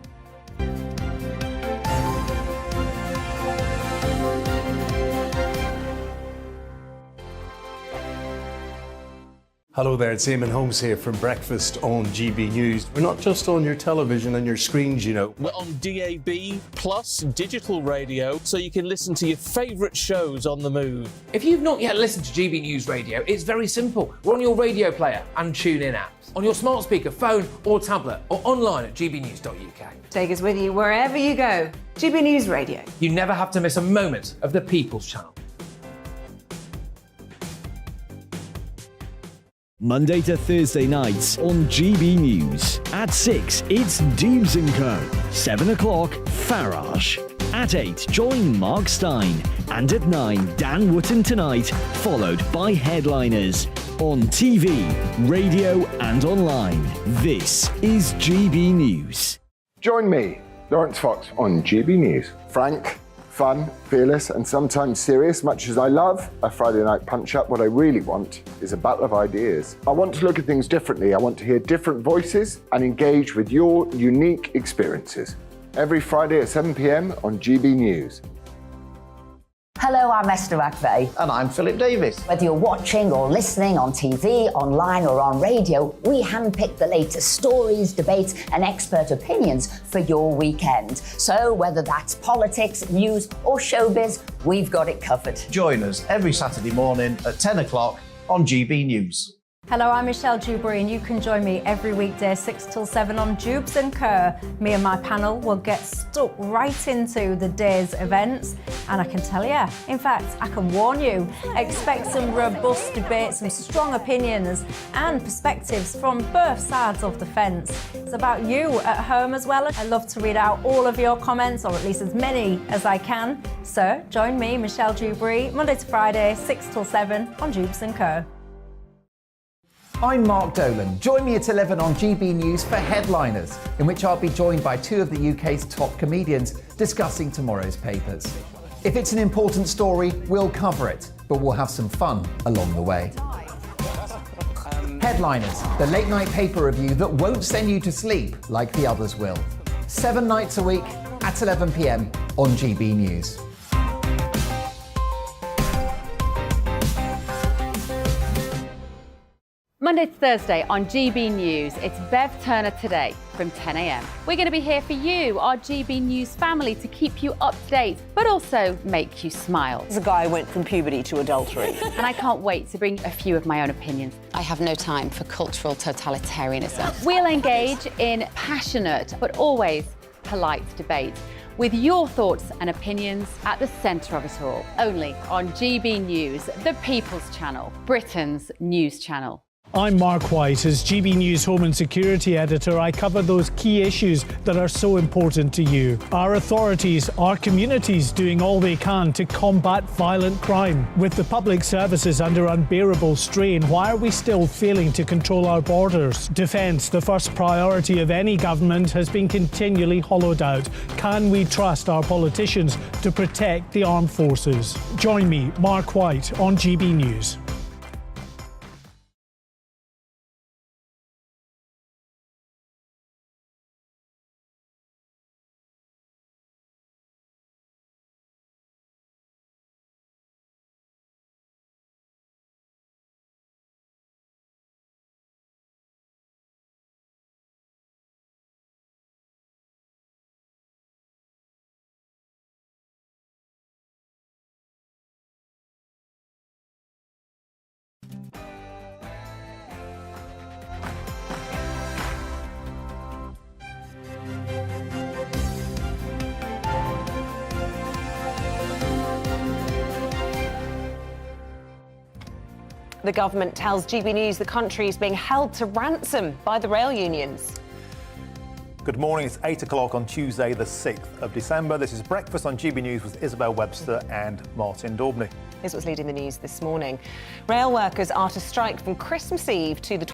Hello there, it's Eamonn Holmes here from Breakfast on GB News. We're not just on your television and your screens, you know. We're on DAB plus digital radio, so you can listen to your favourite shows on the move. If you've not yet listened to GB News Radio, it's very simple. We're on your radio player and TuneIn apps, on your smart speaker, phone or tablet, or online at gbnews.uk. Take us with you wherever you go. GB News Radio. You never have to miss a moment of the People's Channel. Monday to Thursday nights on GB News. At 6, it's Dubes & Co. 7 o'clock, Farage. At 8, join Mark Stein. And at 9, Dan Wootton Tonight, followed by Headliners. On TV, radio and online. This is GB News. Join me, Lawrence Fox, on GB News. Frank, fun, fearless and sometimes serious. Much as I love a Friday night punch-up, what I really want is a battle of ideas. I want to look at things differently. I want to hear different voices and engage with your unique experiences. Every Friday at 7 p.m. on GB News. Hello, I'm Esther McVeigh. And I'm Philip Davis. Whether you're watching or listening on TV, online or on radio, we handpick the latest stories, debates and expert opinions for your weekend. So whether that's politics, news or showbiz, we've got it covered. Join us every Saturday morning at 10 o'clock on GB News. Hello, I'm Michelle Dewberry and you can join me every weekday 6 till 7 on Dubes & Co. Me and my panel will get stuck right into the day's events and I can tell you, in fact, I can warn you, expect some robust debates, some strong opinions and perspectives from both sides of the fence. It's about you at home as well. I love to read out all of your comments, or at least as many as I can. So join me, Michelle Dewberry, Monday to Friday, 6 till 7 on Dubes & Co. I'm Mark Dolan. Join me at 11 on GB News for Headliners, in which I'll be joined by 2 of the UK's top comedians discussing tomorrow's papers. If it's an important story, we'll cover it, but we'll have some fun along the way. Headliners, the late night paper review that won't send you to sleep like the others will. 7 nights a week at 11 p.m. on GB News. Monday to Thursday on GB News, it's Bev Turner Today from 10 a.m. We're going to be here for you, our GB News family, to keep you up to date, but also make you smile. The guy went from puberty to adultery. And I can't wait to bring a few of my own opinions. I have no time for cultural totalitarianism. We'll engage in passionate, but always polite debate, with your thoughts and opinions at the centre of it all. Only on GB News, the People's Channel, Britain's news channel. I'm Mark White. As GB News Home and Security Editor, I cover those key issues that are so important to you. Are authorities, are communities doing all they can to combat violent crime? With the public services under unbearable strain, why are we still failing to control our borders? Defence, the first priority of any government, has been continually hollowed out. Can we trust our politicians to protect the armed forces? Join me, Mark White, on GB News. The government tells GB News the country is being held to ransom by the rail unions. Good morning, it's 8 o'clock on Tuesday the 6th of December. This is Breakfast on GB News with Isabel, Webster and Martin Daubney. Here's what's leading the news this morning. Rail workers are to strike from Christmas Eve to the 12th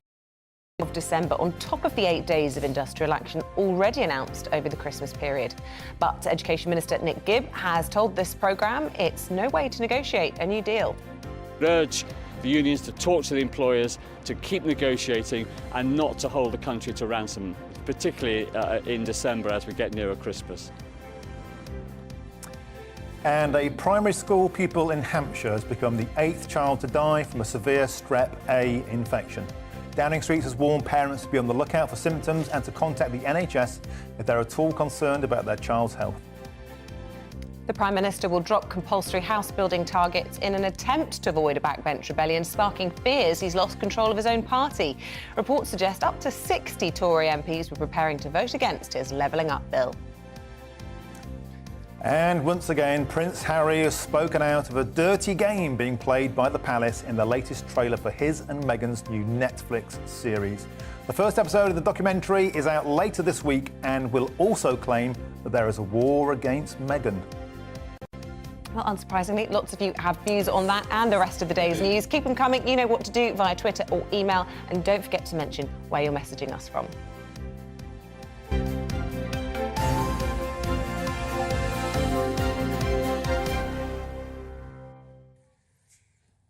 of December on top of the 8 days of industrial action already announced over the Christmas period. But Education Minister Nick Gibb has told this programme it's no way to negotiate a new deal. Urge the unions to talk to the employers, to keep negotiating and not to hold the country to ransom, particularly in December as we get nearer Christmas. And a primary school pupil in Hampshire has become the 8th child to die from a severe Strep A infection. Downing Street has warned parents to be on the lookout for symptoms and to contact the NHS if they're at all concerned about their child's health. The Prime Minister will drop compulsory house building targets in an attempt to avoid a backbench rebellion, sparking fears he's lost control of his own party. Reports suggest up to 60 Tory MPs were preparing to vote against his levelling up bill. And once again, Prince Harry has spoken out of a dirty game being played by the palace in the latest trailer for his and Meghan's new Netflix series. The first episode of the documentary is out later this week and will also claim that there is a war against Meghan. Well, unsurprisingly, lots of you have views on that and the rest of the day's news. Keep them coming. You know what to do via Twitter or email. And don't forget to mention where you're messaging us from.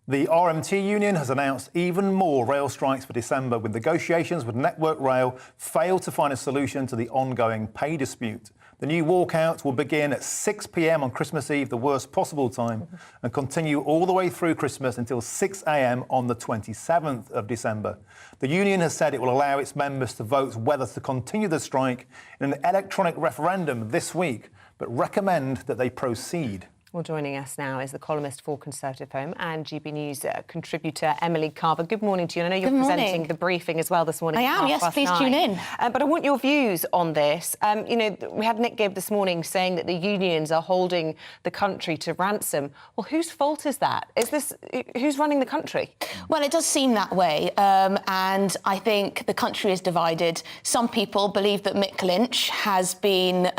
The RMT union has announced even more rail strikes for December, with negotiations with Network Rail failed to find a solution to the ongoing pay dispute. The new walkout will begin at 6 p.m. on Christmas Eve, the worst possible time, and continue all the way through Christmas until 6 a.m. on the 27th of December. The union has said it will allow its members to vote whether to continue the strike in an electronic referendum this week, but recommend that they proceed. Well, joining us now is the columnist for Conservative Home and GB News contributor Emily Carver. Good morning to you. I know you're presenting the briefing as well this morning. I am, yes, please tune in. But I want your views on this. You know, we had Nick Gibb this morning saying that the unions are holding the country to ransom. Well, whose fault is that? Who's running the country? Well, it does seem that way. And I think the country is divided. Some people believe that Mick Lynch has been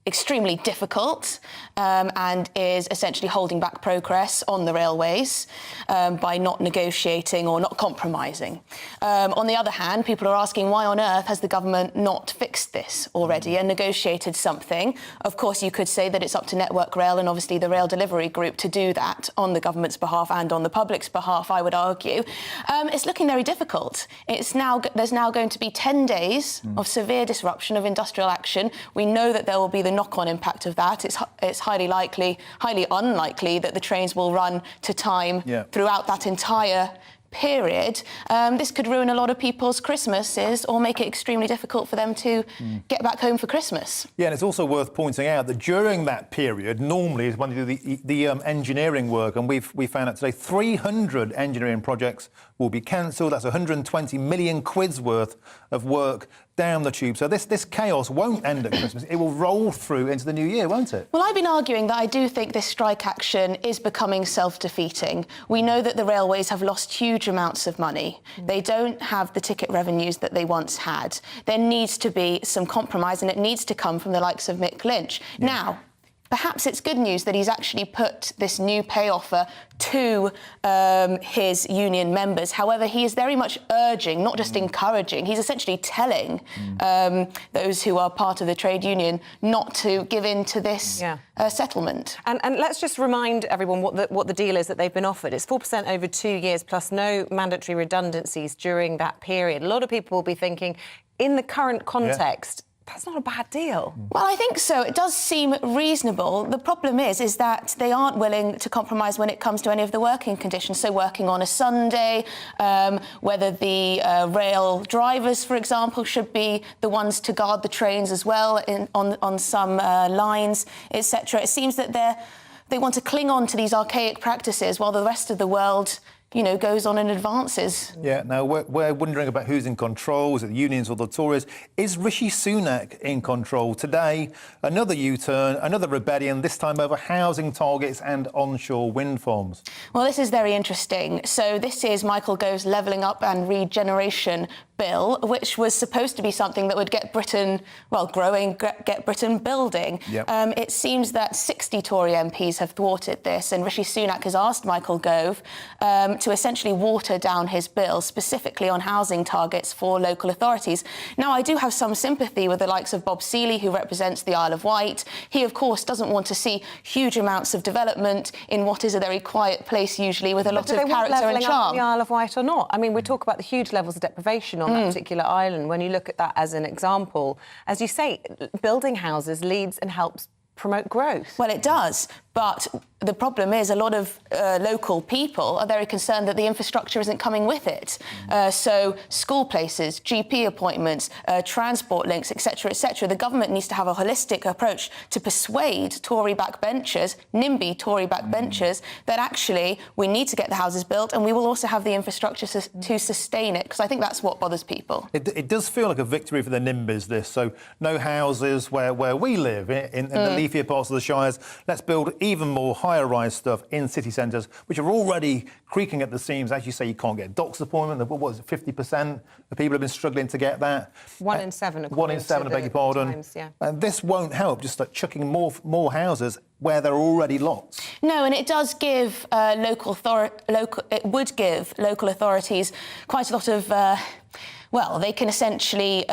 extremely difficult and is essentially holding back progress on the railways by not negotiating or not compromising. On the other hand, people are asking why on earth has the government not fixed this already and negotiated something? Of course, you could say that it's up to Network Rail and obviously the Rail Delivery Group to do that on the government's behalf and on the public's behalf, I would argue. It's looking very difficult. There's now going to be 10 days of severe disruption of industrial action. We know that there will be the knock-on impact of that. It's highly unlikely that the trains will run to time throughout that entire period. This could ruin a lot of people's Christmases or make it extremely difficult for them to get back home for Christmas. Yeah, and it's also worth pointing out that during that period, normally is when you do the engineering work, and we found out today 300 engineering projects will be cancelled. That's 120 million quid's worth of work down the tube. So this chaos won't end at Christmas. It will roll through into the new year, won't it? Well, I've been arguing that I do think this strike action is becoming self-defeating. We know that the railways have lost huge amounts of money. They don't have the ticket revenues that they once had. There needs to be some compromise, and it needs to come from the likes of Mick Lynch. Yeah. Now, perhaps it's good news that he's actually put this new pay offer to his union members. However, he is very much urging, not just encouraging, he's essentially telling those who are part of the trade union not to give in to this settlement. And let's just remind everyone what the deal is that they've been offered. It's 4% over 2 years plus no mandatory redundancies during that period. A lot of people will be thinking, in the current context, that's not a bad deal. Well, I think so. It does seem reasonable. The problem is that they aren't willing to compromise when it comes to any of the working conditions. So working on a Sunday, whether the rail drivers, for example, should be the ones to guard the trains as well on some lines, etc. It seems that they want to cling on to these archaic practices while the rest of the world, you know, goes on and advances. Yeah, now we're wondering about who's in control. Is it the unions or the Tories? Is Rishi Sunak in control? Today, another U-turn, another rebellion, this time over housing targets and onshore wind farms. Well, this is very interesting. So this is Michael Gove's Levelling Up and Regeneration bill, which was supposed to be something that would get Britain, well, growing, get Britain building. Yep. It seems that 60 Tory MPs have thwarted this, and Rishi Sunak has asked Michael Gove to essentially water down his bill, specifically on housing targets for local authorities. Now, I do have some sympathy with the likes of Bob Seeley, who represents the Isle of Wight. He, of course, doesn't want to see huge amounts of development in what is a very quiet place, usually, with a lot of character and charm. Up the Isle of Wight or not? I mean, we talk about the huge levels of deprivation on that particular island. When you look at that as an example, as you say, building houses leads and helps promote growth. Well, it does, but the problem is a lot of local people are very concerned that the infrastructure isn't coming with it. So school places, GP appointments, transport links, etc., etc. The government needs to have a holistic approach to persuade Tory backbenchers, NIMBY Tory backbenchers, that actually we need to get the houses built and we will also have the infrastructure to sustain it, because I think that's what bothers people. It does feel like a victory for the NIMBYs, this. So no houses where we live, in the leafier parts of the Shires. Let's build even more higher-rise stuff in city centres, which are already creaking at the seams. As you say, you can't get a doctor's appointment. What was it, 50% of people have been struggling to get that? 1 in 7, One in 7, I beg your pardon. Times, yeah. And this won't help, just like chucking more houses where there are already lots. No, and it does give it would give local authorities quite a lot of, well, they can essentially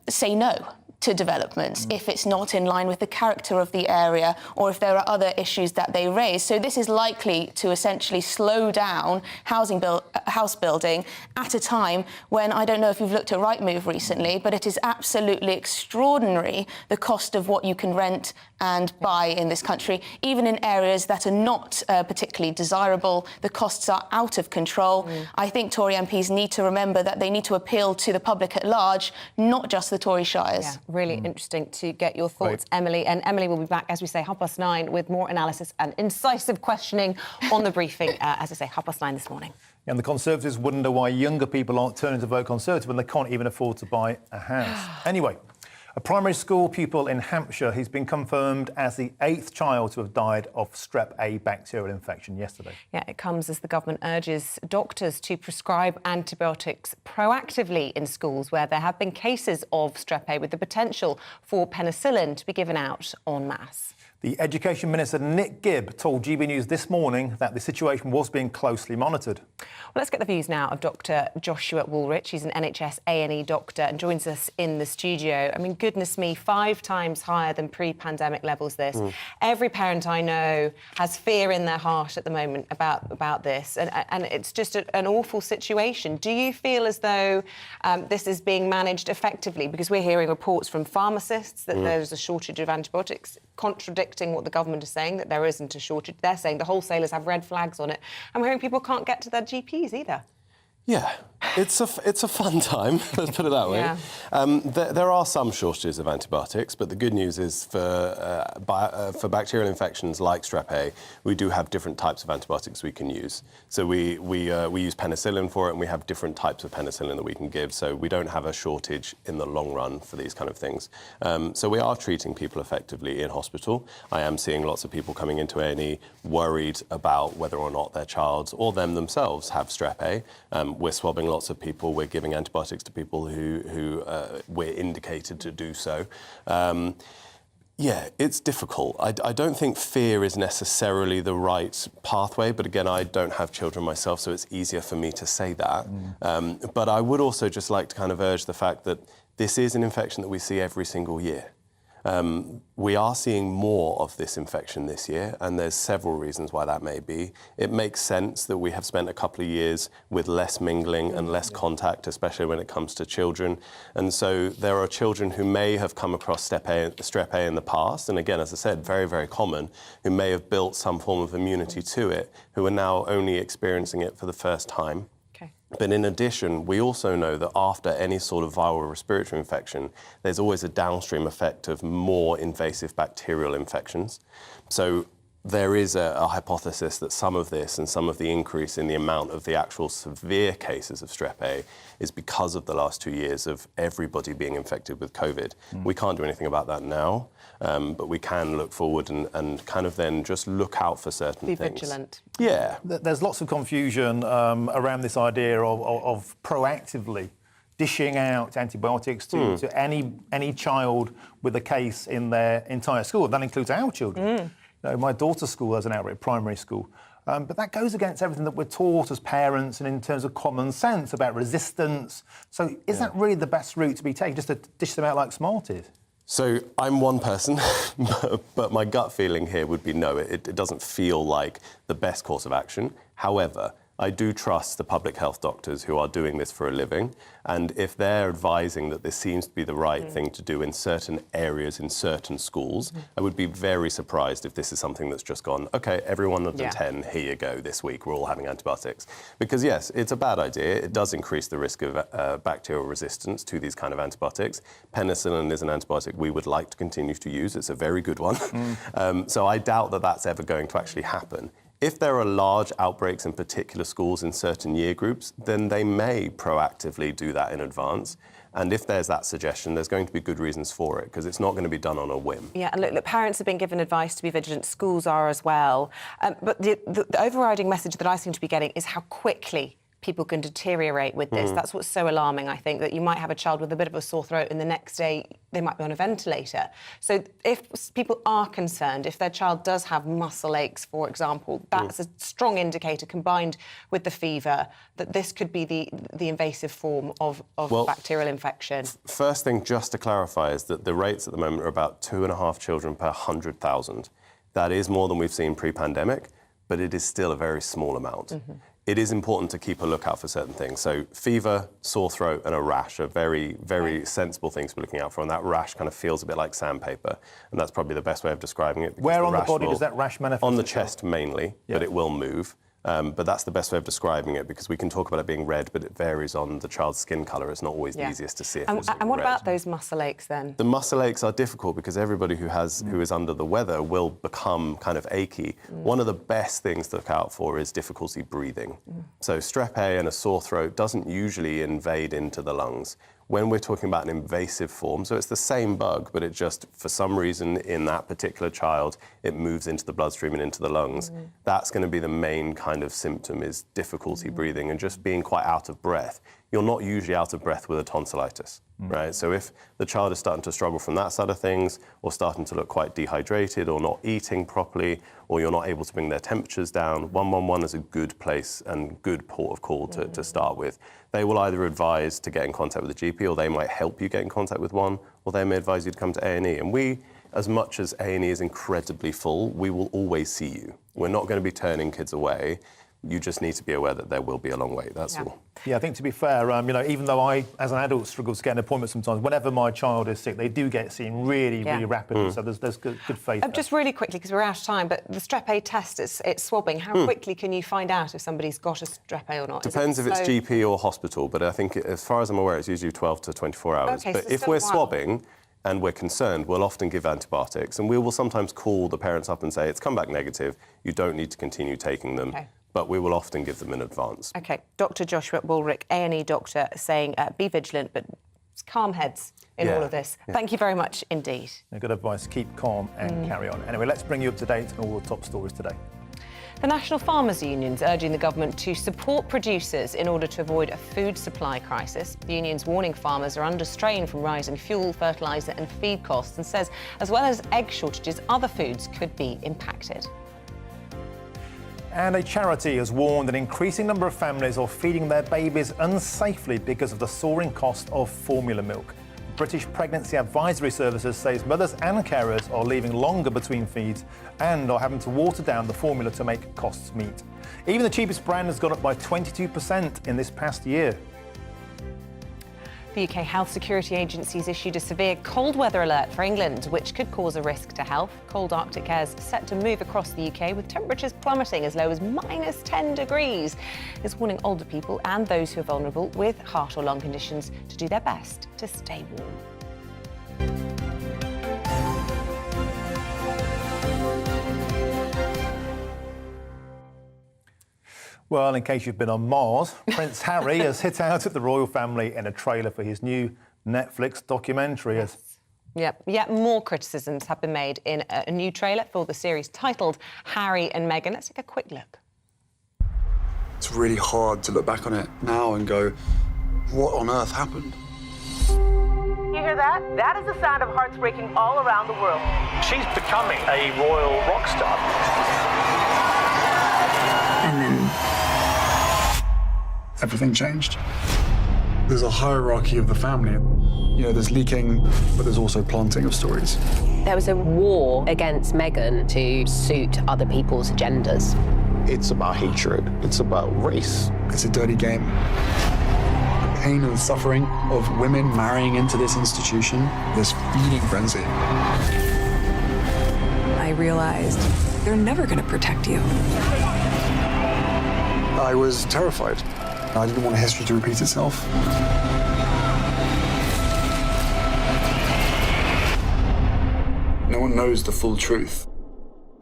say no to developments if it's not in line with the character of the area or if there are other issues that they raise. So this is likely to essentially slow down house building at a time when, I don't know if you've looked at Rightmove recently, but it is absolutely extraordinary, the cost of what you can rent and buy in this country. Even in areas that are not particularly desirable, the costs are out of control. I think Tory MPs need to remember that they need to appeal to the public at large, not just the Tory shires. Yeah. Really interesting to get your thoughts, Emily. And Emily will be back, as we say, 9:30 with more analysis and incisive questioning on the briefing, as I say, 9:30 this morning. And the Conservatives wonder why younger people aren't turning to vote Conservative when they can't even afford to buy a house. Anyway, a primary school pupil in Hampshire, he's been confirmed as the 8th child to have died of Strep A bacterial infection yesterday. Yeah, it comes as the government urges doctors to prescribe antibiotics proactively in schools where there have been cases of Strep A, with the potential for penicillin to be given out en masse. The Education Minister, Nick Gibb, told GB News this morning that the situation was being closely monitored. Well, let's get the views now of Dr Joshua Woolrich. He's an NHS A&E doctor and joins us in the studio. I mean, goodness me, 5 times higher than pre-pandemic levels, this. Every parent I know has fear in their heart at the moment about this, and it's just an awful situation. Do you feel as though this is being managed effectively? Because we're hearing reports from pharmacists that there's a shortage of antibiotics, contradicting what the government is saying, that there isn't a shortage. They're saying the wholesalers have red flags on it. I'm hearing people can't get to their GPs either. Yeah, It's a fun time, let's put it that way. Yeah. There are some shortages of antibiotics, but the good news is for bacterial infections like Strep A, we do have different types of antibiotics we can use. So we use penicillin for it, and we have different types of penicillin that we can give, so we don't have a shortage in the long run for these kind of things. So we are treating people effectively in hospital. I am seeing lots of people coming into A&E worried about whether or not their child or them themselves have Strep A. We're swabbing lots of people. We're giving antibiotics to people who we're indicated to do so. Yeah, it's difficult. I don't think fear is necessarily the right pathway, but again, I don't have children myself, so it's easier for me to say that. But I would also just like to kind of urge the fact that this is an infection that we see every single year. We are seeing more of this infection this year, and there's several reasons why that may be. It makes sense that we have spent a couple of years with less mingling and less contact, especially when it comes to children. And so there are children who may have come across Strep A in the past, and again, as I said, very, very common, who may have built some form of immunity to it, who are now only experiencing it for the first time. But in addition, we also know that after any sort of viral respiratory infection, there's always a downstream effect of more invasive bacterial infections. So there is a hypothesis that some of this and some of the increase in the amount of the actual severe cases of Strep A is because of the last 2 years of everybody being infected with COVID. We can't do anything about that now, but we can look forward and kind of then just look out for certain things. Be vigilant. Yeah. There's lots of confusion around this idea of proactively dishing out antibiotics to any child with a case in their entire school. That includes our children. You know, my daughter's school has an outbreak, primary school. But that goes against everything that we're taught as parents and in terms of common sense about resistance. So is that really the best route to be taken, just to dish them out like Smarties? So I'm one person, but my gut feeling here would be no, it doesn't feel like the best course of action. However, I do trust the public health doctors who are doing this for a living, and if they're advising that this seems to be the right thing to do in certain areas, in certain schools, I would be very surprised if this is something that's just gone, OK, everyone under 10, here you go, this week we're all having antibiotics. Because yes, it's a bad idea. It does increase the risk of bacterial resistance to these kind of antibiotics. Penicillin is an antibiotic we would like to continue to use. It's a very good one. So I doubt that that's ever going to actually happen. If there are large outbreaks in particular schools in certain year groups, then they may proactively do that in advance. And if there's that suggestion, there's going to be good reasons for it, because it's not going to be done on a whim. Yeah, and look, parents have been given advice to be vigilant, schools are as well. But the overriding message that I seem to be getting is how quickly people can deteriorate with this. That's what's so alarming, I think, that you might have a child with a bit of a sore throat and the next day they might be on a ventilator. So if people are concerned, if their child does have muscle aches, for example, that's a strong indicator, combined with the fever, that this could be the invasive form of bacterial infection. First thing, just to clarify, is that the rates at the moment are about 2.5 children per 100,000. That is more than we've seen pre-pandemic, but it is still a very small amount. It is important to keep a lookout for certain things. So fever, sore throat and a rash are very, very sensible things to be looking out for. And that rash kind of feels a bit like sandpaper. And that's probably the best way of describing it. Where on the body does that rash manifest? On the chest mainly, but it will move. But that's the best way of describing it, because we can talk about it being red, but it varies on the child's skin colour. It's not always the easiest to see it. And what about those muscle aches then? The muscle aches are difficult because everybody who is under the weather will become kind of achy. One of the best things to look out for is difficulty breathing. So Strep A and a sore throat doesn't usually invade into the lungs. When we're talking about an invasive form, so it's the same bug, but it just, for some reason, in that particular child, it moves into the bloodstream and into the lungs. That's going to be the main kind of symptom, is difficulty breathing and just being quite out of breath. You're not usually out of breath with a tonsillitis, right? So if the child is starting to struggle from that side of things, or starting to look quite dehydrated, or not eating properly, or you're not able to bring their temperatures down, 111 is a good place and good port of call to start with. They will either advise to get in contact with a GP, or they might help you get in contact with one, or they may advise you to come to A&E. And we, as much as A&E is incredibly full, we will always see you. We're not going to be turning kids away. You just need to be aware that there will be a long wait, that's all. Yeah, I think to be fair, even though I, as an adult, struggle to get an appointment sometimes, whenever my child is sick, they do get seen really rapidly. So there's good faith. Just really quickly, because we're out of time, but the Strep A test, it's swabbing. How quickly can you find out if somebody's got a Strep A or not? Depends if it's GP or hospital, but I think, as far as I'm aware, it's usually 12 to 24 hours. Okay, but so if we're swabbing and we're concerned, we'll often give antibiotics, and we will sometimes call the parents up and say, it's come back negative, you don't need to continue taking them. Okay. But we will often give them in advance. OK, Dr Joshua Bulrick, A&E doctor, saying be vigilant, but calm heads in all of this. Thank you very much indeed. Good advice, keep calm and carry on. Anyway, let's bring you up to date on all the top stories today. The National Farmers Union's urging the government to support producers in order to avoid a food supply crisis. The union's warning farmers are under strain from rising fuel, fertiliser and feed costs, and says, as well as egg shortages, other foods could be impacted. And a charity has warned an increasing number of families are feeding their babies unsafely because of the soaring cost of formula milk. British Pregnancy Advisory Services says mothers and carers are leaving longer between feeds and are having to water down the formula to make costs meet. Even the cheapest brand has gone up by 22% in this past year. The UK Health Security Agency has issued a severe cold weather alert for England, which could cause a risk to health. Cold Arctic air is set to move across the UK, with temperatures plummeting as low as -10 degrees. It's warning older people and those who are vulnerable with heart or lung conditions to do their best to stay warm. Well, in case you've been on Mars, Prince Harry has hit out at the royal family in a trailer for his new Netflix documentary. Yet more criticisms have been made in a new trailer for the series titled Harry and Meghan. Let's take a quick look. It's really hard to look back on it now and go, what on earth happened? You hear that? That is the sound of hearts breaking all around the world. She's becoming a royal rock star. And then everything changed. There's a hierarchy of the family. There's leaking, but there's also planting of stories. There was a war against Meghan to suit other people's agendas. It's about hatred. It's about race. It's a dirty game. The pain and suffering of women marrying into this institution, this feeding frenzy. I realized they're never going to protect you. I was terrified. I didn't want history to repeat itself. No one knows the full truth.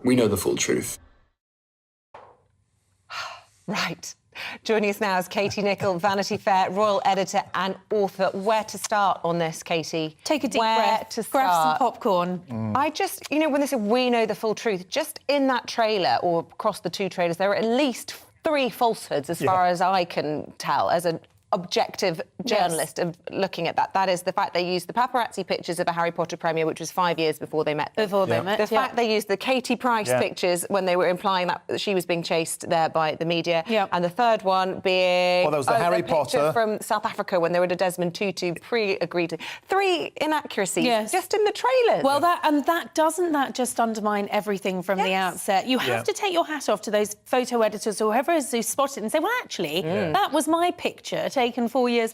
We know the full truth. Right. Joining us now is Katie Nicholl, Vanity Fair royal editor and author. Where to start on this, Katie? Take a deep breath, grab some popcorn. I just, when they say we know the full truth, just in that trailer or across the two trailers, there are at least 3 falsehoods as far as I can tell, as an objective journalist of looking at that. That is the fact they used the paparazzi pictures of a Harry Potter premiere, which was 5 years before they met. The fact they used the Katie Price pictures when they were implying that she was being chased there by the media. And the third one being... Well, there was the Harry Potter from South Africa when they were at a Desmond Tutu pre-agreed. 3 inaccuracies just in the trailers. Well, that doesn't just undermine everything from the outset? You have to take your hat off to those photo editors or whoever it is who spotted it and say, well, actually, that was my picture taken 5 years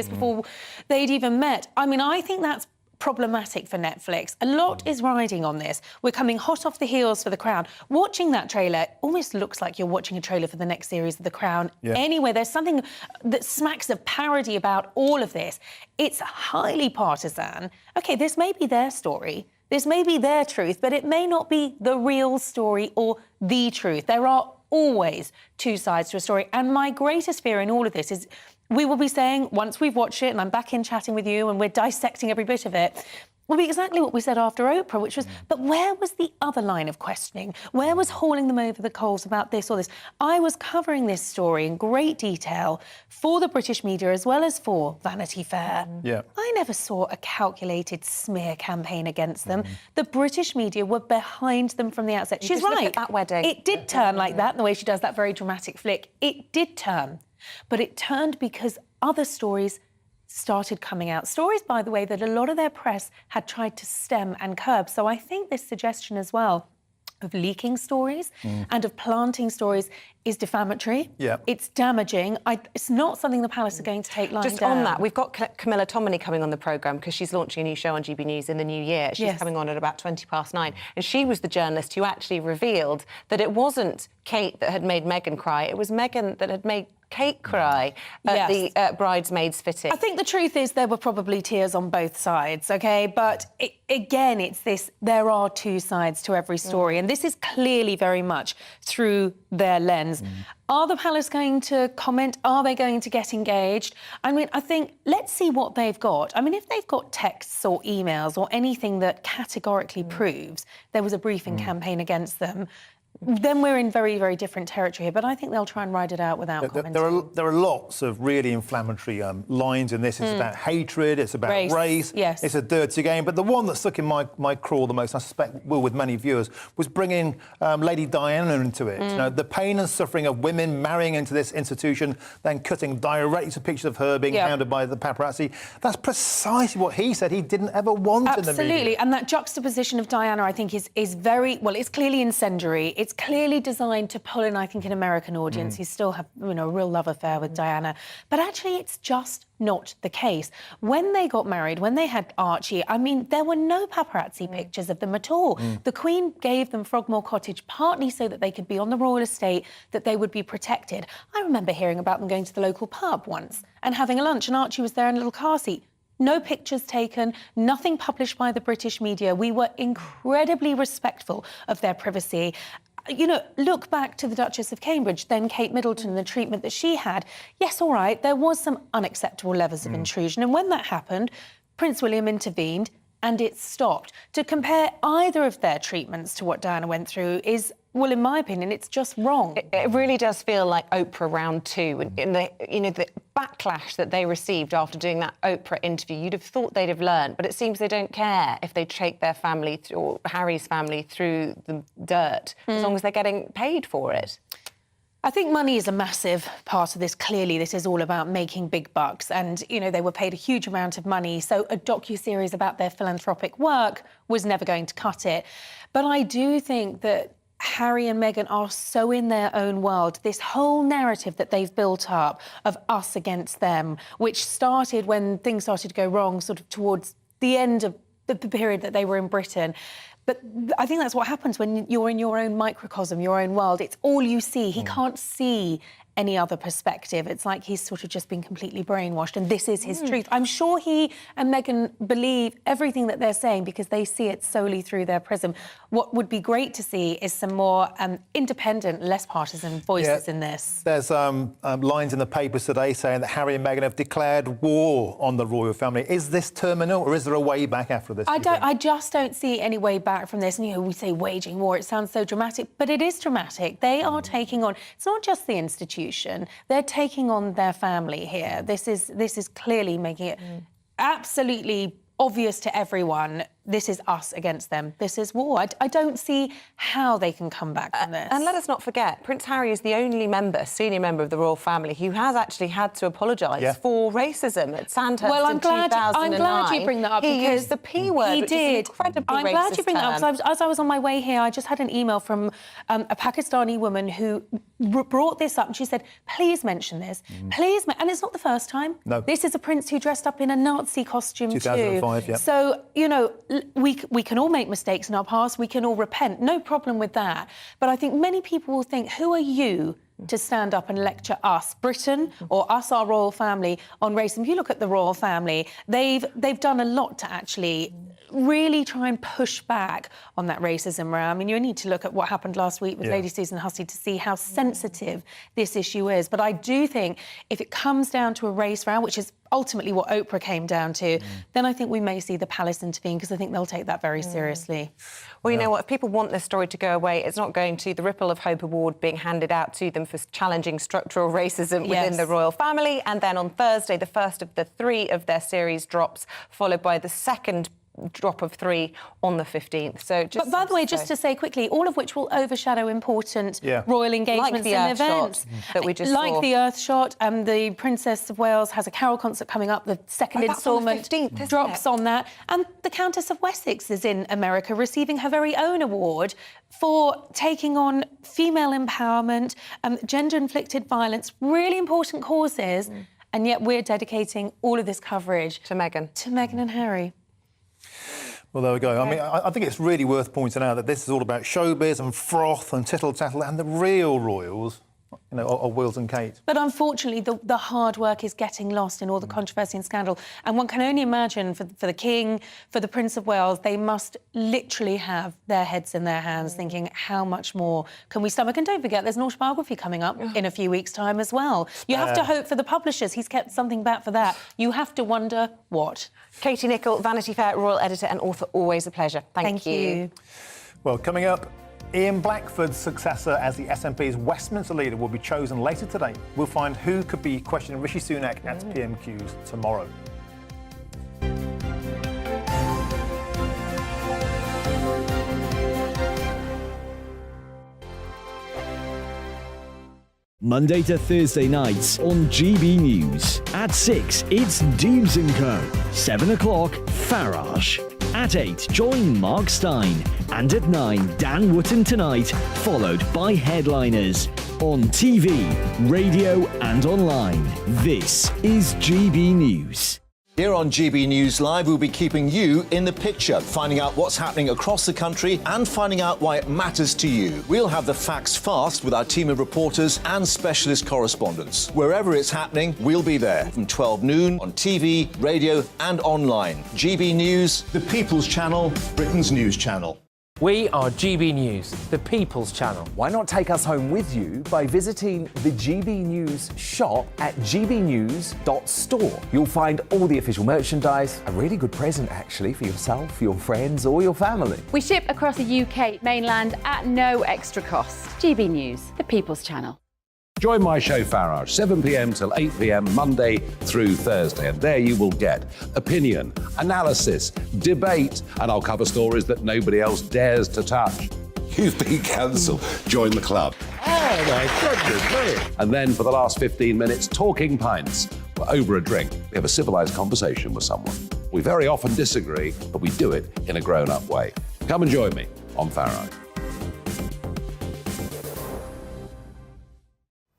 before they'd even met. I mean, I think that's problematic for Netflix. A lot is riding on this. We're coming hot off the heels for The Crown. Watching that trailer almost looks like you're watching a trailer for the next series of The Crown. Anyway, there's something that smacks of parody about all of this. It's highly partisan. OK, this may be their story. This may be their truth, but it may not be the real story or the truth. There are always 2 sides to a story. And my greatest fear in all of this is we will be saying, once we've watched it and I'm back in chatting with you and we're dissecting every bit of it, will be exactly what we said after Oprah, which was, but where was the other line of questioning? Where was hauling them over the coals about this or this? I was covering this story in great detail for the British media as well as for Vanity Fair. I never saw a calculated smear campaign against them. The British media were behind them from the outset. She's right. Look at that wedding. It did turn like that, the way she does that very dramatic flick. It did turn. But it turned because other stories started coming out. Stories, by the way, that a lot of their press had tried to stem and curb. So I think this suggestion as well of leaking stories and of planting stories is defamatory. Yeah. It's damaging. It's not something the Palace are going to take lying Just down. on that, we've got Camilla Tominey coming on the programme because she's launching a new show on GB News in the new year. She's Yes. coming on at about 9:20. And she was the journalist who actually revealed that it wasn't Kate that had made Meghan cry, it was Meghan that had made Kate cry at the bridesmaids fitting. I think the truth is there were probably tears on both sides, OK? But again, it's this, there are two sides to every story, and this is clearly very much through their lens. Are the Palace going to comment? Are they going to get engaged? I mean, I think, let's see what they've got. I mean, if they've got texts or emails or anything that categorically proves there was a briefing campaign against them, then we're in very, very different territory here. But I think they'll try and ride it out without commenting. There are lots of really inflammatory lines in this. It's about hatred, it's about race. Yes. It's a dirty game. But the one that stuck in my craw the most, I suspect will with many viewers, was bringing Lady Diana into it. You know, the pain and suffering of women marrying into this institution, then cutting directly to pictures of her being hounded by the paparazzi. That's precisely what he said he didn't ever want in the media. Absolutely. And that juxtaposition of Diana, I think, is very... Well, it's clearly incendiary. It's clearly designed to pull in, I think, an American audience who still have, you know, a real love affair with Diana. But actually, it's just not the case. When they got married, when they had Archie, I mean, there were no paparazzi pictures of them at all. The Queen gave them Frogmore Cottage partly so that they could be on the royal estate, that they would be protected. I remember hearing about them going to the local pub once and having a lunch, and Archie was there in a little car seat. No pictures taken, nothing published by the British media. We were incredibly respectful of their privacy. You know, look back to the Duchess of Cambridge, then Kate Middleton, and the treatment that she had. Yes, all right, there was some unacceptable levels of intrusion. And when that happened, Prince William intervened and it stopped. To compare either of their treatments to what Diana went through is, well, in my opinion, it's just wrong. It really does feel like Oprah round two. And the, you know, the backlash that they received after doing that Oprah interview, you'd have thought they'd have learned, but it seems they don't care if they take their family or Harry's family through the dirt, as long as they're getting paid for it. I think money is a massive part of this. Clearly, this is all about making big bucks. And, you know, they were paid a huge amount of money. So a docuseries about their philanthropic work was never going to cut it. But I do think that Harry and Meghan are so in their own world. This whole narrative that they've built up of us against them, which started when things started to go wrong, sort of towards the end of the period that they were in Britain. But I think that's what happens when you're in your own microcosm, your own world. It's all you see. He can't see any other perspective. It's like he's sort of just been completely brainwashed, and this is his truth. I'm sure he and Meghan believe everything that they're saying because they see it solely through their prism. What would be great to see is some more independent, less partisan voices in this. There's lines in the papers today saying that Harry and Meghan have declared war on the royal family. Is this terminal, or is there a way back after this? I just don't see any way back from this. And, you know, we say waging war, it sounds so dramatic, but it is dramatic. They are taking on, it's not just the institution, they're taking on their family here. This is clearly making it absolutely obvious to everyone, this is us against them. This is war. I don't see how they can come back from this. And let us not forget, Prince Harry is the only senior member of the royal family who has actually had to apologise for racism at Sandhurst in 2009. I'm glad you bring that up he because used the P word, he which did. is an incredibly I'm racist glad you bring that up. term. As I was on my way here, I just had an email from a Pakistani woman who brought this up, and she said, please mention this. Please, and it's not the first time. No. This is a prince who dressed up in a Nazi costume 2005, too. yeah. So, you know, we can all make mistakes in our past. We can all repent. No problem with that. But I think many people will think, who are you to stand up and lecture us, Britain, or us, our royal family, on racism? If you look at the royal family, they've done a lot to actually really try and push back on that racism. I mean, you need to look at what happened last week with Lady Susan Hussey to see how sensitive this issue is. But I do think if it comes down to a race row, which is ultimately what Oprah came down to, then I think we may see the palace intervene, because I think they'll take that very seriously. Well, you know what, if people want this story to go away, it's not going to. The Ripple of Hope Award being handed out to them for challenging structural racism within the royal family. And then on Thursday, the first of the 3 of their series drops, followed by the second drop of 3 on the 15th. So just but by the way, just to say quickly, all of which will overshadow important royal engagements like the and Earth events. Shot that we just like saw. the Earth Shot, the Princess of Wales has a carol concert coming up. The second instalment drops on that. And the Countess of Wessex is in America receiving her very own award for taking on female empowerment, gender-inflicted violence, really important causes. And yet we're dedicating all of this coverage to Meghan. To Meghan and Harry. Well, there we go. I mean, I think it's really worth pointing out that this is all about showbiz and froth and tittle-tattle, and the real royals, you know, are Wills and Kate. But unfortunately, the hard work is getting lost in all the controversy and scandal. And one can only imagine for the King, for the Prince of Wales, they must literally have their heads in their hands thinking, how much more can we stomach? And don't forget, there's an autobiography coming up in a few weeks' time as well. You have to hope for the publishers. He's kept something back for that. You have to wonder what. Katie Nicholl, Vanity Fair royal editor and author, always a pleasure. Thank you. Well, coming up, Ian Blackford's successor as the SNP's Westminster leader will be chosen later today. We'll find who could be questioning Rishi Sunak at PMQs tomorrow. Monday to Thursday nights on GB News. At 6, it's Deebs & Co. 7 o'clock, Farage. At 8, join Mark Stein. And at 9, Dan Wootton Tonight, followed by Headliners. On TV, radio and online. This is GB News. Here on GB News Live, we'll be keeping you in the picture, finding out what's happening across the country and finding out why it matters to you. We'll have the facts fast with our team of reporters and specialist correspondents. Wherever it's happening, we'll be there from 12 noon on TV, radio and online. GB News, the People's Channel, Britain's news channel. We are GB News, the People's Channel. Why not take us home with you by visiting the GB News shop at gbnews.store. You'll find all the official merchandise, a really good present actually for yourself, your friends or your family. We ship across the UK mainland at no extra cost. GB News, the People's Channel. Join my show Farage, 7 p.m. till 8 p.m. Monday through Thursday, and there you will get opinion, analysis, debate, and I'll cover stories that nobody else dares to touch. You've been cancelled. Join the club. Oh my goodness me. And then for the last 15 minutes, talking pints. We're over a drink. We have a civilised conversation with someone. We very often disagree, but we do it in a grown-up way. Come and join me on Farage.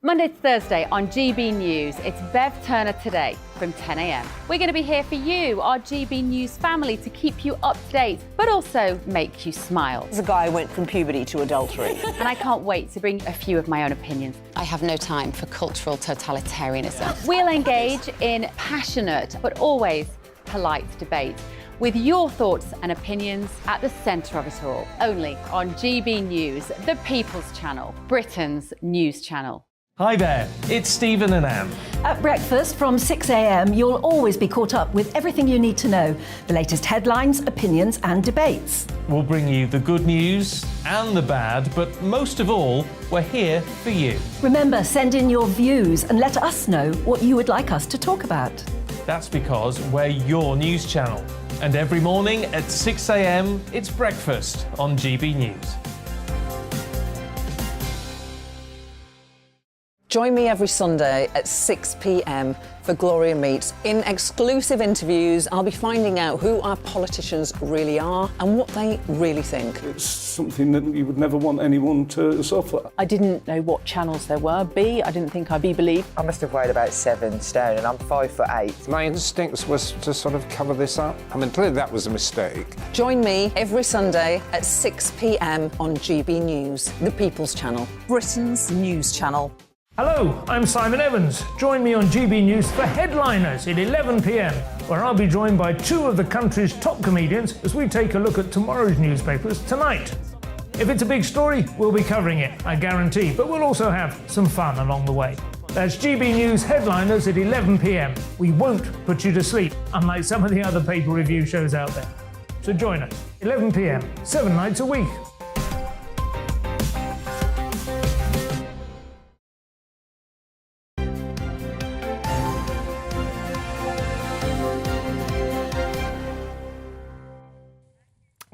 Monday to Thursday on GB News, it's Bev Turner Today from 10 a.m. We're going to be here for you, our GB News family, to keep you up to date, but also make you smile. There's a guy who went from puberty to adultery. And I can't wait to bring a few of my own opinions. I have no time for cultural totalitarianism. We'll engage in passionate, but always polite debate, with your thoughts and opinions at the centre of it all. Only on GB News, the People's Channel, Britain's news channel. Hi there, it's Stephen and Anne. At breakfast from 6 a.m, you'll always be caught up with everything you need to know, the latest headlines, opinions and debates. We'll bring you the good news and the bad, but most of all, we're here for you. Remember, send in your views and let us know what you would like us to talk about. That's because we're your news channel. And every morning at 6 a.m, it's breakfast on GB News. Join me every Sunday at 6 p.m. for Gloria Meets. In exclusive interviews, I'll be finding out who our politicians really are and what they really think. It's something that you would never want anyone to suffer. I didn't know what channels there were. I didn't think I'd be believed. I must have weighed about 7 stone and I'm 5'8". My instincts was to sort of cover this up. I mean, clearly that was a mistake. Join me every Sunday at 6 p.m. on GB News, the People's Channel, Britain's news channel. Hello, I'm Simon Evans. Join me on GB News for Headliners at 11 p.m, where I'll be joined by 2 of the country's top comedians as we take a look at tomorrow's newspapers tonight. If it's a big story, we'll be covering it, I guarantee, but we'll also have some fun along the way. That's GB News Headliners at 11 p.m. We won't put you to sleep, unlike some of the other paper review shows out there. So join us, 11 p.m, 7 nights a week.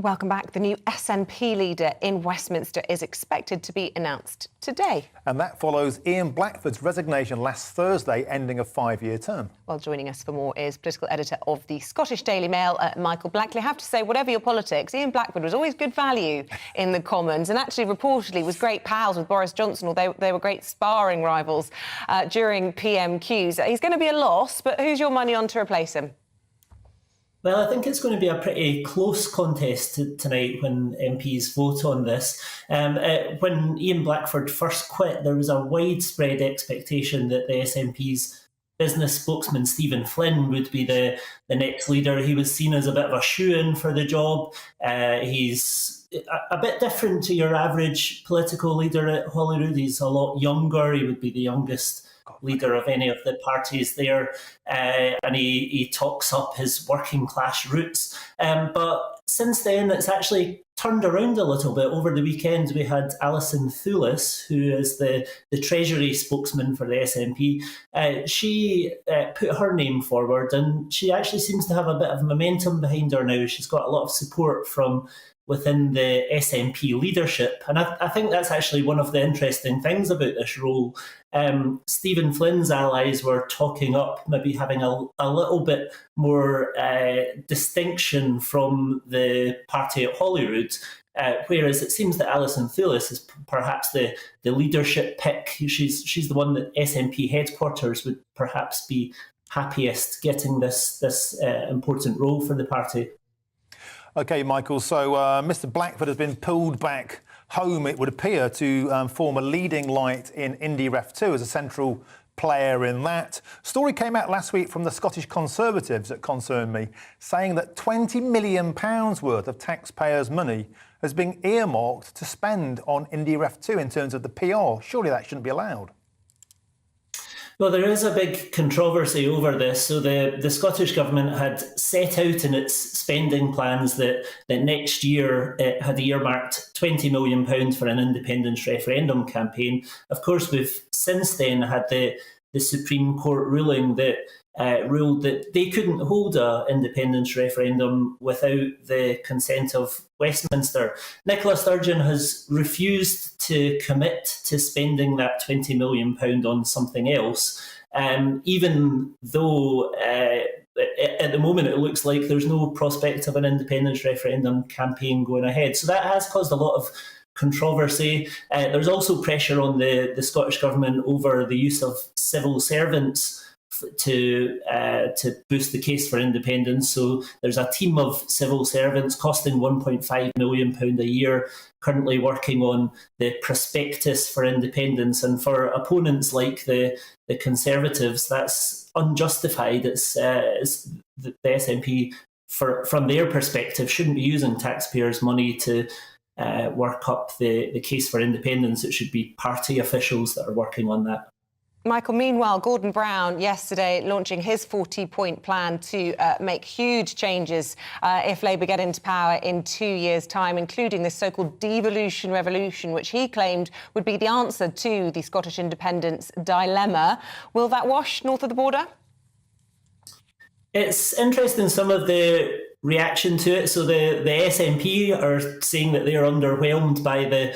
Welcome back. The new SNP leader in Westminster is expected to be announced today. And that follows Ian Blackford's resignation last Thursday, ending a 5-year term. Well, joining us for more is political editor of the Scottish Daily Mail, Michael Blackley. I have to say, whatever your politics, Ian Blackford was always good value in the Commons and actually reportedly was great pals with Boris Johnson, although they were great sparring rivals during PMQs. He's going to be a loss, but who's your money on to replace him? Well, I think it's going to be a pretty close contest tonight when MPs vote on this. When Ian Blackford first quit, there was a widespread expectation that the SNP's business spokesman, Stephen Flynn, would be the next leader. He was seen as a bit of a shoo-in for the job. He's a bit different to your average political leader at Holyrood. He's a lot younger. He would be the youngest leader of any of the parties there, and he talks up his working class roots. But since then, it's actually turned around a little bit. Over the weekend, we had Alison Thewlis, who is the Treasury spokesman for the SNP. She put her name forward, and she actually seems to have a bit of momentum behind her now. She's got a lot of support from within the SNP leadership. And I think that's actually one of the interesting things about this role. Stephen Flynn's allies were talking up maybe having a little bit more distinction from the party at Holyrood, whereas it seems that Alison Thewlis is perhaps the leadership pick. She's the one that SNP headquarters would perhaps be happiest getting this important role for the party. OK, Michael, so Mr Blackford has been pulled back home, it would appear, to form a leading light in Indie Ref 2 as a central player in that. Story came out last week from the Scottish Conservatives that concerned me, saying that £20 million worth of taxpayers' money has been earmarked to spend on Indie Ref 2 in terms of the PR. Surely that shouldn't be allowed. Well, there is a big controversy over this. So the Scottish Government had set out in its spending plans that next year it had earmarked £20 million for an independence referendum campaign. Of course, we've since then had the Supreme Court ruling that ruled that they couldn't hold an independence referendum without the consent of Westminster. Nicola Sturgeon has refused to commit to spending that £20 million on something else, even though at the moment it looks like there's no prospect of an independence referendum campaign going ahead. So that has caused a lot of controversy. There's also pressure on the Scottish Government over the use of civil servants to boost the case for independence. So there's a team of civil servants costing £1.5 million a year currently working on the prospectus for independence. And for opponents like the Conservatives, that's unjustified. It's the SNP, from their perspective, shouldn't be using taxpayers' money to work up the case for independence. It should be party officials that are working on that. Michael, meanwhile, Gordon Brown yesterday launching his 40-point plan to make huge changes if Labour get into power in 2 years' time, including this so-called devolution revolution, which he claimed would be the answer to the Scottish independence dilemma. Will that wash north of the border? It's interesting, some of the reaction to it. So the SNP are saying that they're underwhelmed by the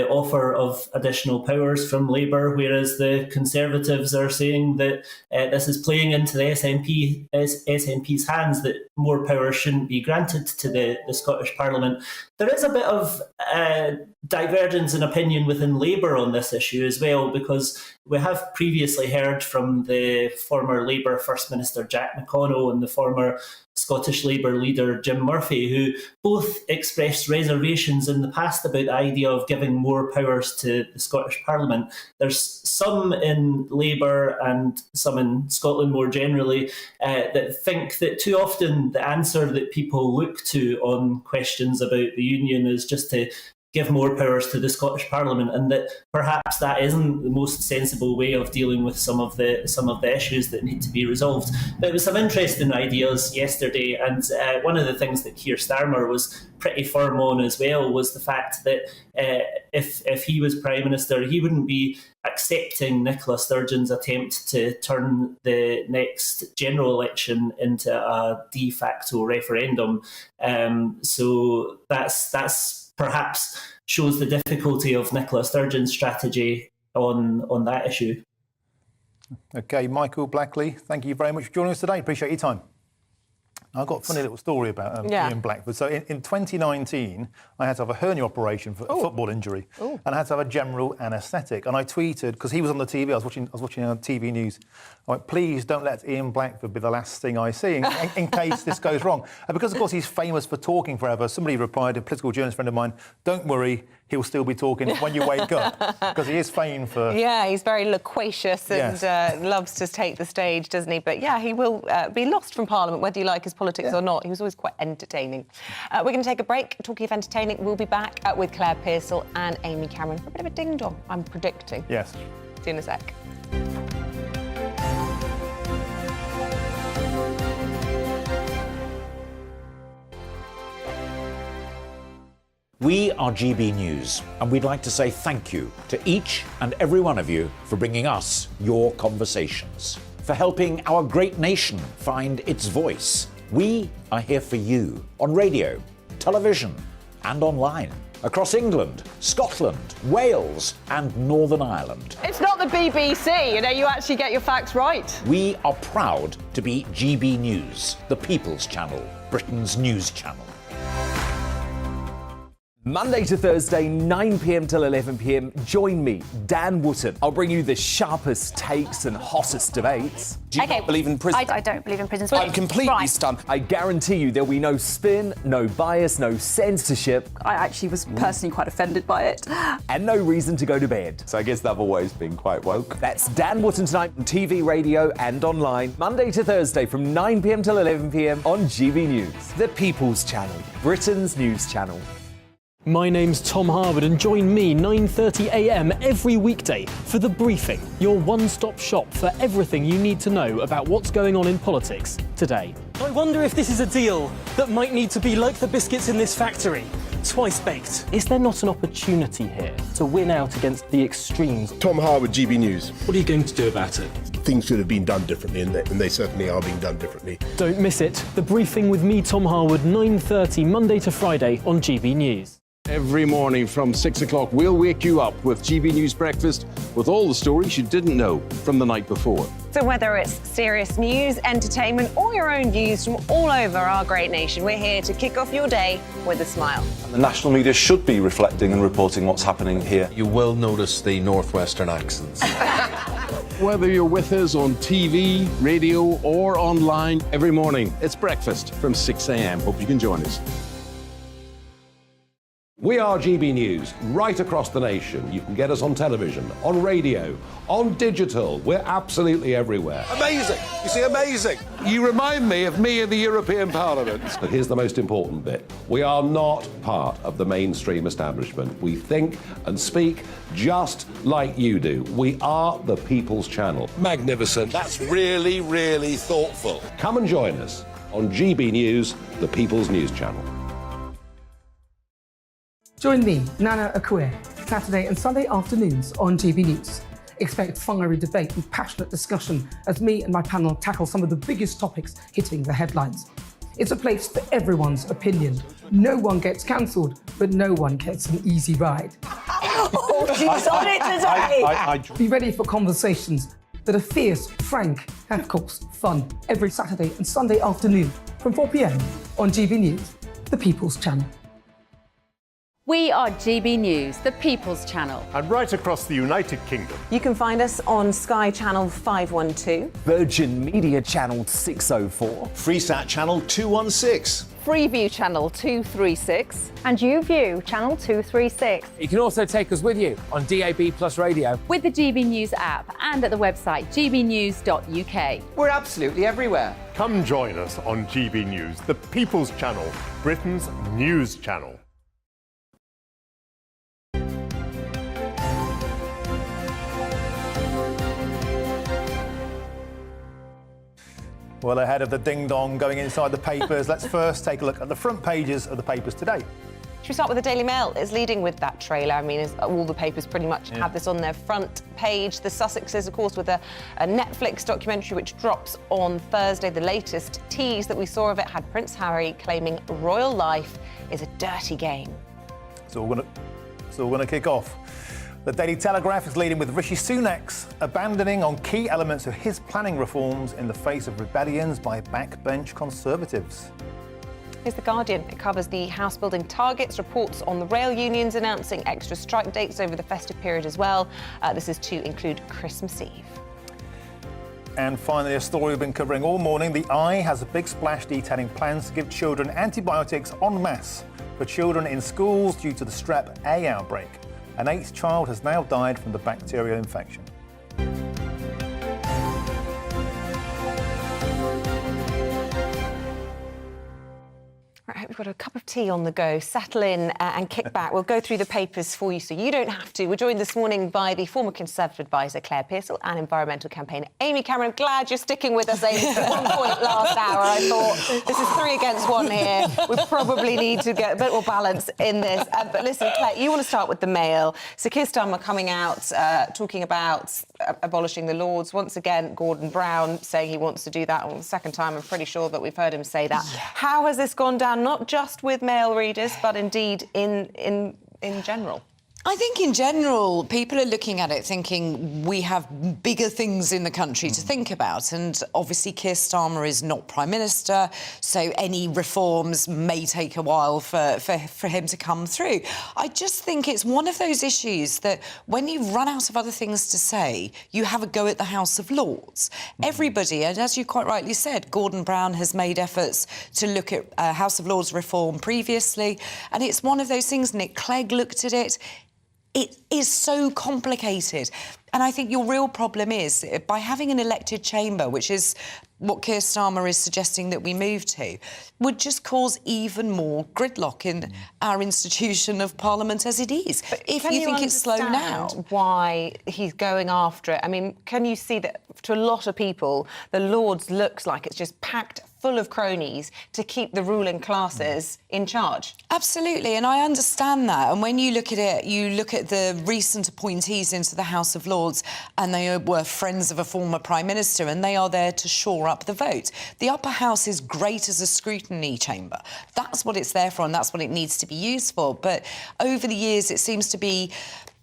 offer of additional powers from Labour, whereas the Conservatives are saying that this is playing into the SNP's hands, that more power shouldn't be granted to the Scottish Parliament. There is a bit of divergence in opinion within Labour on this issue as well, because we have previously heard from the former Labour First Minister Jack McConnell and the former Scottish Labour leader Jim Murphy, who both expressed reservations in the past about the idea of giving more powers to the Scottish Parliament. There's some in Labour and some in Scotland more generally that think that too often the answer that people look to on questions about the union is just to give more powers to the Scottish Parliament, and that perhaps that isn't the most sensible way of dealing with some of the issues that need to be resolved. But there was some interesting ideas yesterday, and one of the things that Keir Starmer was pretty firm on as well was the fact that if he was Prime Minister, he wouldn't be accepting Nicola Sturgeon's attempt to turn the next general election into a de facto referendum. So that's perhaps shows the difficulty of Nicola Sturgeon's strategy on that issue. OK, Michael Blackley, thank you very much for joining us today. Appreciate your time. I've got a funny little story about Ian Blackford. So in 2019, I had to have a hernia operation for a football injury, and I had to have a general anaesthetic. And I tweeted, because he was on the TV, I was watching on TV news, I went, please don't let Ian Blackford be the last thing I see in case this goes wrong. And because, of course, he's famous for talking forever, somebody replied, a political journalist friend of mine, don't worry, he'll still be talking when you wake up, because he is famed for... Yeah, he's very loquacious and loves to take the stage, doesn't he? But yeah, he will be lost from Parliament, whether you like his politics or not. He was always quite entertaining. We're going to take a break. Talking of entertaining, we'll be back with Claire Pearsall and Amy Cameron for a bit of a ding-dong, I'm predicting. Yes. See you in a sec. We are GB News, and we'd like to say thank you to each and every one of you for bringing us your conversations, for helping our great nation find its voice. We are here for you on radio, television, and online, across England, Scotland, Wales, and Northern Ireland. It's not the BBC, you actually get your facts right. We are proud to be GB News, the People's Channel, Britain's news channel. Monday to Thursday, 9 p.m. till 11 p.m. Join me, Dan Wootton. I'll bring you the sharpest takes and hottest debates. Do you not believe in prison? I don't believe in prison. I'm completely stunned. I guarantee you there'll be no spin, no bias, no censorship. I actually was personally quite offended by it. And no reason to go to bed. So I guess they've always been quite woke. That's Dan Wootton tonight on TV, radio and online. Monday to Thursday from 9 p.m. till 11 p.m. on GB News. The People's Channel, Britain's news channel. My name's Tom Harwood, and join me 9:30 a.m. every weekday for The Briefing, your one-stop shop for everything you need to know about what's going on in politics today. I wonder if this is a deal that might need to be like the biscuits in this factory, twice baked. Is there not an opportunity here to win out against the extremes? Tom Harwood, GB News. What are you going to do about it? Things should have been done differently, and they certainly are being done differently. Don't miss it. The Briefing with me, Tom Harwood, 9:30 Monday to Friday on GB News. Every morning from 6 o'clock, we'll wake you up with GB News Breakfast with all the stories you didn't know from the night before. So whether it's serious news, entertainment, or your own views from all over our great nation, we're here to kick off your day with a smile. And the national media should be reflecting and reporting what's happening here. You will notice the northwestern accents. Whether you're with us on TV, radio, or online, every morning, it's breakfast from 6 a.m. Hope you can join us. We are GB News, right across the nation. You can get us on television, on radio, on digital. We're absolutely everywhere. Amazing! You see, amazing! You remind me of me in the European Parliament. But here's the most important bit. We are not part of the mainstream establishment. We think and speak just like you do. We are the People's Channel. Magnificent. That's really, really thoughtful. Come and join us on GB News, the People's News Channel. Join me, Nana Akue, Saturday and Sunday afternoons on GB News. Expect fiery debate and passionate discussion as me and my panel tackle some of the biggest topics hitting the headlines. It's a place for everyone's opinion. No one gets cancelled, but no one gets an easy ride. Oh, she's on it today! Be ready for conversations that are fierce, frank, and of course, fun. Every Saturday and Sunday afternoon from 4 p.m. on GB News, the People's Channel. We are GB News, the People's Channel. And right across the United Kingdom. You can find us on Sky Channel 512. Virgin Media Channel 604. Freesat Channel 216. Freeview Channel 236. And YouView Channel 236. You can also take us with you on DAB Plus Radio. With the GB News app and at the website gbnews.uk. We're absolutely everywhere. Come join us on GB News, the People's Channel, Britain's news channel. Well, ahead of the ding-dong going inside the papers, let's first take a look at the front pages of the papers today. Should we start with the Daily Mail? It's leading with that trailer. I mean, all the papers pretty much have this on their front page. The Sussexes, of course, with a Netflix documentary which drops on Thursday. The latest tease that we saw of it had Prince Harry claiming royal life is a dirty game. It's all going to kick off. The Daily Telegraph is leading with Rishi Sunak's abandoning on key elements of his planning reforms in the face of rebellions by backbench Conservatives. Here's The Guardian. It covers the house building targets, reports on the rail unions announcing extra strike dates over the festive period as well. This is to include Christmas Eve. And finally, a story we've been covering all morning. The Eye has a big splash detailing plans to give children antibiotics en masse for children in schools due to the Strep A outbreak. An 8th child has now died from the bacterial infection. Right, we've got a cup of tea on the go. Settle in and kick back. We'll go through the papers for you so you don't have to. We're joined this morning by the former Conservative advisor Claire Pearsall and environmental campaigner Amy Cameron. Glad you're sticking with us, Amy. At one point last hour, I thought this is 3 against 1 here. We probably need to get a bit more balance in this. But listen, Claire, you want to start with the Mail. So Keir Starmer coming out talking about abolishing the Lords. Once again, Gordon Brown saying he wants to do that. On the second time, I'm pretty sure that we've heard him say that. Yeah. How has this gone down? Not just with Mail readers, but indeed in general. I think in general, people are looking at it thinking we have bigger things in the country to think about. And obviously, Keir Starmer is not Prime Minister, so any reforms may take a while for him to come through. I just think it's one of those issues that when you run out of other things to say, you have a go at the House of Lords. Everybody, and as you quite rightly said, Gordon Brown has made efforts to look at House of Lords reform previously. And it's one of those things, Nick Clegg looked at it. It is so complicated. And I think your real problem is, by having an elected chamber, which is what Keir Starmer is suggesting that we move to, would just cause even more gridlock in our institution of Parliament as it is. But if you think it's slow now, why he's going after it? I mean, can you see that to a lot of people, the Lords looks like it's just packed full of cronies to keep the ruling classes in charge? Absolutely, and I understand that. And when you look at it, you look at the recent appointees into the House of Lords, and they were friends of a former Prime Minister, and they are there to shore up the vote. The upper house is great as a scrutiny chamber. That's what it's there for, and that's what it needs to be used for. But over the years, it seems to be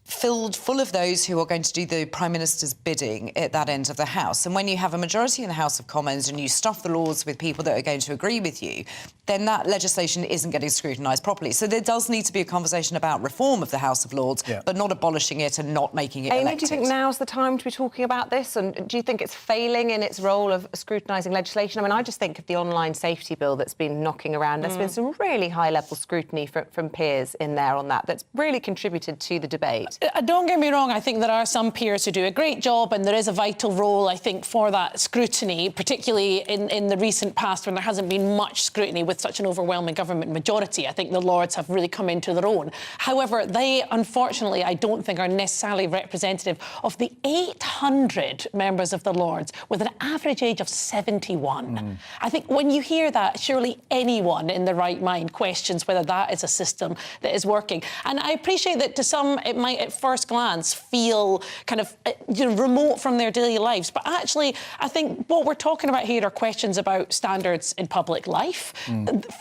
filled full of those who are going to do the Prime Minister's bidding at that end of the House. And when you have a majority in the House of Commons and you stuff the Lords with people that are going to agree with you, then that legislation isn't getting scrutinised properly. So there does need to be a conversation about reform of the House of Lords, but not abolishing it and not making it elected. Amy, do you think now's the time to be talking about this? And do you think it's failing in its role of scrutinising legislation? I mean, I just think of the online safety bill that's been knocking around. There's been some really high-level scrutiny from peers in there on that's really contributed to the debate. Don't get me wrong, I think there are some peers who do a great job, and there is a vital role, I think, for that scrutiny, particularly in the recent past when there hasn't been much scrutiny with such an overwhelming government majority. I think the Lords have really come into their own. However, they, unfortunately, I don't think are necessarily representative of the 800 members of the Lords with an average age of 71. I think when you hear that, surely anyone in the right mind questions whether that is a system that is working. And I appreciate that to some it might at first glance feel kind of remote from their daily lives, but actually I think what we're talking about here are questions about standards in public life.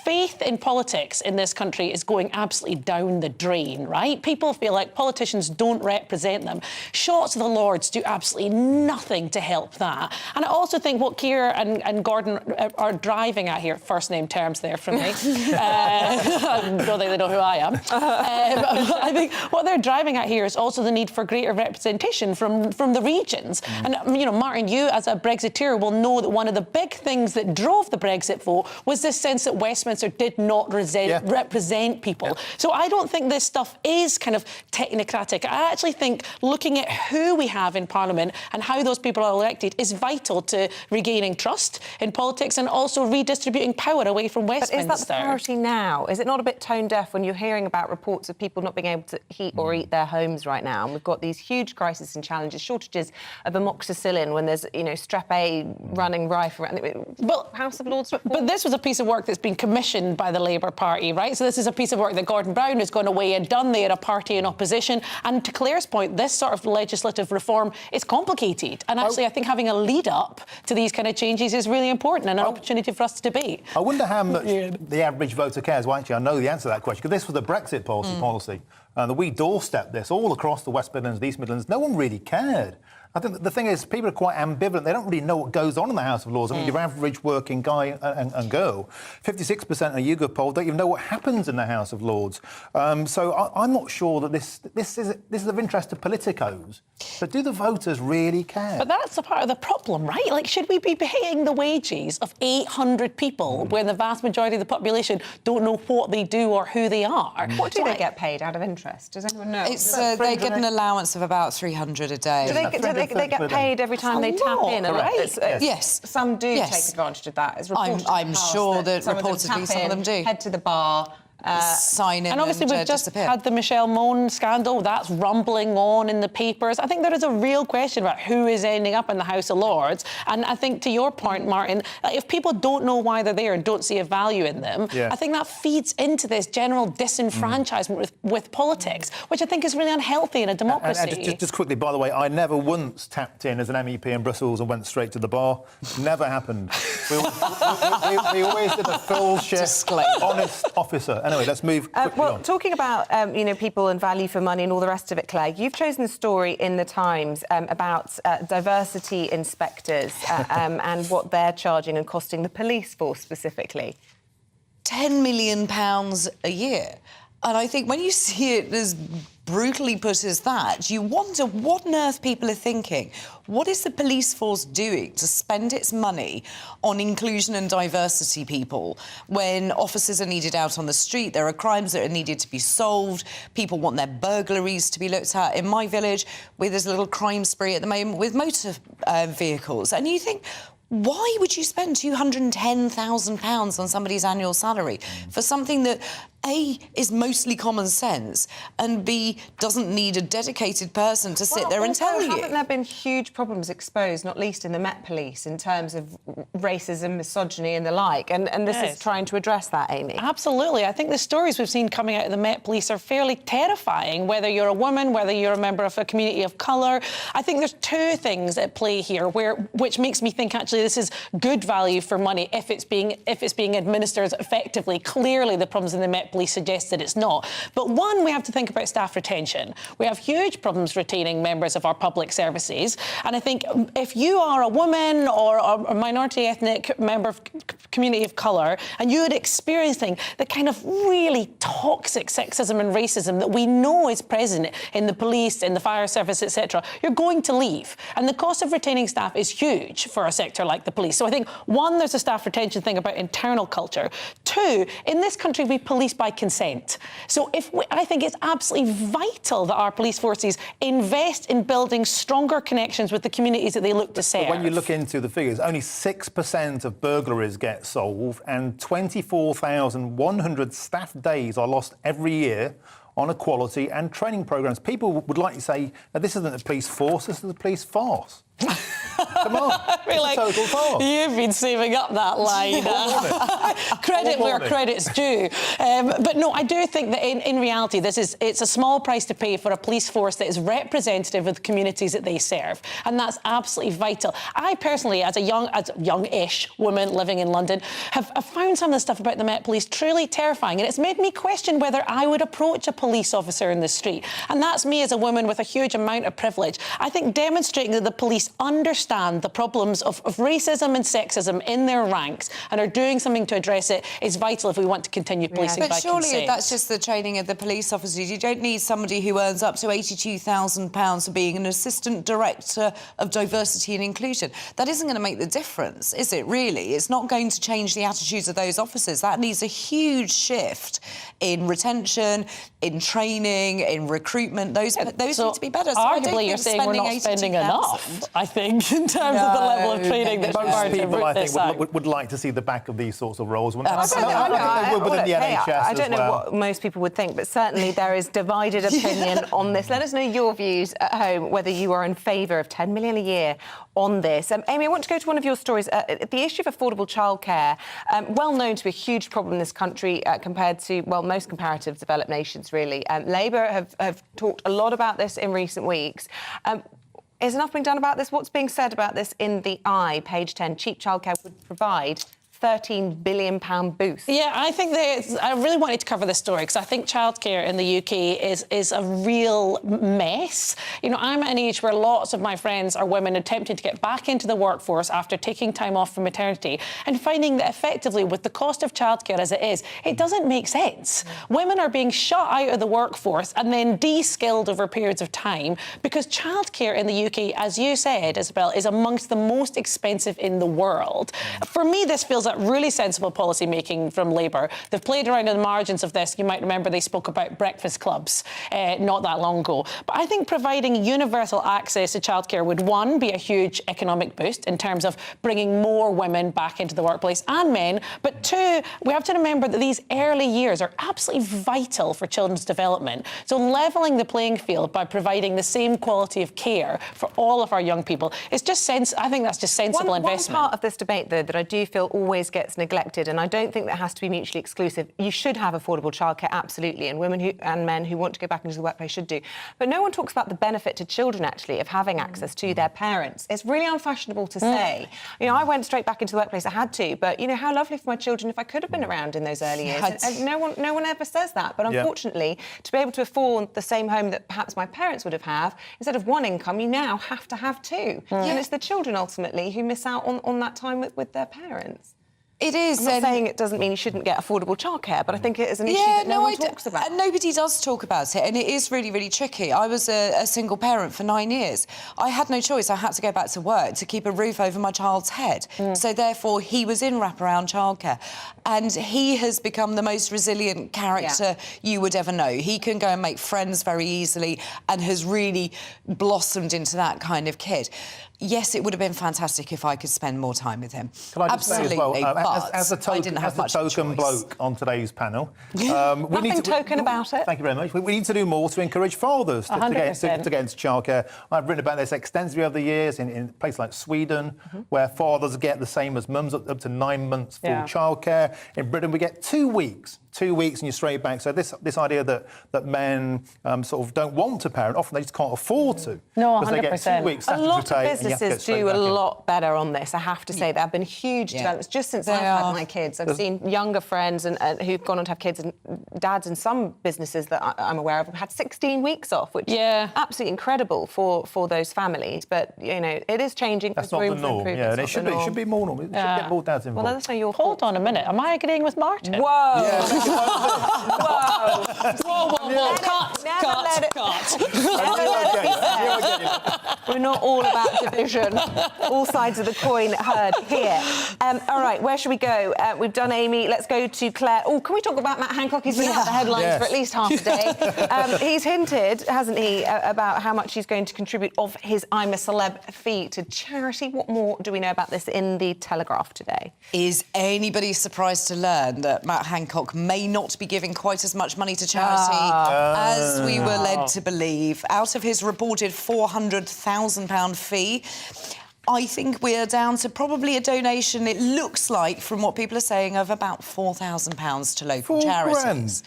Faith in politics in this country is going absolutely down the drain, right? People feel like politicians don't represent them. Shots of the Lords do absolutely nothing to help that. And I also think what Keir and Gordon are driving at here, first name terms there from me, I don't think they know who I am. I think what they're driving at here is also the need for greater representation from the regions. And, you know, Martin, you as a Brexiteer will know that one of the big things that drove the Brexit vote was this sense that Westminster did not represent people. So I don't think this stuff is kind of technocratic. I actually think looking at who we have in Parliament and how those people are elected is vital to regaining trust in politics and also redistributing power away from Westminster. But is that the priority now? Is it not a bit tone deaf when you're hearing about reports of people not being able to heat or eat their homes homes right now, and we've got these huge crises and challenges, shortages of amoxicillin when there's, Strep A running rife around. Well, House of Lords report. But this was a piece of work that's been commissioned by the Labour Party, right? So this is a piece of work that Gordon Brown has gone away and done. They are a party in opposition. And to Claire's point, this sort of legislative reform is complicated. And actually, I think having a lead up to these kind of changes is really important and an opportunity for us to debate. I wonder how much the average voter cares. Well, actually, I know the answer to that question, because this was the Brexit policy. And we doorstepped this all across the West Midlands, the East Midlands. No one really cared. I think the thing is, people are quite ambivalent. They don't really know what goes on in the House of Lords. I mean, your average working guy and girl, 56% of YouGov poll don't even know what happens in the House of Lords. So I'm not sure that this is of interest to politicos. But do the voters really care? But that's a part of the problem, right? Like, should we be paying the wages of 800 people when the vast majority of the population don't know what they do or who they are? What do they get paid out of interest? Does anyone know? They get an allowance of about 300 a day. Do they get paid every time they tap in? Right? Yes. Some do take advantage of that. I'm sure that reportedly some of them do. Head to the bar. Sign in and obviously we've just disappear. had the Michelle Mone scandal that's rumbling on in the papers. I think there is a real question about who is ending up in the House of Lords, and I think to your point, Martin, if people don't know why they're there and don't see a value in them, I think that feeds into this general disenfranchisement with politics, which I think is really unhealthy in a democracy. And just quickly, by the way, I never once tapped in as an MEP in Brussels and went straight to the bar. Never happened. We always did a full shift, honest officer. Anyway, let's move quickly on. Talking about, people and value for money and all the rest of it, Claire, you've chosen a story in The Times about diversity inspectors and what they're charging and costing the police force specifically. £10 million a year. And I think when you see it as brutally put as that, you wonder what on earth people are thinking. What is the police force doing to spend its money on inclusion and diversity people when officers are needed out on the street, there are crimes that are needed to be solved, people want their burglaries to be looked at? In my village, there's a little crime spree at the moment with motor vehicles. And you think, why would you spend £210,000 on somebody's annual salary for something that, A, is mostly common sense, and B, doesn't need a dedicated person to sit there and tell you? Haven't there been huge problems exposed, not least in the Met Police, in terms of racism, misogyny and the like? And this is trying to address that, Amy? Absolutely. I think the stories we've seen coming out of the Met Police are fairly terrifying, whether you're a woman, whether you're a member of a community of colour. I think there's two things at play here, which makes me think, actually, this is good value for money if it's being administered effectively. Clearly, the problems in the Met Police suggest that it's not. But one, we have to think about staff retention. We have huge problems retaining members of our public services. And I think if you are a woman or a minority ethnic member of community of colour and you're experiencing the kind of really toxic sexism and racism that we know is present in the police, in the fire service, etc., you're going to leave. And the cost of retaining staff is huge for a sector like the police. So I think, one, there's a staff retention thing about internal culture. Two, in this country, we police by consent. So I think it's absolutely vital that our police forces invest in building stronger connections with the communities that they look to serve. But when you look into the figures, only 6% of burglaries get solved and 24,100 staff days are lost every year on equality and training programmes. People would like to say that this isn't a police force, this is a police farce. Come on, it's a total farce. You've been saving up that line. Credit where credit's due. But no, I do think that in reality, it's a small price to pay for a police force that is representative of the communities that they serve, and that's absolutely vital. I personally, as a young-ish woman living in London, have found some of the stuff about the Met Police truly terrifying, and it's made me question whether I would approach a police officer in the street. And that's me as a woman with a huge amount of privilege. I think demonstrating that the police understand the problems of racism and sexism in their ranks and are doing something to address it is vital if we want to continue policing by consent. But surely that's just the training of the police officers. You don't need somebody who earns up to £82,000 for being an assistant director of diversity and inclusion. That isn't going to make the difference, is it, really? It's not going to change the attitudes of those officers. That needs a huge shift in retention, in training, in recruitment. Those need to be better. So arguably, you're saying we're not spending enough, I think. in terms of the level of training that's required to people, I root this think, out. would like to see the back of these sorts of roles. Absolutely. I think they would within the NHS I don't as know well. what most people would think, but certainly there is divided opinion on this. Let us know your views at home, whether you are in favour of 10 million a year on this. Amy, I want to go to one of your stories. The issue of affordable childcare, well known to be a huge problem in this country compared to, well, most comparative developed nations, really. Labour have talked a lot about this in recent weeks. Is enough being done about this? What's being said about this in the Eye, page 10? Cheap childcare would provide £13 billion boost. Yeah, I think I really wanted to cover this story because I think childcare in the UK is a real mess. You know, I'm at an age where lots of my friends are women attempting to get back into the workforce after taking time off from maternity and finding that effectively with the cost of childcare as it is, it doesn't make sense. Women are being shut out of the workforce and then de-skilled over periods of time because childcare in the UK, as you said, Isabel, is amongst the most expensive in the world. For me, this feels like really sensible policy making from Labour. They've played around in the margins of this. You might remember they spoke about breakfast clubs not that long ago. But I think providing universal access to childcare would, one, be a huge economic boost in terms of bringing more women back into the workplace and men. But two, we have to remember that these early years are absolutely vital for children's development. So levelling the playing field by providing the same quality of care for all of our young people is just I think that's just sensible investment. One part of this debate, though, that I do feel always gets neglected, and I don't think that has to be mutually exclusive. You should have affordable childcare, absolutely, and women and men who want to go back into the workplace should do. But no one talks about the benefit to children, actually, of having access to their parents. It's really unfashionable to say. You know, I went straight back into the workplace. I had to, but, you know, how lovely for my children if I could have been around in those early years. And no one ever says that. But unfortunately, to be able to afford the same home that perhaps my parents would have, instead of one income, you now have to have two. And it's the children, ultimately, who miss out on that time with their parents. It is. I'm not saying it doesn't mean you shouldn't get affordable childcare, but I think it is an issue that no one talks about. And nobody does talk about it, and it is really, really tricky. I was a single parent for 9 years. I had no choice. I had to go back to work to keep a roof over my child's head. So therefore, he was in wraparound childcare. And he has become the most resilient character you would ever know. He can go and make friends very easily and has really blossomed into that kind of kid. Yes, it would have been fantastic if I could spend more time with him. Can I just say as well, as a I didn't have much token bloke on today's panel, nothing token about it. Thank you very much. We need to do more to encourage fathers to get into childcare. I've written about this extensively over the years in places like Sweden, where fathers get the same as mums, up to 9 months full childcare. In Britain, we get 2 weeks. 2 weeks and you're straight back. So this idea that men sort of don't want to parent, often they just can't afford to. No, 100%. They get 2 weeks. A lot of businesses do a lot better on this, I have to say. There have been huge developments just since I've had my kids. I've seen younger friends and who've gone on to have kids, and dads in some businesses that I'm aware of have had 16 weeks off, which is absolutely incredible for those families. But, you know, it is changing. That's not the norm. Yeah, and it should be more normal. It should get more dads involved. Well, that's not your Hold on a minute. Am I agreeing with Martin? Whoa! Whoa! We're not all about division. All sides of the coin heard here. All right, where should we go? We've done Amy. Let's go to Claire. Oh, can we talk about Matt Hancock? He's been at the headlines for at least half a day. He's hinted, hasn't he, about how much he's going to contribute of his I'm a Celeb fee to charity. What more do we know about this in the Telegraph today? Is anybody surprised to learn that Matt Hancock may not be giving quite as much money to charity as we were led to believe? Out of his reported £400,000 fee, I think we're down to probably a donation, it looks like, from what people are saying, of about £4,000 to local charities,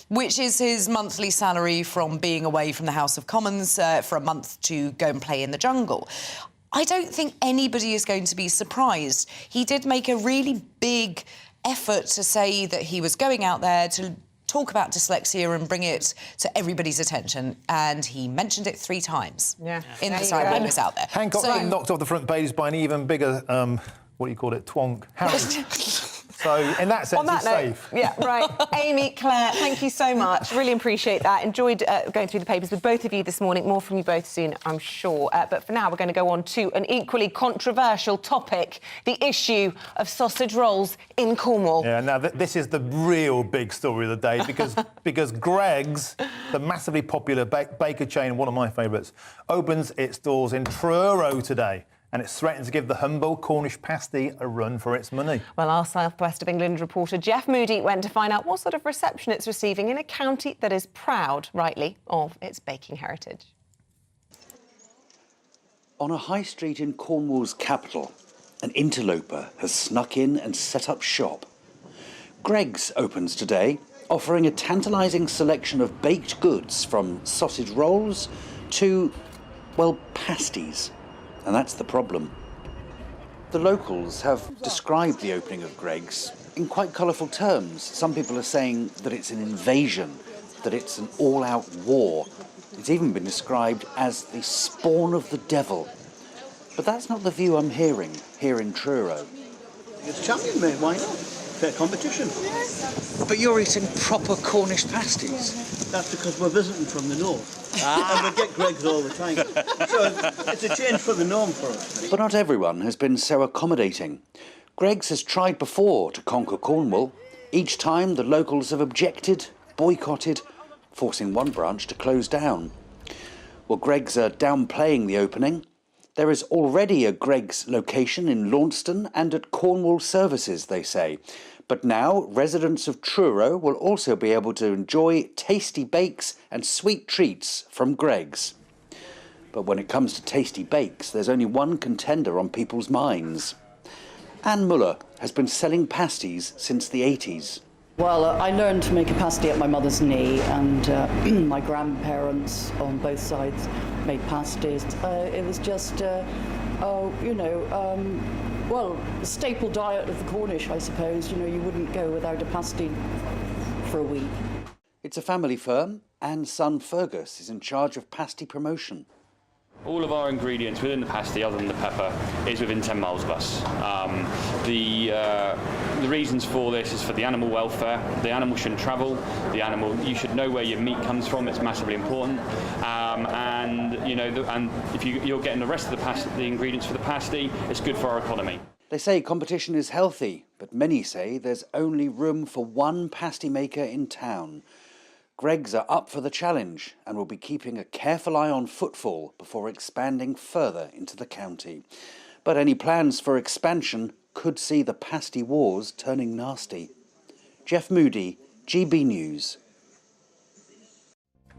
which is his monthly salary from being away from the House of Commons for a month to go and play in the jungle. I don't think anybody is going to be surprised. He did make a really big effort to say that he was going out there to talk about dyslexia and bring it to everybody's attention, and he mentioned it 3 times in the time when he was out there. Hancock's been knocked off the front pages by an even bigger, what do you call it, twonk, Harry. So, in that sense, he's safe. Yeah, right. Amy, Claire, thank you so much. Really appreciate that. Enjoyed going through the papers with both of you this morning. More from you both soon, I'm sure. But for now, we're going to go on to an equally controversial topic, the issue of sausage rolls in Cornwall. Yeah, now, this is the real big story of the day because Greggs, the massively popular baker chain, one of my favourites, opens its doors in Truro today. and it's threatened to give the humble Cornish pasty a run for its money. Well, our South West of England reporter Jeff Moody went to find out what sort of reception it's receiving in a county that is proud, rightly, of its baking heritage. On a high street in Cornwall's capital, an interloper has snuck in and set up shop. Greggs opens today, offering a tantalising selection of baked goods from sausage rolls to, well, pasties. And that's the problem. The locals have described the opening of Greggs in quite colourful terms. Some people are saying that it's an invasion, that it's an all-out war. It's even been described as the spawn of the devil. But that's not the view I'm hearing here in Truro. It's champion, mate, why not? Fair competition. But you're eating proper Cornish pasties. That's because we're visiting from the north. And we get Greggs all the time. So it's a change for the norm for us. But not everyone has been so accommodating. Greggs has tried before to conquer Cornwall. Each time the locals have objected, boycotted, forcing one branch to close down. Well, Greggs are downplaying the opening. There is already a Greggs location in Launceston and at Cornwall Services, they say. But now residents of Truro will also be able to enjoy tasty bakes and sweet treats from Greggs. But when it comes to tasty bakes, there's only one contender on people's minds. Anne Muller has been selling pasties since the 80s. Well, I learned to make a pasty at my mother's knee, and my grandparents on both sides made pasties. It was just, well, the staple diet of the Cornish, I suppose. You know, you wouldn't go without a pasty for a week. It's a family firm, and son Fergus is in charge of pasty promotion. All of our ingredients within the pasty, other than the pepper, is within 10 miles of us. The reasons for this is for the animal welfare. The animal shouldn't travel. You should know where your meat comes from. It's massively important. And if you're getting the rest of the ingredients for the pasty, it's good for our economy. They say competition is healthy, but many say there's only room for one pasty maker in town. Greggs are up for the challenge and will be keeping a careful eye on footfall before expanding further into the county. But any plans for expansion could see the pasty wars turning nasty. Jeff Moody, GB News.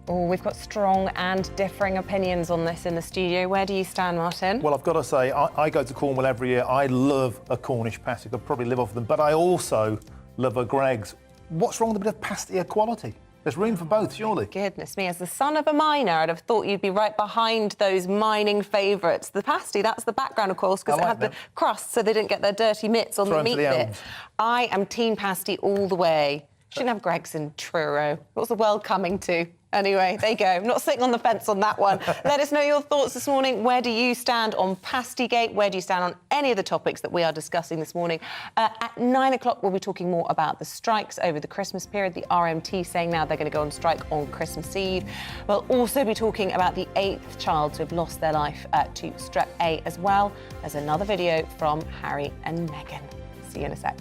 Oh, we've got strong and differing opinions on this in the studio. Where do you stand, Martin? Well, I've got to say, I go to Cornwall every year. I love a Cornish pasty. I could probably live off them. But I also love a Greggs. What's wrong with a bit of pasty equality? There's room for both, surely. Goodness me, as the son of a miner, I'd have thought you'd be right behind those mining favourites. The pasty, that's the background, of course, because it had the crust so they didn't get their dirty mitts on the meat bit. I am team pasty all the way. Shouldn't have Greggs in Truro. What's the world coming to? Anyway, there you go. I'm not sitting on the fence on that one. Let us know your thoughts this morning. Where do you stand on Pastygate? Where do you stand on any of the topics that we are discussing this morning? At 9 o'clock, we'll be talking more about the strikes over the Christmas period. The RMT saying now they're going to go on strike on Christmas Eve. We'll also be talking about the 8th child to have lost their life to Strep A as well. There's another video from Harry and Meghan. See you in a sec.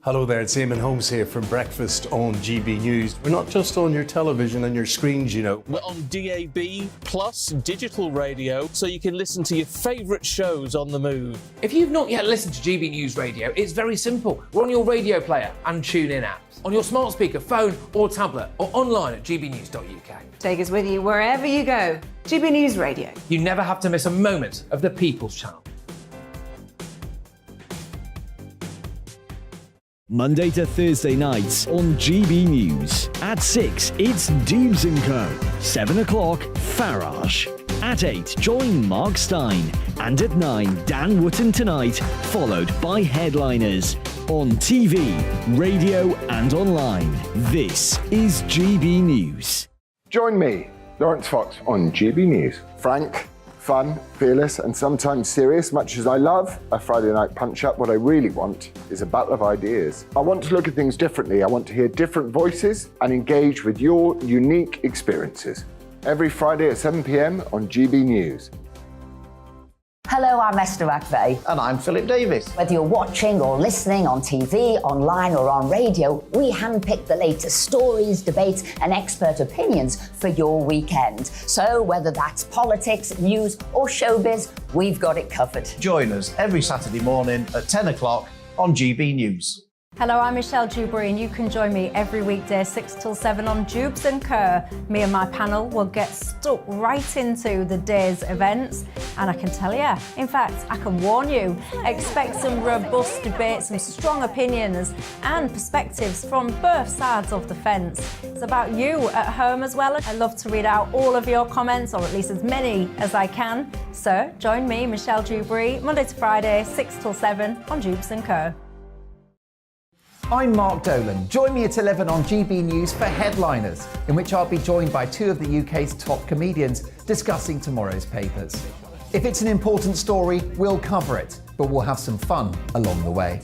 Hello there, it's Eamonn Holmes here from Breakfast on GB News. We're not just on your television and your screens, you know. We're on DAB plus digital radio, so you can listen to your favourite shows on the move. If you've not yet listened to GB News Radio, it's very simple. We're on your radio player and tune-in apps, on your smart speaker, phone or tablet, or online at gbnews.uk. Take us with you wherever you go. GB News Radio. You never have to miss a moment of the People's Channel. Monday to Thursday nights on GB News. At 6, it's Dubes & Co. 7 o'clock, Farage. At 8, join Mark Stein. And at 9, Dan Wootton Tonight, followed by Headliners. On TV, radio and online. This is GB News. Join me, Lawrence Fox, on GB News. Frank, fun, fearless and sometimes serious. Much as I love a Friday night punch-up, what I really want is a battle of ideas. I want to look at things differently. I want to hear different voices and engage with your unique experiences. Every Friday at 7 p.m. on GB News. Hello, I'm Esther McVeigh. And I'm Philip Davis. Whether you're watching or listening on TV, online or on radio, we handpick the latest stories, debates and expert opinions for your weekend. So whether that's politics, news or showbiz, we've got it covered. Join us every Saturday morning at 10 o'clock on GB News. Hello, I'm Michelle Dewberry and you can join me every weekday 6 till 7 on Jubes and Kerr. Me and my panel will get stuck right into the day's events and I can tell you, in fact, I can warn you, expect some robust debates, some strong opinions and perspectives from both sides of the fence. It's about you at home as well. I love to read out all of your comments, or at least as many as I can. So join me, Michelle Dewberry, Monday to Friday, 6 till 7 on Jubes and Kerr. I'm Mark Dolan. Join me at 11 on GB News for Headliners, in which I'll be joined by two of the UK's top comedians discussing tomorrow's papers. If it's an important story, we'll cover it, but we'll have some fun along the way.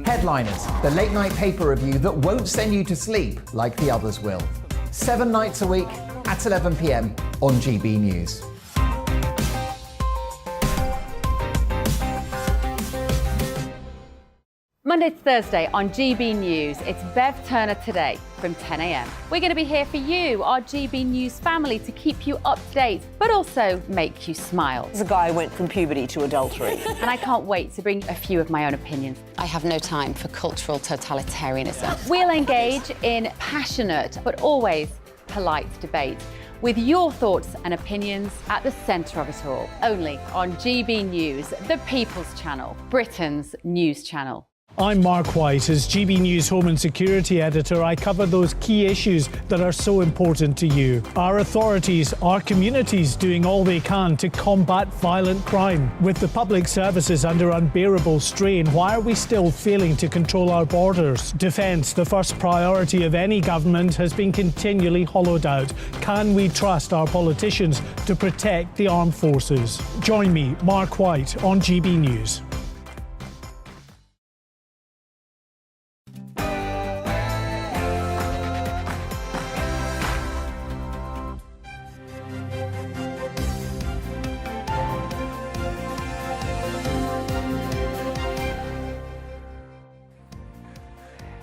Headliners, the late-night paper review that won't send you to sleep like the others will. 7 nights a week at 11 p.m. on GB News. Monday to Thursday on GB News, it's Bev Turner Today from 10 a.m. We're going to be here for you, our GB News family, to keep you up to date, but also make you smile. The guy went from puberty to adultery. And I can't wait to bring a few of my own opinions. I have no time for cultural totalitarianism. We'll engage in passionate, but always polite debate, with your thoughts and opinions at the centre of it all. Only on GB News, the People's Channel, Britain's news channel. I'm Mark White. As GB News Home and Security Editor, I cover those key issues that are so important to you. Our authorities, our communities doing all they can to combat violent crime. With the public services under unbearable strain, why are we still failing to control our borders? Defence, the first priority of any government, has been continually hollowed out. Can we trust our politicians to protect the armed forces? Join me, Mark White, on GB News.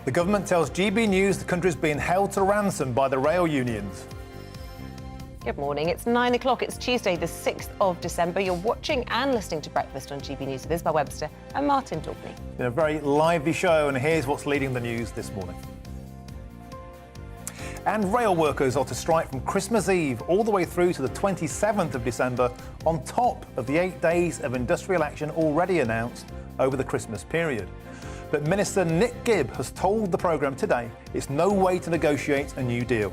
The government tells GB News the country is being held to ransom by the rail unions. Good morning. It's 9 o'clock. It's Tuesday, the 6th of December. You're watching and listening to Breakfast on GB News with Isabel, Webster and Martin Talkney. It's been a very lively show, and here's what's leading the news this morning. And rail workers are to strike from Christmas Eve all the way through to the 27th of December, on top of the 8 days of industrial action already announced over the Christmas period. But Minister Nick Gibb has told the programme today it's no way to negotiate a new deal.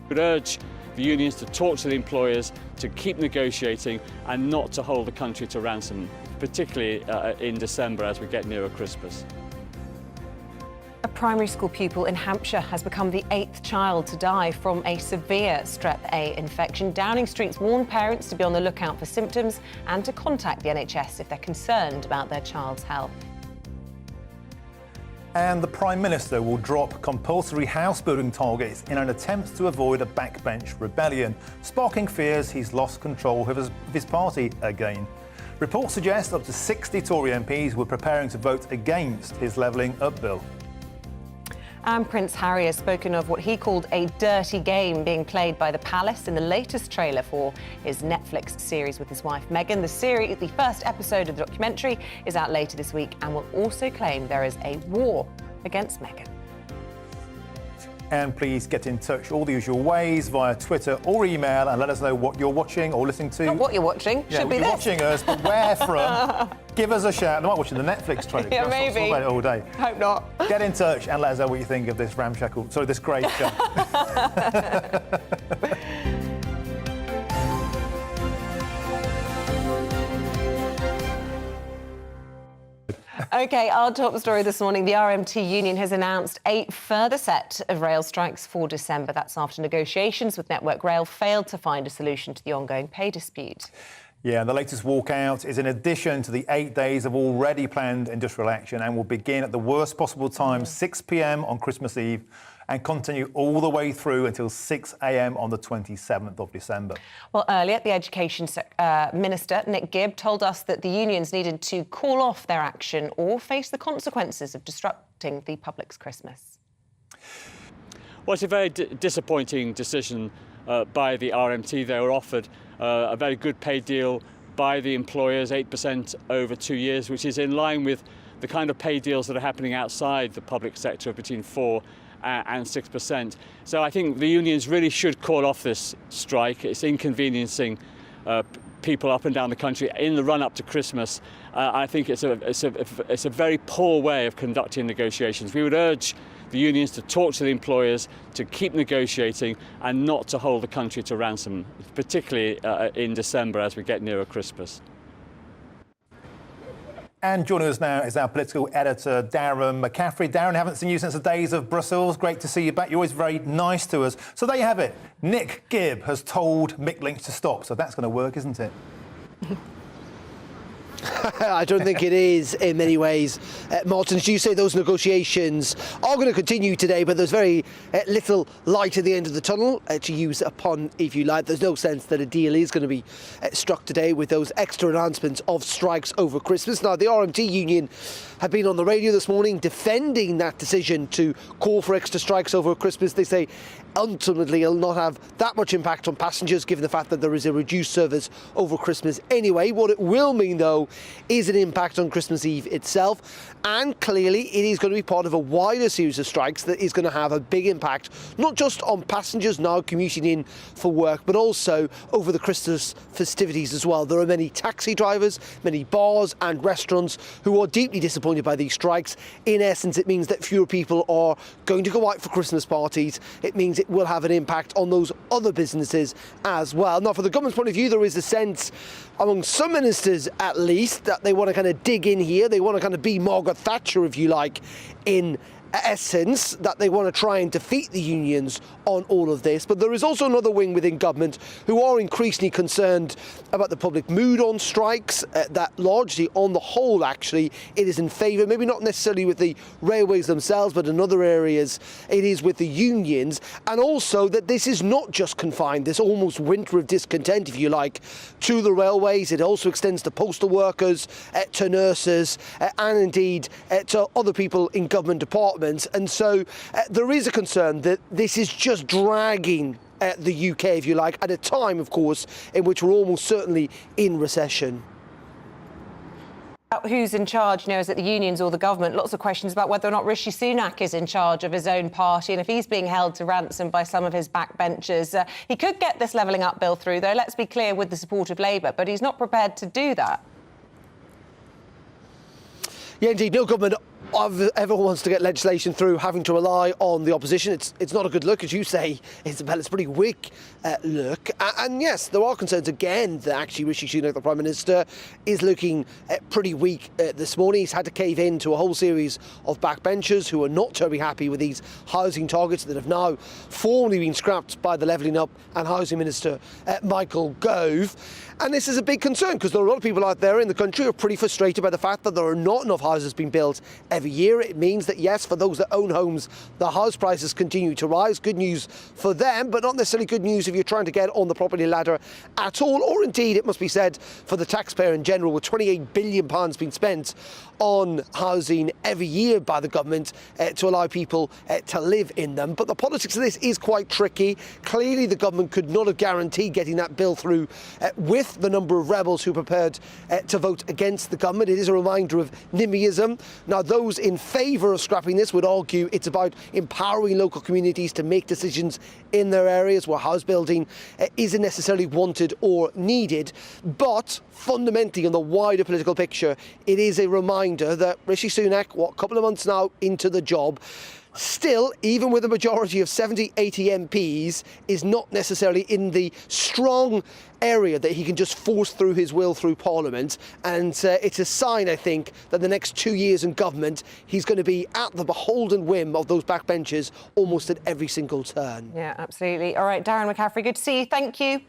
Would urge the unions to talk to the employers, to keep negotiating and not to hold the country to ransom, particularly in December as we get nearer Christmas. A primary school pupil in Hampshire has become the 8th child to die from a severe Strep A infection. Downing Street's warned parents to be on the lookout for symptoms and to contact the NHS if they're concerned about their child's health. And the Prime Minister will drop compulsory house building targets in an attempt to avoid a backbench rebellion, sparking fears he's lost control of his party again. Reports suggest up to 60 Tory MPs were preparing to vote against his levelling up bill. And Prince Harry has spoken of what he called a dirty game being played by the palace in the latest trailer for his Netflix series with his wife Meghan. The first episode of the documentary is out later this week and will also claim there is a war against Meghan. And please get in touch all the usual ways via Twitter or email and let us know what you're watching or listening to. Not what you're watching, yeah, should be you're this. watching us, but where from? Give us a shout. I might watching the Netflix trailer. Yeah, maybe. I'll about it all day. Hope not. Get in touch and let us know what you think of this this great show. OK, our top story this morning. The RMT union has announced a further set of rail strikes for December. That's after negotiations with Network Rail failed to find a solution to the ongoing pay dispute. Yeah, the latest walkout is in addition to the 8 days of already planned industrial action and will begin at the worst possible time, 6 p.m. on Christmas Eve, and continue all the way through until 6 a.m. on the 27th of December. Well, earlier, the Education Minister, Nick Gibb, told us that the unions needed to call off their action or face the consequences of disrupting the public's Christmas. Well, it's a very disappointing decision by the RMT. They were offered a very good pay deal by the employers, 8% over 2 years, which is in line with the kind of pay deals that are happening outside the public sector of between 4 and 6%. So I think the unions really should call off this strike. It's inconveniencing people up and down the country in the run-up to Christmas. I think it's a very poor way of conducting negotiations. We would urge the unions to talk to the employers, to keep negotiating and not to hold the country to ransom, particularly in December as we get nearer Christmas. And joining us now is our political editor, Darren McCaffrey. Darren, I haven't seen you since the days of Brussels. Great to see you back. You're always very nice to us. So there you have it. Nick Gibb has told Mick Lynch to stop. So that's going to work, isn't it? I don't think it is in many ways. Martin, as you say, those negotiations are going to continue today, but there's very little light at the end of the tunnel, to use a pun, if you like. There's no sense that a deal is going to be struck today with those extra announcements of strikes over Christmas. Now, the RMT union have been on the radio this morning defending that decision to call for extra strikes over Christmas. They say ultimately it'll not have that much impact on passengers, given the fact that there is a reduced service over Christmas anyway. What it will mean, though, is an impact on Christmas Eve itself. And clearly it is going to be part of a wider series of strikes that is going to have a big impact, not just on passengers now commuting in for work, but also over the Christmas festivities as well. There are many taxi drivers, many bars and restaurants who are deeply disappointed by these strikes. In essence, it means that fewer people are going to go out for Christmas parties. It means it will have an impact on those other businesses as well. Now, from the government's point of view, there is a sense among some ministers at least that they want to kind of dig in here. They want to kind of be Margaret Thatcher, if you like, in essence, that they want to try and defeat the unions on all of this. But there is also another wing within government who are increasingly concerned about the public mood on strikes, that largely on the whole actually it is in favour, maybe not necessarily with the railways themselves, but in other areas it is with the unions. And also that this is not just confined, this almost winter of discontent, if you like, to the railways. It also extends to postal workers, to nurses, and indeed to other people in government departments. And so there is a concern that this is just dragging the UK, if you like, at a time, of course, in which we're almost certainly in recession. Who's in charge now? Is it the unions or the government? Lots of questions about whether or not Rishi Sunak is in charge of his own party and if he's being held to ransom by some of his backbenchers. He could get this levelling up bill through, though, let's be clear, with the support of Labour, but he's not prepared to do that. Yeah, indeed, no government ever wants to get legislation through having to rely on the opposition. It's not a good look, as you say, Isabel. It's a pretty weak look. And yes, there are concerns again that actually Rishi Sunak, the Prime Minister, is looking pretty weak this morning. He's had to cave in to a whole series of backbenchers who are not terribly happy with these housing targets that have now formally been scrapped by the Levelling Up and Housing Minister Michael Gove. And this is a big concern because there are a lot of people out there in the country who are pretty frustrated by the fact that there are not enough houses being built every year. It means that, yes, for those that own homes, the house prices continue to rise. Good news for them, but not necessarily good news if you're trying to get on the property ladder at all, or indeed, it must be said, for the taxpayer in general, with £28 billion being spent on housing every year by the government to allow people to live in them. But the politics of this is quite tricky. Clearly, the government could not have guaranteed getting that bill through with the number of rebels who are prepared to vote against the government. It is a reminder of NIMBYism. Now, those in favour of scrapping this would argue it's about empowering local communities to make decisions in their areas where house building isn't necessarily wanted or needed. But fundamentally, in the wider political picture, it is a reminder that Rishi Sunak, a couple of months now into the job, still, even with a majority of 70, 80 MPs, is not necessarily in the strong area that he can just force through his will through Parliament. And it's a sign, I think, that the next 2 years in government, he's going to be at the beholden whim of those backbenchers almost at every single turn. Yeah, absolutely. All right, Darren McCaffrey, good to see you. Thank you.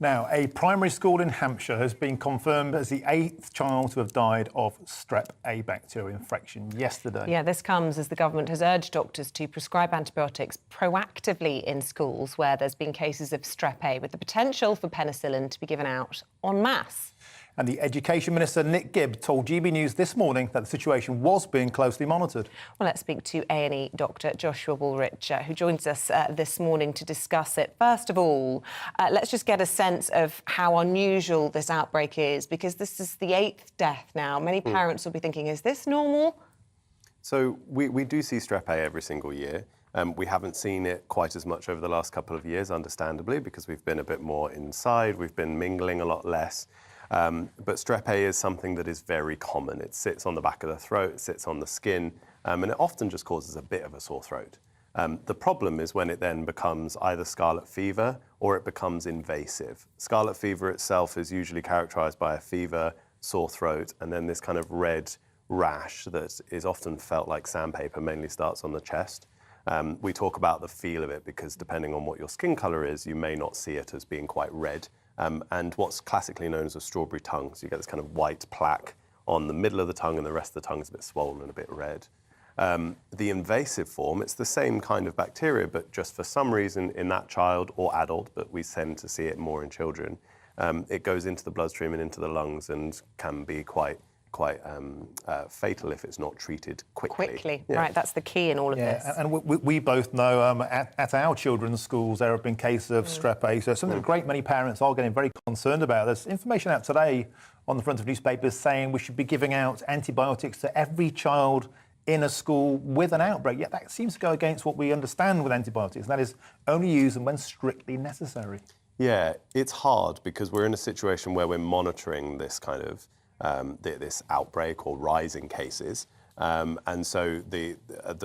Now, a primary school in Hampshire has been confirmed as the 8th child to have died of Strep A bacterial infection yesterday. Yeah, this comes as the government has urged doctors to prescribe antibiotics proactively in schools where there's been cases of Strep A, with the potential for penicillin to be given out en masse. And the Education Minister, Nick Gibb, told GB News this morning that the situation was being closely monitored. Well, let's speak to A&E Dr Joshua Woolrich, who joins us this morning to discuss it. First of all, let's just get a sense of how unusual this outbreak is, because this is the 8th death now. Many parents will be thinking, is this normal? So we do see Strep A every single year. We haven't seen it quite as much over the last couple of years, understandably, because we've been a bit more inside, we've been mingling a lot less. But Strep A is something that is very common. It sits on the back of the throat, it sits on the skin, and it often just causes a bit of a sore throat. The problem is when it then becomes either scarlet fever or it becomes invasive. Scarlet fever itself is usually characterised by a fever, sore throat, and then this kind of red rash that is often felt like sandpaper, mainly starts on the chest. We talk about the feel of it because depending on what your skin colour is, you may not see it as being quite red. And what's classically known as a strawberry tongue. So you get this kind of white plaque on the middle of the tongue and the rest of the tongue is a bit swollen and a bit red. The invasive form, it's the same kind of bacteria, but just for some reason in that child or adult, but we tend to see it more in children, it goes into the bloodstream and into the lungs and can be quite fatal if it's not treated quickly. Yeah. Right, that's the key in all of this. And we both know at our children's schools there have been cases of Strep A, so something a great many parents are getting very concerned about. There's information out today on the front of newspapers saying we should be giving out antibiotics to every child in a school with an outbreak. Yet that seems to go against what we understand with antibiotics, and that is only use them when strictly necessary. Yeah, it's hard because we're in a situation where we're monitoring this kind of this outbreak or rising cases. And so the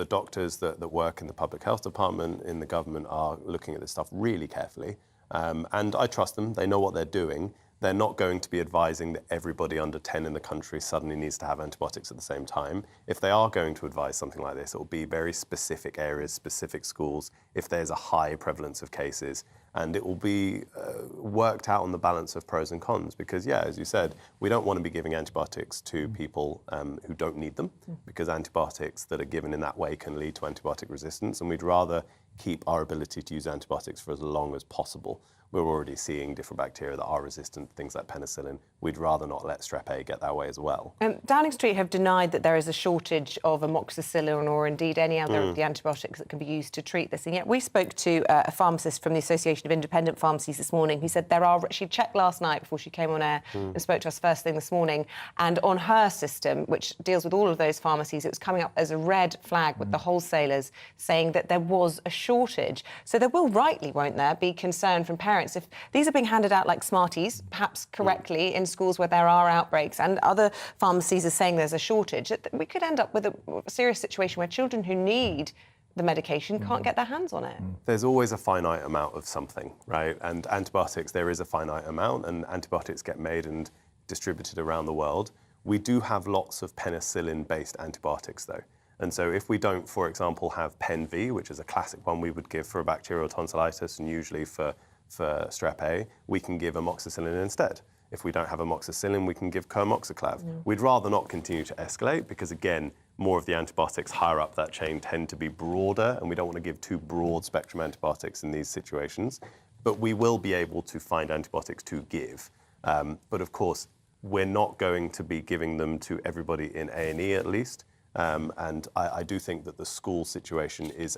doctors that work in the public health department in the government are looking at this stuff really carefully. And I trust them, they know what they're doing. They're not going to be advising that everybody under 10 in the country suddenly needs to have antibiotics at the same time. If they are going to advise something like this, it will be very specific areas, specific schools, if there's a high prevalence of cases. And it will be worked out on the balance of pros and cons because, yeah, as you said, we don't want to be giving antibiotics to people who don't need them because antibiotics that are given in that way can lead to antibiotic resistance, and we'd rather keep our ability to use antibiotics for as long as possible. We're already seeing different bacteria that are resistant to things like penicillin. We'd rather not let Strep A get that way as well. Downing Street have denied that there is a shortage of amoxicillin or indeed any other of the antibiotics that can be used to treat this. And yet we spoke to a pharmacist from the Association of Independent Pharmacies this morning who said she checked last night before she came on air and spoke to us first thing this morning. And on her system, which deals with all of those pharmacies, it was coming up as a red flag with the wholesalers saying that there was a shortage. So there will rightly, won't there, be concern from parents if these are being handed out like Smarties, perhaps correctly, in schools where there are outbreaks and other pharmacies are saying there's a shortage, we could end up with a serious situation where children who need the medication can't get their hands on it. There's always a finite amount of something, right? And antibiotics, there is a finite amount, and antibiotics get made and distributed around the world. We do have lots of penicillin-based antibiotics, though. And so if we don't, for example, have Pen V, which is a classic one we would give for a bacterial tonsillitis and usually for Strep A, we can give amoxicillin instead. If we don't have amoxicillin, we can give co-amoxiclav. We'd rather not continue to escalate because, again, more of the antibiotics higher up that chain tend to be broader, and we don't want to give too broad spectrum antibiotics in these situations. But we will be able to find antibiotics to give. But of course, we're not going to be giving them to everybody in A&E at least. And I do think that the school situation is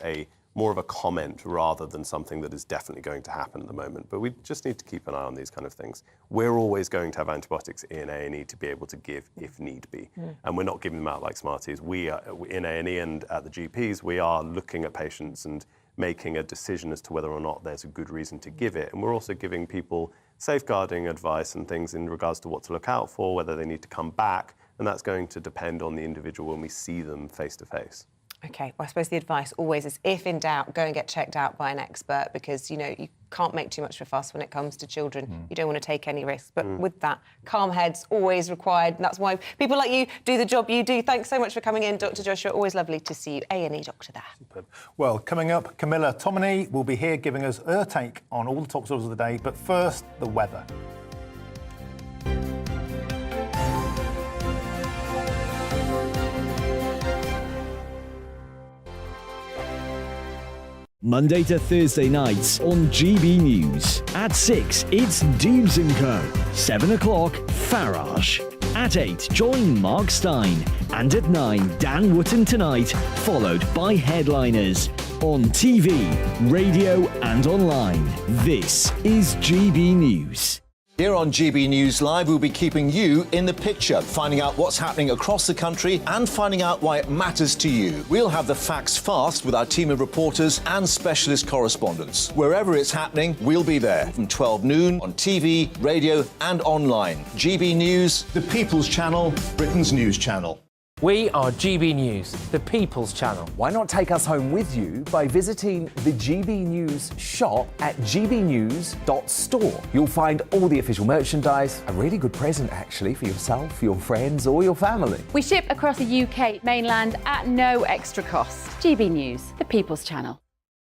more of a comment rather than something that is definitely going to happen at the moment. But we just need to keep an eye on these kind of things. We're always going to have antibiotics in A&E to be able to give if need be. And we're not giving them out like Smarties. We are, in A&E and at the GPs, we are looking at patients and making a decision as to whether or not there's a good reason to give it. And we're also giving people safeguarding advice and things in regards to what to look out for, whether they need to come back. And that's going to depend on the individual when we see them face to face. OK, well, I suppose the advice always is, if in doubt, go and get checked out by an expert, because, you know, you can't make too much of a fuss when it comes to children. You don't want to take any risks. But with that, calm heads always required. And that's why people like you do the job you do. Thanks so much for coming in, Dr. Joshua. Always lovely to see you. A&E doctor there. Superb. Well, coming up, Camilla Tominey will be here giving us her take on all the top stories of the day. But first, the weather. Monday to Thursday nights on GB News. At 6, it's Dubes & Co. 7 o'clock, Farage. At 8, join Mark Stein. And at 9, Dan Wootton Tonight, followed by Headliners. On TV, radio and online. This is GB News. Here on GB News Live, we'll be keeping you in the picture, finding out what's happening across the country and finding out why it matters to you. We'll have the facts fast with our team of reporters and specialist correspondents. Wherever it's happening, we'll be there from 12 noon on TV, radio and online. GB News, the People's Channel, Britain's news channel. We are GB News, the People's Channel. Why not take us home with you by visiting the GB News shop at gbnews.store. You'll find all the official merchandise, a really good present actually for yourself, your friends or your family. We ship across the UK mainland at no extra cost. GB News, the People's Channel.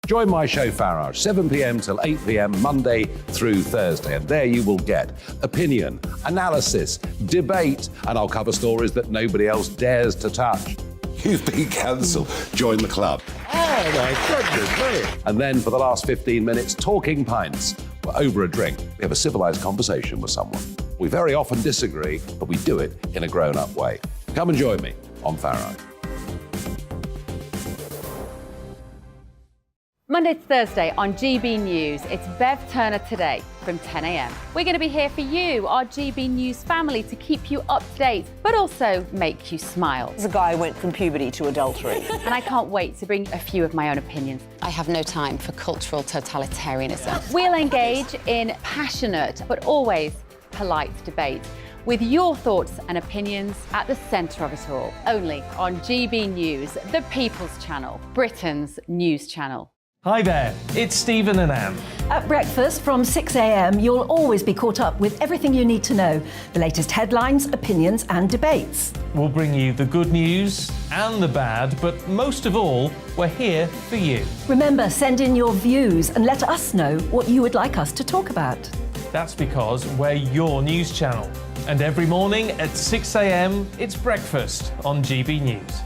Join my show Farage, 7 p.m. till 8 p.m. Monday through Thursday, and there you will get opinion, analysis, debate, and I'll cover stories that nobody else dares to touch. You've been cancelled. Join the club. Oh my goodness, brilliant. And then for the last 15 minutes, talking pints. We're over a drink. We have a civilised conversation with someone. We very often disagree, but we do it in a grown-up way. Come and join me on Farage. Monday to Thursday on GB News, it's Bev Turner Today from 10 a.m. We're going to be here for you, our GB News family, to keep you up to date, but also make you smile. The guy went from puberty to adultery. And I can't wait to bring a few of my own opinions. I have no time for cultural totalitarianism. We'll engage in passionate, but always polite debate, with your thoughts and opinions at the centre of it all. Only on GB News, the People's Channel, Britain's news channel. Hi there, it's Stephen and Anne. At breakfast from 6 a.m, you'll always be caught up with everything you need to know, the latest headlines, opinions and debates. We'll bring you the good news and the bad, but most of all, we're here for you. Remember, send in your views and let us know what you would like us to talk about. That's because we're your news channel. And every morning at 6 a.m, it's breakfast on GB News.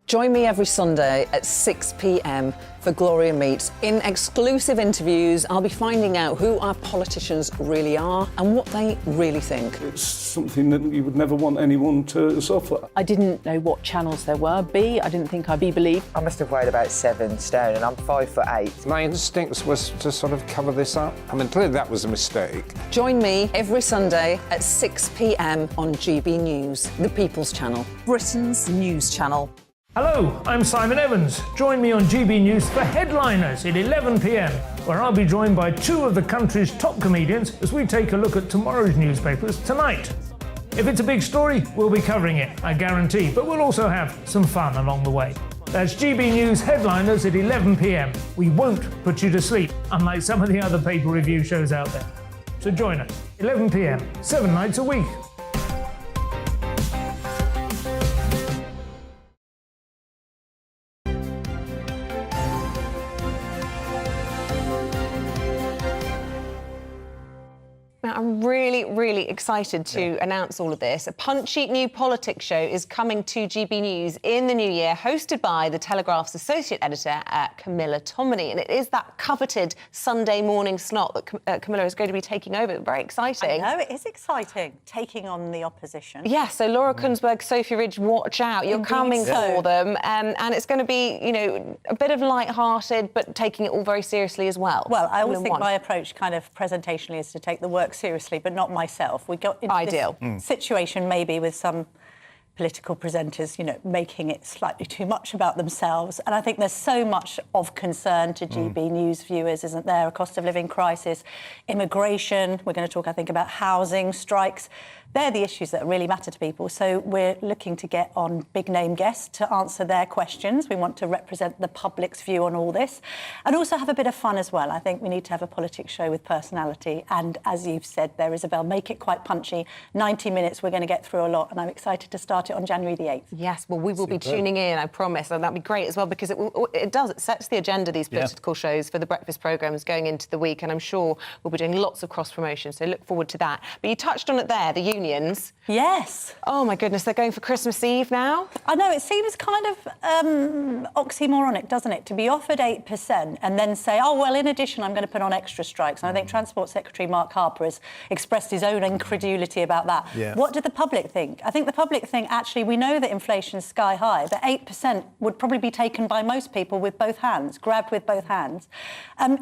Join me every Sunday at 6 p.m. for Gloria Meets. In exclusive interviews, I'll be finding out who our politicians really are and what they really think. It's something that you would never want anyone to suffer. I didn't know what channels there were. I didn't think I'd be believed. I must have weighed about 7 stone and I'm 5'8". My instincts was to sort of cover this up. I mean, clearly that was a mistake. Join me every Sunday at 6 p.m. on GB News, the People's Channel, Britain's news channel. Hello, I'm Simon Evans. Join me on GB News for Headliners at 11 p.m, where I'll be joined by 2 of the country's top comedians as we take a look at tomorrow's newspapers tonight. If it's a big story, we'll be covering it, I guarantee, but we'll also have some fun along the way. That's GB News Headliners at 11 p.m. We won't put you to sleep, unlike some of the other paper review shows out there. So join us, 11 p.m, 7 nights a week. Now, I'm really excited to announce all of this. A punchy new politics show is coming to GB News in the new year, hosted by The Telegraph's associate editor, Camilla Tominey. And it is that coveted Sunday morning slot that Camilla is going to be taking over. Very exciting. I know, it is exciting, taking on the opposition. Yeah, so Laura Kunsberg, Sophie Ridge, watch out. You're coming for them. And it's going to be, you know, a bit of light-hearted, but taking it all very seriously as well. Well, I always think my approach kind of presentationally is to take the work seriously, but not myself. We got into this situation maybe with some political presenters, making it slightly too much about themselves. And I think there's so much of concern to GB News viewers, isn't there? A cost of living crisis, immigration. We're going to talk, I think, about housing, strikes. They're the issues that really matter to people. So we're looking to get on big-name guests to answer their questions. We want to represent the public's view on all this and also have a bit of fun as well. I think we need to have a politics show with personality. And as you've said there, Isabel, make it quite punchy. 90 minutes, we're going to get through a lot. And I'm excited to start it on January the 8th. Yes, well, we will be tuning in, I promise. And that'll be great as well, because it sets the agenda, these political shows, for the breakfast programmes going into the week. And I'm sure we'll be doing lots of cross-promotion. So look forward to that. But you touched on it there, the unions. Yes. Oh, my goodness, they're going for Christmas Eve now? I know, it seems kind of oxymoronic, doesn't it, to be offered 8% and then say, oh, well, in addition, I'm going to put on extra strikes. And I think Transport Secretary Mark Harper has expressed his own incredulity about that. Yeah. What did the public think? I think the public think, actually, we know that inflation's sky high, but 8% would probably be taken by most people with both hands, grabbed with both hands.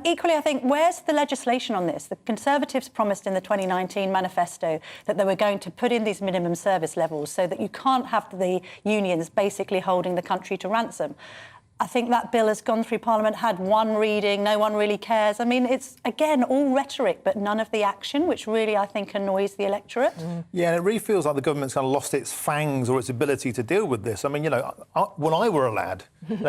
Equally, I think, where's the legislation on this? The Conservatives promised in the 2019 manifesto that they were going to put in these minimum service levels so that you can't have the unions basically holding the country to ransom. I think that bill has gone through Parliament, had one reading, no one really cares. I mean, it's, again, all rhetoric, but none of the action, which really, I think, annoys the electorate. Yeah, and it really feels like the government's kind of lost its fangs or its ability to deal with this. I mean, when I were a lad,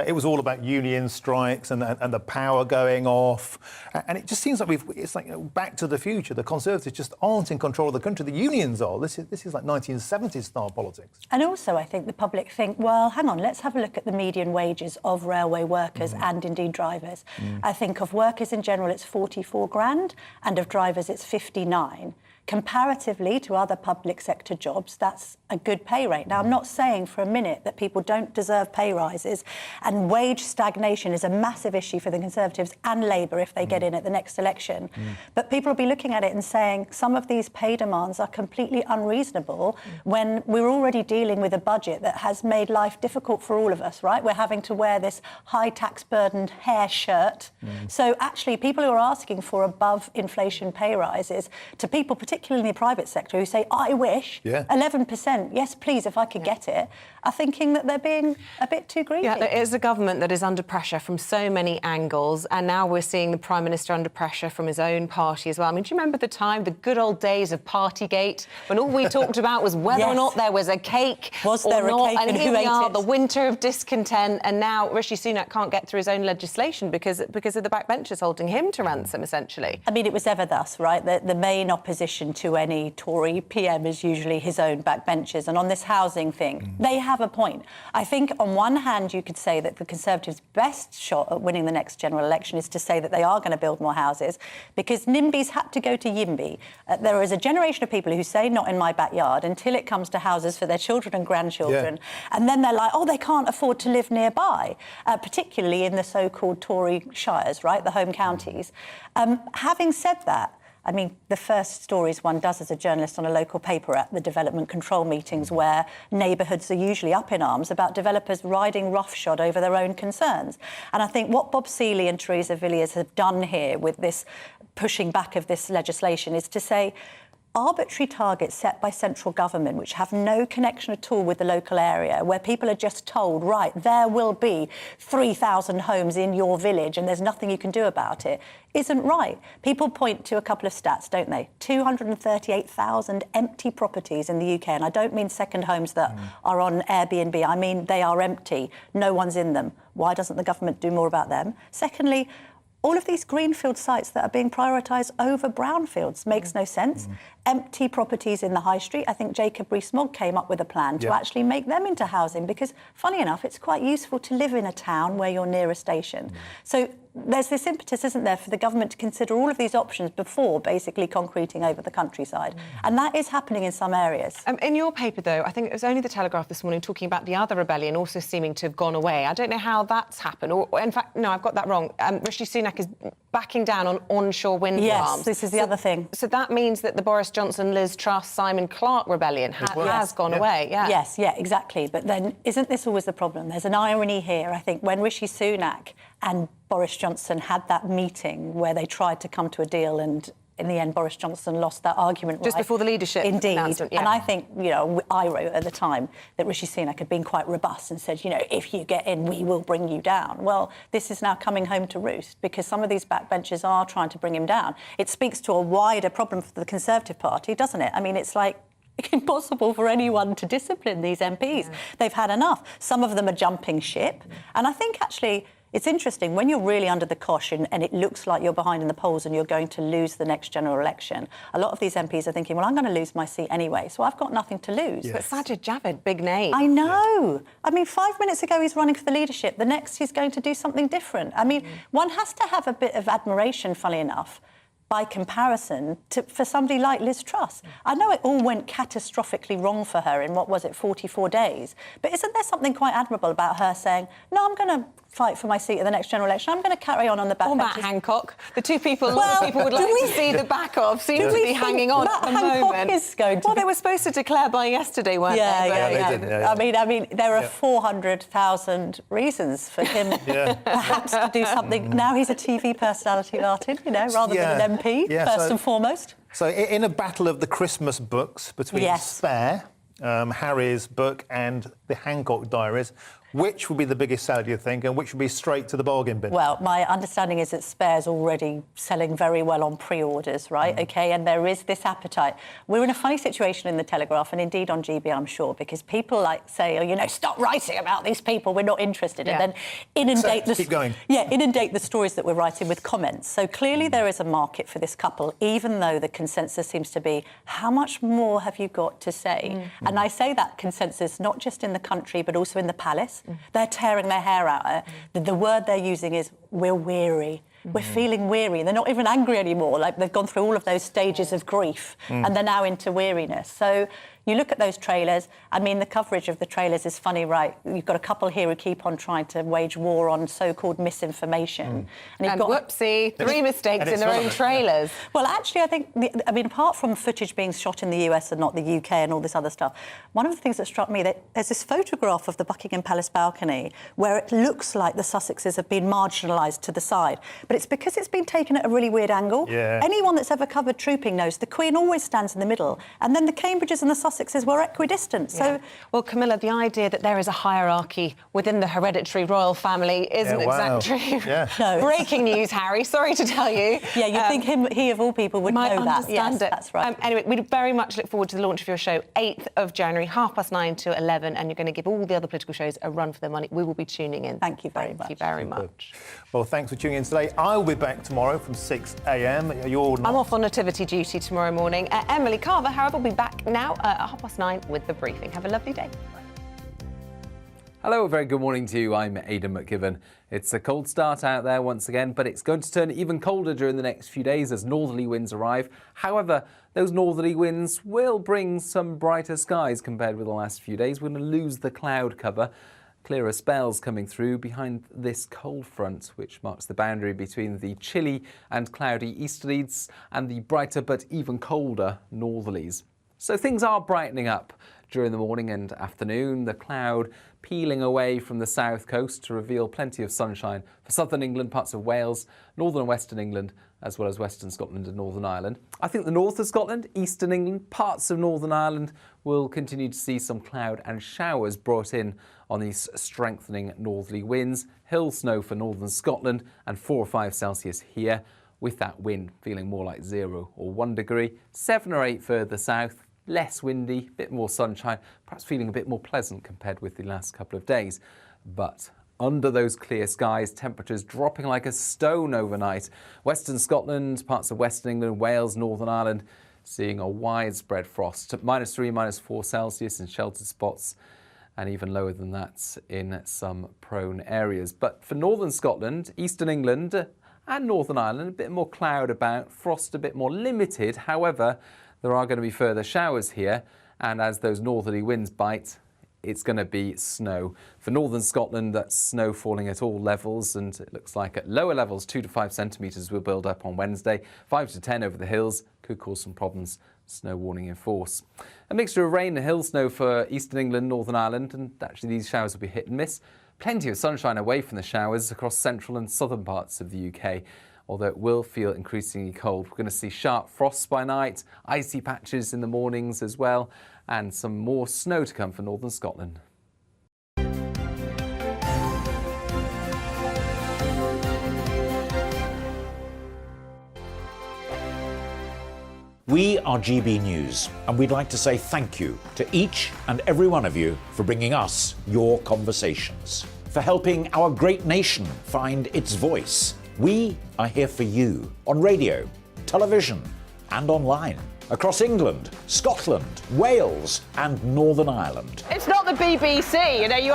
it was all about union strikes and the power going off. And it just seems like it's like back to the future. The Conservatives just aren't in control of the country. The unions are. This is like 1970s style politics. And also, I think the public think, well, hang on, let's have a look at the median wages of railway workers and indeed drivers. I think of workers in general, it's 44 grand, and of drivers, it's 59. Comparatively to other public sector jobs, that's a good pay rate. Now, I'm not saying for a minute that people don't deserve pay rises, and wage stagnation is a massive issue for the Conservatives and Labour if they get in at the next election. But people will be looking at it and saying some of these pay demands are completely unreasonable when we're already dealing with a budget that has made life difficult for all of us, right? We're having to wear this high tax burdened hair shirt. So actually, people who are asking for above inflation pay rises, to people particularly in the private sector who say, I wish, 11%, yes, please, if I could get it, are thinking that they're being a bit too greedy. Yeah, there is a government that is under pressure from so many angles, and now we're seeing the Prime Minister under pressure from his own party as well. I mean, do you remember the good old days of Partygate, when all we talked about was whether or not there was a cake or not, and here we are, the winter of discontent, and now Rishi Sunak can't get through his own legislation because of the backbenchers holding him to ransom, essentially. I mean, it was ever thus, right? The main opposition to any Tory PM is usually his own backbenchers. And on this housing thing, they have a point. I think on one hand, you could say that the Conservatives' best shot at winning the next general election is to say that they are going to build more houses, because NIMBYs had to go to YIMBY. There is a generation of people who say not in my backyard until it comes to houses for their children and grandchildren. And then they're like, oh, they can't afford to live nearby, particularly in the so-called Tory shires, right, the home counties. Having said that, I mean, the first stories one does as a journalist on a local paper at the development control meetings, where neighbourhoods are usually up in arms about developers riding roughshod over their own concerns. And I think what Bob Seeley and Theresa Villiers have done here with this pushing back of this legislation is to say, arbitrary targets set by central government, which have no connection at all with the local area, where people are just told, right, there will be 3,000 homes in your village and there's nothing you can do about it, isn't right. People point to a couple of stats, don't they? 238,000 empty properties in the UK, and I don't mean second homes that are on Airbnb, I mean they are empty, no one's in them. Why doesn't the government do more about them? Secondly, all of these greenfield sites that are being prioritised over brownfields makes no sense. Empty properties in the high street, I think Jacob Rees-Mogg came up with a plan to actually make them into housing, because, funny enough, it's quite useful to live in a town where you're near a station. So there's this impetus, isn't there, for the government to consider all of these options before basically concreting over the countryside. And that is happening in some areas. In your paper, though, I think it was only the Telegraph this morning talking about the other rebellion also seeming to have gone away. I don't know how that's happened. Or in fact, no, I've got that wrong. Rishi Sunak is backing down on onshore wind farms. Yes, this is the other thing. So that means that the Boris Johnson, Liz Truss, Simon Clarke rebellion has gone away. Yes, exactly. But then isn't this always the problem? There's an irony here. I think when Rishi Sunak and Boris Johnson had that meeting where they tried to come to a deal and in the end, Boris Johnson lost that argument Just before the leadership Indeed. announcement, yeah. And I think, you know, I wrote at the time that Rishi Sunak had been quite robust and said, you know, if you get in, we will bring you down. Well, this is now coming home to roost because some of these backbenchers are trying to bring him down. It speaks to a wider problem for the Conservative Party, doesn't it? I mean, it's like impossible for anyone to discipline these MPs. Yeah. They've had enough. Some of them are jumping ship. And I think, actually, it's interesting, when you're really under the cosh and it looks like you're behind in the polls and you're going to lose the next general election, a lot of these MPs are thinking, well, I'm going to lose my seat anyway, so I've got nothing to lose. Yes. But Sajid Javid, big name. I know. I mean, 5 minutes ago he's running for the leadership. The next he's going to do something different. I mean, one has to have a bit of admiration, funnily enough, by comparison, for somebody like Liz Truss. I know it all went catastrophically wrong for her in, 44 days, but isn't there something quite admirable about her saying, no, I'm going to fight for my seat in the next general election. I'm going to carry on the back. Or Matt Hancock, the two people a lot of people would like to see the back of, seem to be hanging on at the moment. Is going to they were supposed to declare by yesterday, weren't they? They did. I mean, there are 400,000 reasons for him perhaps to do something. Now he's a TV personality, Martin, you know, rather than an MP, first and foremost. So in a battle of the Christmas books between Spare, Harry's book, and the Hancock Diaries, which will be the biggest seller, do you think, and which will be straight to the bargain bin? Well, my understanding is that Spare's already selling very well on pre-orders, right? OK, and there is this appetite. We're in a funny situation in The Telegraph, and indeed on GB, I'm sure, because people say, oh, you know, stop writing about these people, we're not interested, and then inundate the stories that we're writing with comments. So clearly there is a market for this couple, even though the consensus seems to be, how much more have you got to say? And I say that consensus not just in the country, but also in the palace. They're tearing their hair out. The word they're using is, we're weary. We're feeling weary. They're not even angry anymore. Like, they've gone through all of those stages of grief and they're now into weariness. So you look at those trailers. I mean, the coverage of the trailers is funny, right? You've got a couple here who keep on trying to wage war on so-called misinformation. And you've got whoopsie, 3 mistakes in their own trailers. Well, actually, I think, apart from footage being shot in the US and not the UK and all this other stuff, one of the things that struck me, that there's this photograph of the Buckingham Palace balcony where it looks like the Sussexes have been marginalised to the side. But it's because it's been taken at a really weird angle. Yeah. Anyone that's ever covered trooping knows the Queen always stands in the middle, and then the Cambridges and the Sussexes were equidistant. So, well, Camilla, the idea that there is a hierarchy within the hereditary royal family isn't exactly true. No. Breaking news, Harry. Sorry to tell you. Yeah, you'd think he of all people would know that. Yes, that's right. Anyway, we very much look forward to the launch of your show, 8th of January, 9:30 to 11, and you're going to give all the other political shows a run for their money. We will be tuning in. Thank you very much. Thank you very much. Well, thanks for tuning in today. I'll be back tomorrow from 6 a.m. You're not. I'm off on nativity duty tomorrow morning. Emily Carver, however, will be back now at 9:30 with the briefing. Have a lovely day. Hello, a very good morning to you. I'm Aidan McKibben. It's a cold start out there once again, but it's going to turn even colder during the next few days as northerly winds arrive. However, those northerly winds will bring some brighter skies compared with the last few days. We're going to lose the cloud cover. Clearer spells coming through behind this cold front, which marks the boundary between the chilly and cloudy easterlies and the brighter but even colder northerlies. So things are brightening up during the morning and afternoon. The cloud peeling away from the south coast to reveal plenty of sunshine for southern England, parts of Wales, northern and western England, as well as western Scotland and Northern Ireland. I think the north of Scotland, eastern England, parts of Northern Ireland will continue to see some cloud and showers brought in on these strengthening northerly winds. Hill snow for northern Scotland and 4 or 5 Celsius here, with that wind feeling more like 0 or 1 degree. 7 or 8 further south, less windy, a bit more sunshine, perhaps feeling a bit more pleasant compared with the last couple of days. But under those clear skies, temperatures dropping like a stone overnight. Western Scotland, parts of Western England, Wales, Northern Ireland, seeing a widespread frost, -3, -4 Celsius in sheltered spots, and even lower than that in some prone areas. But for Northern Scotland, Eastern England and Northern Ireland, a bit more cloud about, frost a bit more limited. However, there are going to be further showers here, and as those northerly winds bite, it's going to be snow. For northern Scotland, that's snow falling at all levels, and it looks like at lower levels 2 to 5 centimetres will build up on Wednesday. 5 to 10 over the hills could cause some problems. Snow warning in force. A mixture of rain and hill snow for eastern England, Northern Ireland, and actually these showers will be hit and miss. Plenty of sunshine away from the showers across central and southern parts of the UK. although it will feel increasingly cold. We're going to see sharp frosts by night, icy patches in the mornings as well, and some more snow to come for northern Scotland. We are GB News, and we'd like to say thank you to each and every one of you for bringing us your conversations, for helping our great nation find its voice. We are here for you on radio, television, and online, across England, Scotland, Wales, and Northern Ireland. It's not the BBC, you know, you